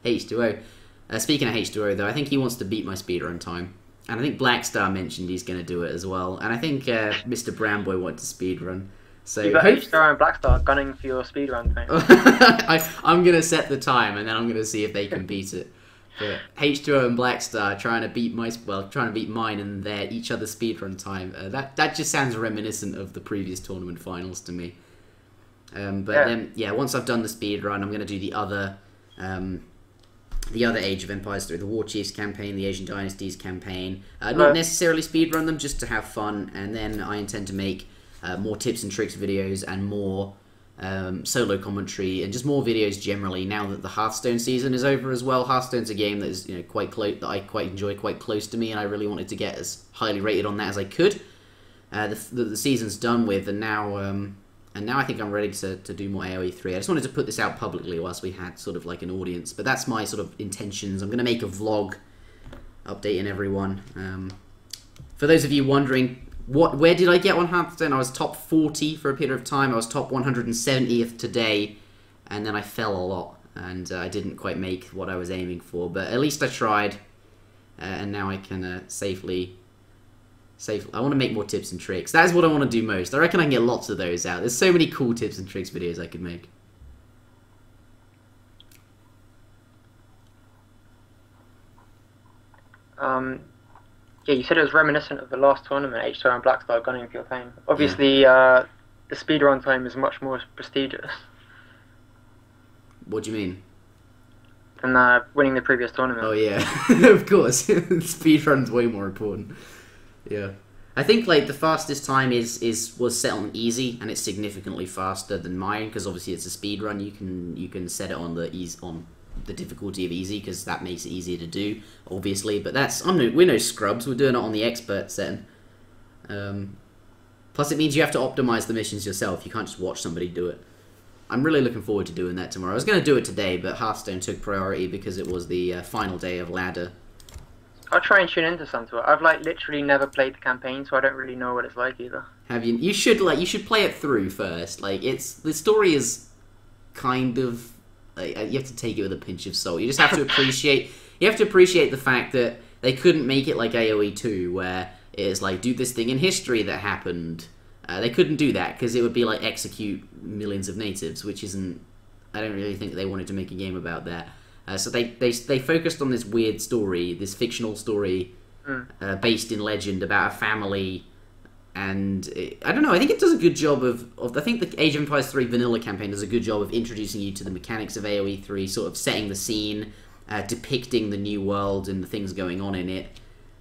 H2O. Speaking of H2O, though, I think he wants to beat my speedrun time. And I think Blackstar mentioned he's going to do it as well. And I think Mr. Brownboy wants to speedrun. So you've got H2O and Blackstar gunning for your speedrun thing. I'm going to set the time, and then I'm going to see if they can beat it. But H2O and Blackstar trying to beat mine and their each other's speedrun time. That just sounds reminiscent of the previous tournament finals to me. Then once I've done the speedrun, I'm going to do the other Age of Empires 3, the War Chiefs campaign, the Asian Dynasties campaign. Not necessarily speedrun them, just to have fun, and then I intend to make more tips and tricks videos and more solo commentary and just more videos generally now that the Hearthstone season is over as well. Hearthstone's a game that is quite close, that I quite enjoy, quite close to me, and I really wanted to get as highly rated on that as I could. The season's done with, and now I think I'm ready to do more AoE 3. I just wanted to put this out publicly whilst we had sort of like an audience. But that's my sort of intentions. I'm going to make a vlog updating everyone. For those of you wondering, where did I get on Hearthstone? I was top 40 for a period of time. I was top 170th today. And then I fell a lot. And I didn't quite make what I was aiming for. But at least I tried. And now I can safely... I want to make more tips and tricks. That is what I want to do most. I reckon I can get lots of those out. There's so many cool tips and tricks videos I could make. Yeah, you said it was reminiscent of the last tournament, H2O and Blackstar gunning for your time. Obviously, the speedrun time is much more prestigious. What do you mean? Than winning the previous tournament. Oh yeah, of course. Speedrun's way more important. Yeah, I think like the fastest time was set on easy, and it's significantly faster than mine because obviously it's a speed run. You can set it on the difficulty of easy because that makes it easier to do, obviously. But we're no scrubs. We're doing it on the expert setting. Plus, it means you have to optimize the missions yourself. You can't just watch somebody do it. I'm really looking forward to doing that tomorrow. I was going to do it today, but Hearthstone took priority because it was the final day of ladder. I'll try and tune into some to it. I've like literally never played the campaign, so I don't really know what it's like either. Have you? You should play it through first. Like the story is kind of you have to take it with a pinch of salt. You just have to appreciate. You have to appreciate the fact that they couldn't make it like AoE 2, where it's like do this thing in history that happened. They couldn't do that because it would be like execute millions of natives, which isn't. I don't really think they wanted to make a game about that. So they focused on this weird story, this fictional story based in legend about a family. And I don't know, I think it does a good job of I think the Age of Empires 3 vanilla campaign does a good job of introducing you to the mechanics of AoE 3, sort of setting the scene, depicting the new world and the things going on in it,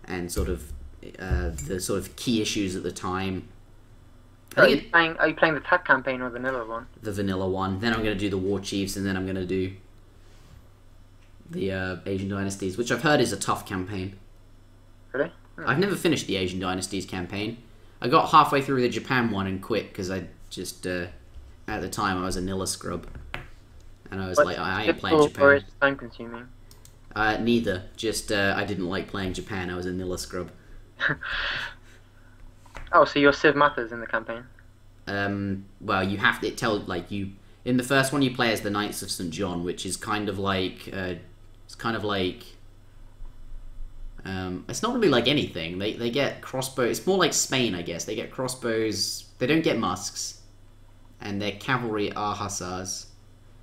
and sort of the sort of key issues at the time. Are you playing the tag campaign or the vanilla one? The vanilla one. Then I'm going to do the War Chiefs, and then I'm going to do the Asian Dynasties, which I've heard is a tough campaign. Really? I've never finished the Asian Dynasties campaign. I got halfway through the Japan one and quit because I just, at the time, I was a Nilla scrub. And I was like, I ain't playing Japan. Or is it time consuming? Neither. Just, I didn't like playing Japan. I was a Nilla scrub. Oh, so your Civ matters in the campaign? Well, you have to in the first one you play as the Knights of St. John, which is kind of like, it's not really like anything. They get crossbows. It's more like Spain, I guess. They get crossbows. They don't get musks, and their cavalry are hussars.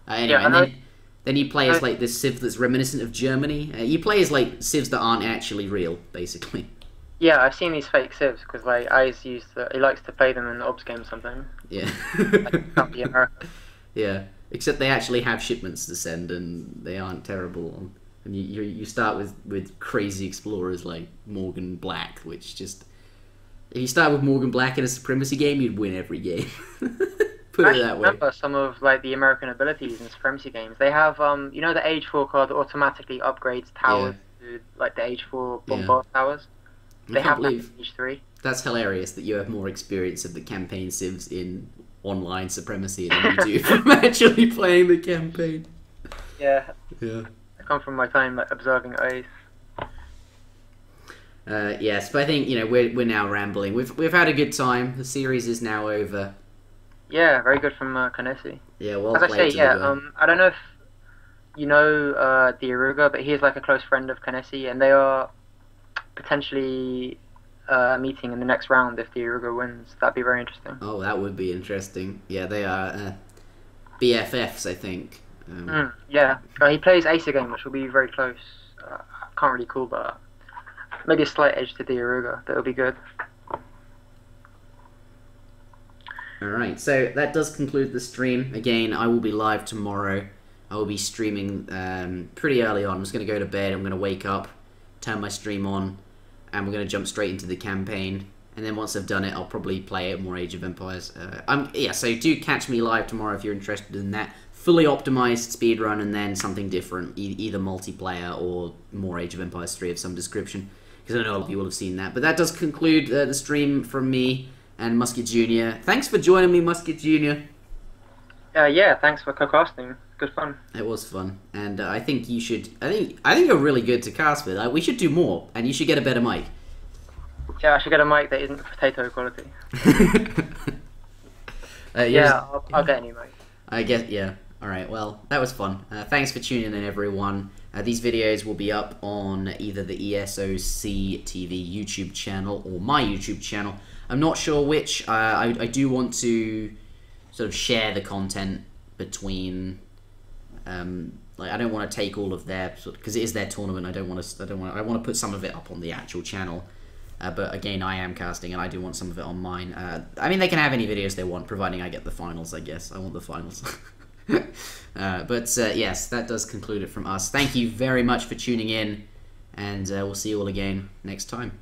Anyway, Yeah, and then you play as like this civ that's reminiscent of Germany. You play as like civs that aren't actually real, basically. Yeah, I've seen these fake civs because like I used to. He likes to play them in the Obs game sometimes. Yeah. Like, can't be America. Yeah, except they actually have shipments to send, and they aren't terrible. And you start with crazy explorers like Morgan Black, which just... If you start with Morgan Black in a Supremacy game, you'd win every game. Put it that way. I remember some of like the American abilities in Supremacy games. They have, you know, the Age 4 card that automatically upgrades towers to like the Age 4 bombard towers? They have that in Age 3. That's hilarious that you have more experience of the campaign civs in online Supremacy than you do from actually playing the campaign. Yeah. Yeah. I come from my time like observing Oath. Yes, but I think, you know, we're now rambling. We've had a good time. The series is now over. Yeah, very good from Kynesie. Yeah, well As I played. say, I don't know if you know Diaruga, but he's like a close friend of Kynesie, and they are potentially meeting in the next round if Diaruga wins. That'd be very interesting. Oh, that would be interesting. Yeah, they are BFFs, I think. Yeah, he plays Ace again, which will be very close. I can't really call that. Maybe a slight edge to Diaruga. That'll be good. Alright, so that does conclude the stream. Again, I will be live tomorrow. I will be streaming pretty early on. I'm just going to go to bed, I'm going to wake up, turn my stream on, and we're going to jump straight into the campaign. And then once I've done it, I'll probably play more Age of Empires. So do catch me live tomorrow if you're interested in that. Fully optimized speedrun and then something different, either multiplayer or more Age of Empires 3 of some description. Because I know a lot of you will have seen that. But that does conclude the stream from me and MusketJr. Thanks for joining me, MusketJr. Yeah, thanks for co-casting. Good fun. It was fun, and I think you should. I think you're really good to cast with. We should do more, and you should get a better mic. Yeah, I should get a mic that isn't potato quality. I'll get a new mic. I guess, yeah. Alright, well, that was fun. Thanks for tuning in, everyone. These videos will be up on either the ESOC TV YouTube channel or my YouTube channel. I'm not sure which. I do want to sort of share the content between... I don't want to take all of their... Because it is their tournament, I want to put some of it up on the actual channel. But again, I am casting, and I do want some of it on mine. I mean, they can have any videos they want, providing I get the finals, I guess. I want the finals. Yes, that does conclude it from us. Thank you very much for tuning in, and we'll see you all again next time.